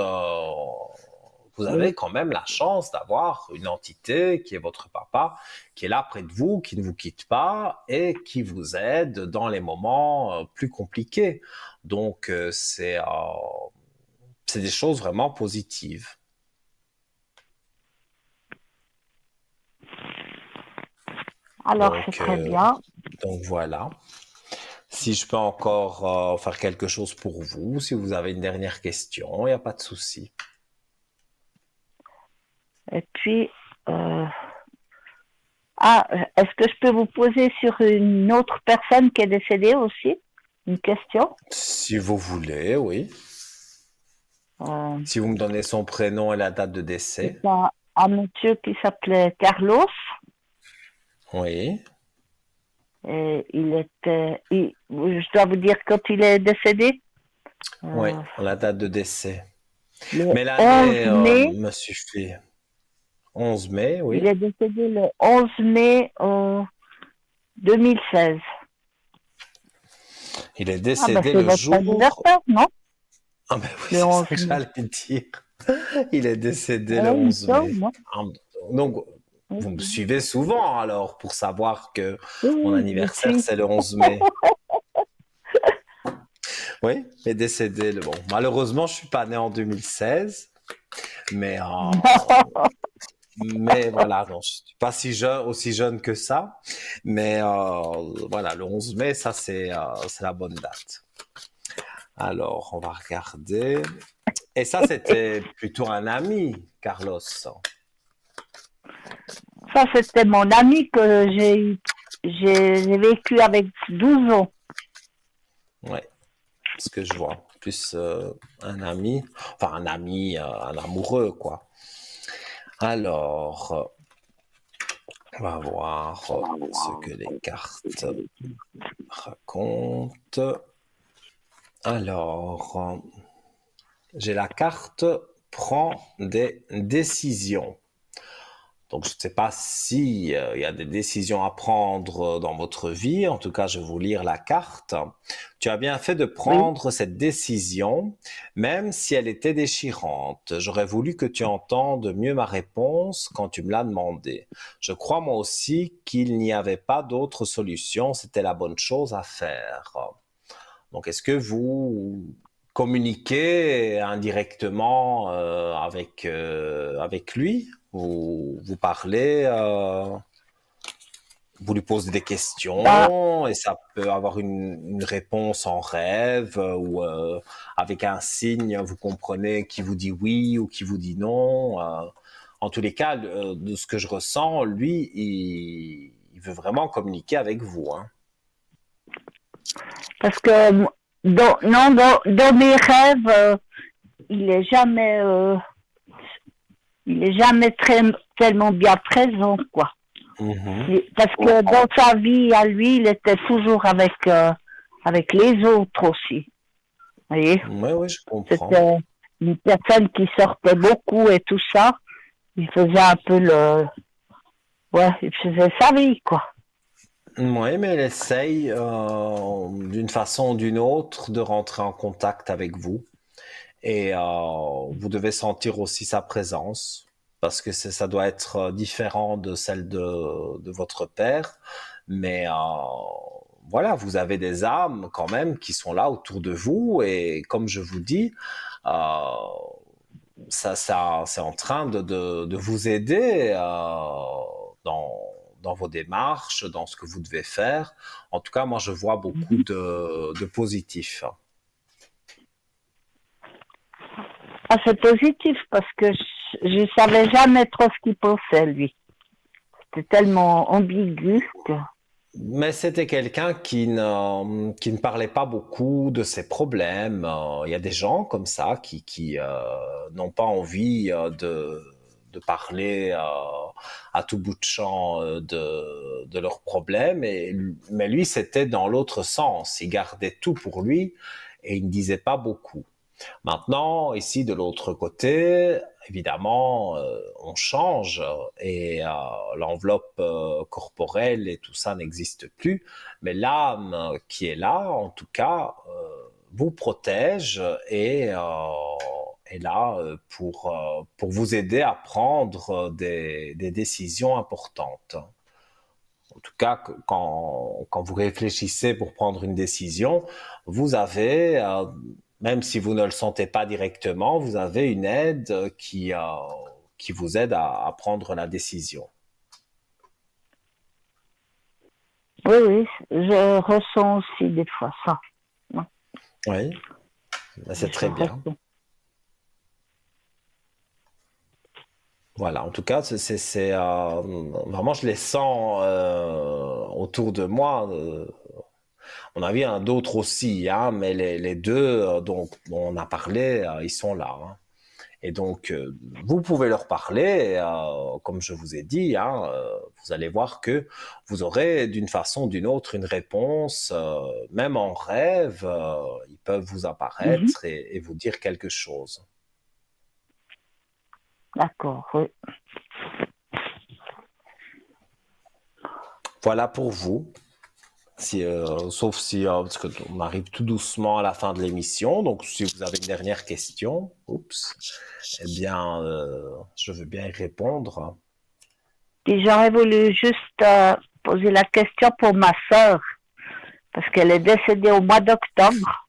Speaker 1: vous avez
Speaker 5: Oui.
Speaker 1: quand même la chance d'avoir une entité qui est votre papa, qui est là près de vous, qui ne vous quitte pas et qui vous aide dans les moments plus compliqués. Donc, c'est des choses vraiment positives.
Speaker 5: Alors, c'est
Speaker 1: Donc,
Speaker 5: très bien.
Speaker 1: donc voilà. Si je peux encore faire quelque chose pour vous, si vous avez une dernière question, il n'y a pas de souci.
Speaker 5: Et puis, euh, est-ce que je peux vous poser sur une autre personne qui est décédée aussi une question?
Speaker 1: Si vous voulez, oui.
Speaker 5: Euh,
Speaker 1: Si vous me donnez son prénom et la date de
Speaker 5: c'est
Speaker 1: décès.
Speaker 5: un monsieur qui s'appelait Carlos.
Speaker 1: Oui.
Speaker 5: Et je dois vous dire quand il est décédé,
Speaker 1: Oui,
Speaker 5: euh,
Speaker 1: la date de décès.
Speaker 5: le
Speaker 1: Mais
Speaker 5: 11
Speaker 1: l'année
Speaker 5: mai.
Speaker 1: me suffit. 11 mai,
Speaker 5: Il
Speaker 1: oui.
Speaker 5: est décédé le 11 mai 2016.
Speaker 1: Il est
Speaker 5: Ah ben
Speaker 1: décédé
Speaker 5: c'est
Speaker 1: le
Speaker 5: votre
Speaker 1: jour.
Speaker 5: anniversaire, non?
Speaker 1: Ah ben oui,
Speaker 5: Le
Speaker 1: c'est ça
Speaker 5: 11
Speaker 1: que
Speaker 5: mai.
Speaker 1: j'allais dire. Il est décédé le
Speaker 5: Il me
Speaker 1: 11 mai.
Speaker 5: semble, moi.
Speaker 1: Ah, donc,
Speaker 5: Oui,
Speaker 1: vous me suivez souvent alors pour savoir que
Speaker 5: oui,
Speaker 1: mon
Speaker 5: oui, je
Speaker 1: anniversaire,
Speaker 5: suis.
Speaker 1: c'est le 11 mai. Oui, il est décédé. Bon, malheureusement, je suis pas né en 2016, mais, mais voilà, non, je suis pas si jeune, aussi jeune que ça. Mais voilà, le 11 mai, ça, c'est la bonne date. Alors, on va regarder. Et ça, c'était plutôt un ami, Carlos.
Speaker 5: Ça, c'était mon ami que j'ai vécu avec 12 ans.
Speaker 1: Ouais, ce que je vois. Plus un ami, enfin un ami, un amoureux, quoi. Alors, on va voir ce que les cartes racontent. Alors, j'ai la carte prend des décisions. Donc, je ne sais pas si il y a des décisions à prendre dans votre vie. En tout cas, je vais vous lire la carte. Tu as bien fait de
Speaker 5: Oui.
Speaker 1: prendre cette décision, même si elle était déchirante. J'aurais voulu que tu entendes mieux ma réponse quand tu me l'as demandé. Je crois moi aussi qu'il n'y avait pas d'autre solution. C'était la bonne chose à faire. Donc, est-ce que vous communiquez indirectement avec lui? Vous parlez, vous lui posez des
Speaker 5: Bah,
Speaker 1: questions et ça peut avoir une réponse en rêve ou avec un signe, vous comprenez qui vous dit oui ou qui vous dit non. En tous les cas, de ce que je ressens, lui, il veut vraiment communiquer avec vous, hein.
Speaker 5: parce que non, dans mes rêves, il est jamais, il est jamais tellement bien présent, quoi.
Speaker 1: Mhm.
Speaker 5: Parce que dans sa vie, à lui, il était toujours avec les autres aussi. Vous voyez,
Speaker 1: Oui, oui, je comprends.
Speaker 5: c'était une personne qui sortait beaucoup et tout ça. Il faisait un peu ouais, il faisait sa vie, quoi.
Speaker 1: Oui, mais elle essaye d'une façon ou d'une autre de rentrer en contact avec vous. Et vous devez sentir aussi sa présence parce que ça doit être différent de celle de votre père. Mais voilà, vous avez des âmes quand même qui sont là autour de vous. Et comme je vous dis, euh, ça c'est en train de vous aider dans vos démarches, dans ce que vous devez faire. En tout cas, moi, je vois beaucoup de positif.
Speaker 5: Ah, c'est positif parce que je savais jamais trop ce qu'il pensait, lui. C'était tellement ambigu que...
Speaker 1: Mais c'était quelqu'un qui ne parlait pas beaucoup de ses problèmes. Il y a des gens comme ça qui n'ont pas envie de parler à tout bout de champ de leurs problèmes. Mais lui, c'était dans l'autre sens. Il gardait tout pour lui et il ne disait pas beaucoup. Maintenant, ici de l'autre côté, évidemment, on change et l'enveloppe corporelle et tout ça n'existe plus, mais l'âme qui est là, en tout cas, vous protège et est là pour vous aider à prendre des décisions importantes. En tout cas, quand vous réfléchissez pour prendre une décision, vous avez, même si vous ne le sentez pas directement, vous avez une aide qui vous aide à prendre la décision.
Speaker 5: Oui, oui, je ressens aussi des fois ça. Ouais,
Speaker 1: Oui, c'est
Speaker 5: je
Speaker 1: très bien.
Speaker 5: ressens.
Speaker 1: Voilà, en tout cas, vraiment, je les sens autour de moi. On a vu d'autres aussi, hein, mais les deux dont on a parlé, ils sont là, hein. Et donc, vous pouvez leur parler, comme je vous ai dit, hein, vous allez voir que vous aurez d'une façon ou d'une autre une réponse, même en rêve, ils peuvent vous
Speaker 5: Mhm.
Speaker 1: apparaître et vous dire quelque chose.
Speaker 5: D'accord, oui.
Speaker 1: Voilà pour vous. Sauf si, parce qu'on arrive tout doucement à la fin de l'émission, donc si vous avez une dernière question, eh bien, je veux bien y répondre.
Speaker 5: Puis j'aurais voulu juste poser la question pour ma sœur, parce qu'elle est décédée au mois d'octobre,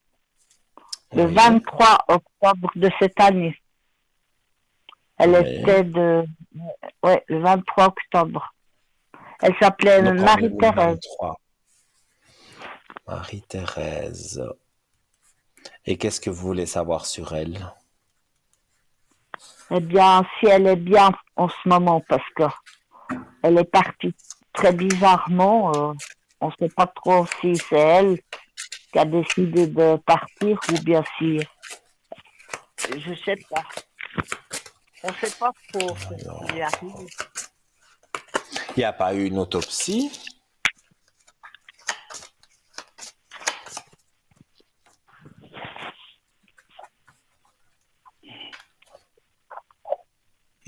Speaker 5: le
Speaker 1: Oui.
Speaker 5: 23 octobre de cette année. Elle
Speaker 1: Oui.
Speaker 5: était le 23 octobre. Elle s'appelait
Speaker 1: Donc en
Speaker 5: Marie-Thérèse.
Speaker 1: 2023. Marie-Thérèse. Et qu'est-ce que vous voulez savoir sur elle?
Speaker 5: Eh bien, si elle est bien en ce moment, parce que elle est partie très bizarrement, on ne sait pas trop si c'est elle qui a décidé de partir ou bien si, je sais pas. On ne sait pas trop ce qui lui arrive.
Speaker 1: Il n'y a pas eu une autopsie?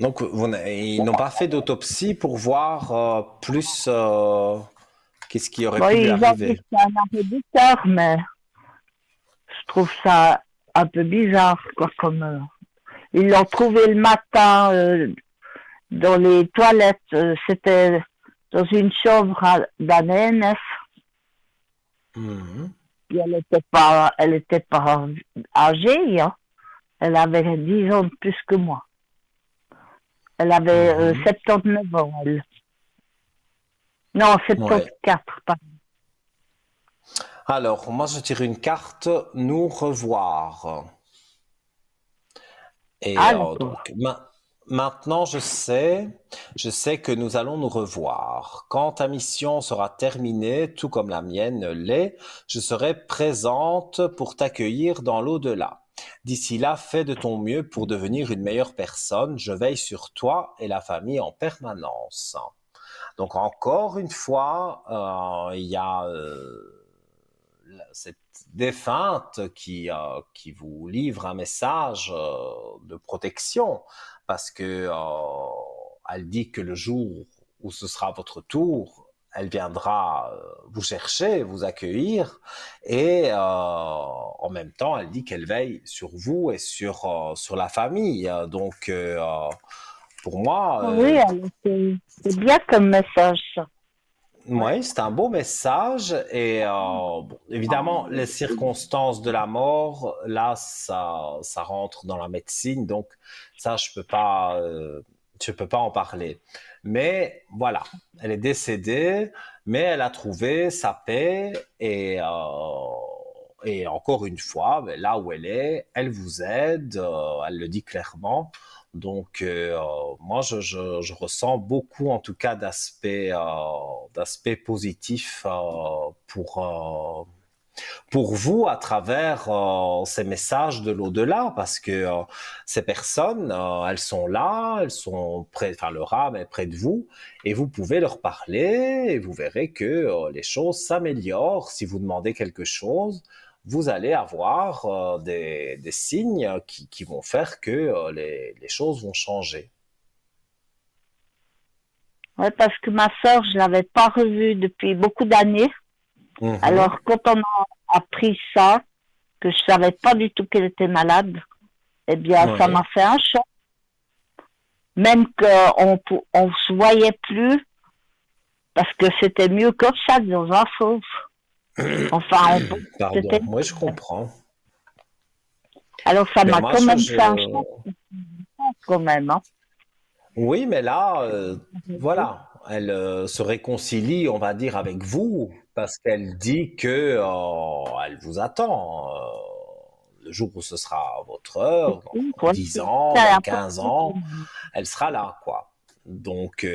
Speaker 1: Donc, ils n'ont pas fait d'autopsie pour voir plus qu'est-ce qui aurait
Speaker 5: Bon,
Speaker 1: pu lui
Speaker 5: ils ont dit
Speaker 1: arriver.
Speaker 5: que c'est un arrêt du cœur, mais je trouve ça un peu bizarre, quoi, comme ils l'ont trouvé le matin dans les toilettes. C'était dans une chambre d'un ENF.
Speaker 1: Mhm.
Speaker 5: Puis elle était pas âgée, hein. Elle avait 10 ans de plus que moi. Elle avait 79 ans, elle. Non,
Speaker 1: Ouais.
Speaker 5: 74, pardon.
Speaker 1: Alors, moi, je tire une carte, nous revoir. Et
Speaker 5: Ah, d'accord.
Speaker 1: donc, maintenant, je sais que nous allons nous revoir. Quand ta mission sera terminée, tout comme la mienne l'est, je serai présente pour t'accueillir dans l'au-delà. D'ici là, fais de ton mieux pour devenir une meilleure personne. Je veille sur toi et la famille en permanence. Donc, encore une fois, il y a cette défunte qui vous livre un message de protection parce que elle dit que le jour où ce sera votre tour, elle viendra vous chercher, vous accueillir et en même temps, elle dit qu'elle veille sur vous et sur la famille. Donc, pour moi,
Speaker 5: Oui, alors, c'est bien comme message, ça. Ouais.
Speaker 1: oui, c'est un beau message et bon, évidemment les circonstances de la mort, là ça rentre dans la médecine, donc ça je peux pas en parler. Mais voilà, elle est décédée, mais elle a trouvé sa paix et encore une fois, ben, là où elle vous aide, elle le dit clairement. Donc, moi, je ressens beaucoup, en tout cas, d'aspects positifs pour vous à travers ces messages de l'au-delà, parce que ces personnes, elles sont là, elles sont près, enfin, leur âme est près de vous, et vous pouvez leur parler, et vous verrez que les choses s'améliorent. Si vous demandez quelque chose, vous allez avoir des signes qui vont faire que les choses vont changer.
Speaker 5: Ouais, parce que ma sœur, je l'avais pas revue depuis beaucoup d'années.
Speaker 1: Mhm.
Speaker 5: Alors, quand on a appris ça, que je savais pas du tout qu'elle était malade, eh bien, ça
Speaker 1: Oui.
Speaker 5: m'a fait un choc. Même on se voyait plus, parce que c'était mieux comme ça, dans un sens. Enfin,
Speaker 1: Pardon,
Speaker 5: c'était...
Speaker 1: moi je comprends.
Speaker 5: Alors, ça
Speaker 1: Mais
Speaker 5: m'a
Speaker 1: moi,
Speaker 5: quand même fait un choc, quand même, hein.
Speaker 1: oui, mais là, voilà, elle se réconcilie, on va dire, avec vous, parce qu'elle dit que elle vous attend. Le jour où ce sera votre heure, dans
Speaker 5: Ouais,
Speaker 1: 10
Speaker 5: c'est
Speaker 1: ans, dans 15
Speaker 5: important pour
Speaker 1: ans,
Speaker 5: moi.
Speaker 1: elle sera là, quoi. Donc,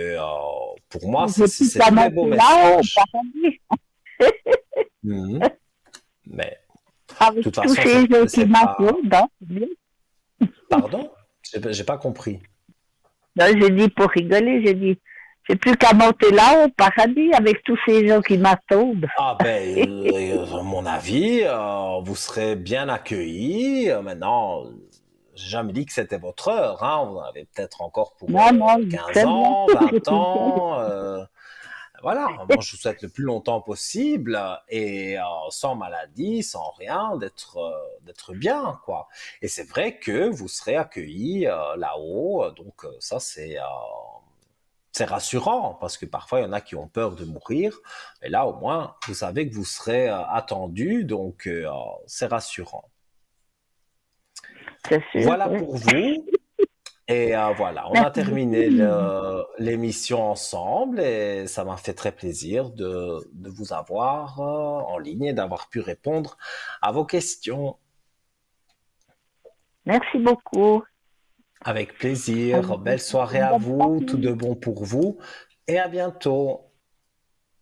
Speaker 1: pour moi,
Speaker 5: J'ai pu
Speaker 1: c'est très beau
Speaker 5: commencer là-haut, au
Speaker 1: message.
Speaker 5: paradis,
Speaker 1: Mhm. Mais, de
Speaker 5: avec
Speaker 1: toute
Speaker 5: tous
Speaker 1: façon,
Speaker 5: ces gens qui
Speaker 1: c'est pas...
Speaker 5: m'attendent, hein, c'est bien.
Speaker 1: Pardon? J'ai pas compris.
Speaker 5: Non, j'ai dit pour rigoler, j'ai dit, j'ai plus qu'à monter là au paradis avec tous ces gens qui m'attendent.
Speaker 1: Ah ben, à mon avis, vous serez bien accueillis. Maintenant, j'ai jamais dit que c'était votre heure, hein. Vous en avez peut-être encore pour
Speaker 5: Non, non,
Speaker 1: 15
Speaker 5: très bien.
Speaker 1: ans, 20 ans. voilà, moi je vous souhaite le plus longtemps possible et sans maladie, sans rien, d'être bien, quoi. Et c'est vrai que vous serez accueillis là-haut, donc ça c'est rassurant parce que parfois il y en a qui ont peur de mourir, et là au moins vous savez que vous serez attendu, donc c'est rassurant.
Speaker 5: C'est sûr,
Speaker 1: Voilà
Speaker 5: oui.
Speaker 1: pour vous. Et voilà, on a
Speaker 5: Merci
Speaker 1: terminé
Speaker 5: beaucoup.
Speaker 1: l'émission ensemble et ça m'a fait très plaisir de vous avoir en ligne et d'avoir pu répondre à vos questions.
Speaker 5: Merci beaucoup.
Speaker 1: Avec plaisir. Belle soirée à
Speaker 5: Bonne
Speaker 1: vous, tout de
Speaker 5: soirée.
Speaker 1: bon pour vous et à bientôt.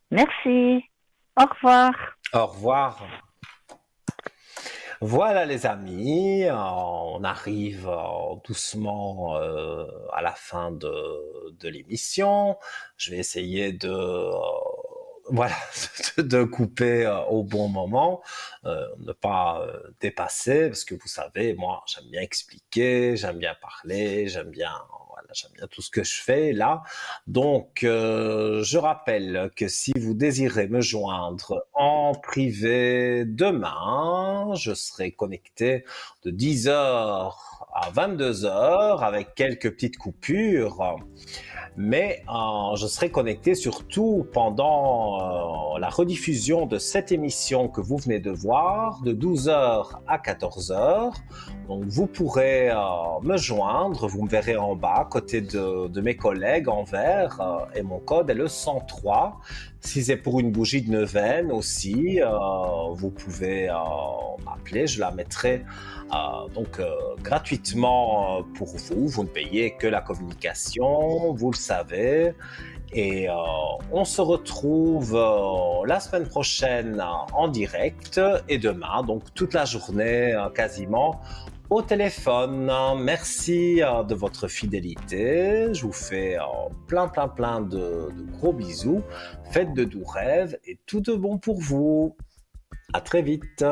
Speaker 5: Merci. Au revoir.
Speaker 1: Au revoir. Voilà les amis, on arrive doucement à la fin de l'émission. Je vais essayer voilà, de couper au bon moment, ne pas dépasser, parce que vous savez, moi j'aime bien expliquer, j'aime bien parler, voilà, j'aime bien tout ce que je fais là. Donc je rappelle que si vous désirez me joindre en privé demain, je serai connecté de 10h à 22h avec quelques petites coupures. Mais je serai connecté surtout pendant la rediffusion de cette émission que vous venez de voir, de 12h à 14h. Donc vous pourrez me joindre, vous me verrez en bas, à côté de mes collègues en vert, et mon code est le 103. Si c'est pour une bougie de neuvaine aussi, vous pouvez m'appeler, je la mettrai donc gratuitement pour vous. Vous ne payez que la communication, vous le savez. Et on se retrouve la semaine prochaine en direct et demain, donc toute la journée quasiment au téléphone. Merci de votre fidélité. Je vous fais plein de gros bisous. Faites de doux rêves et tout de bon pour vous. À très vite.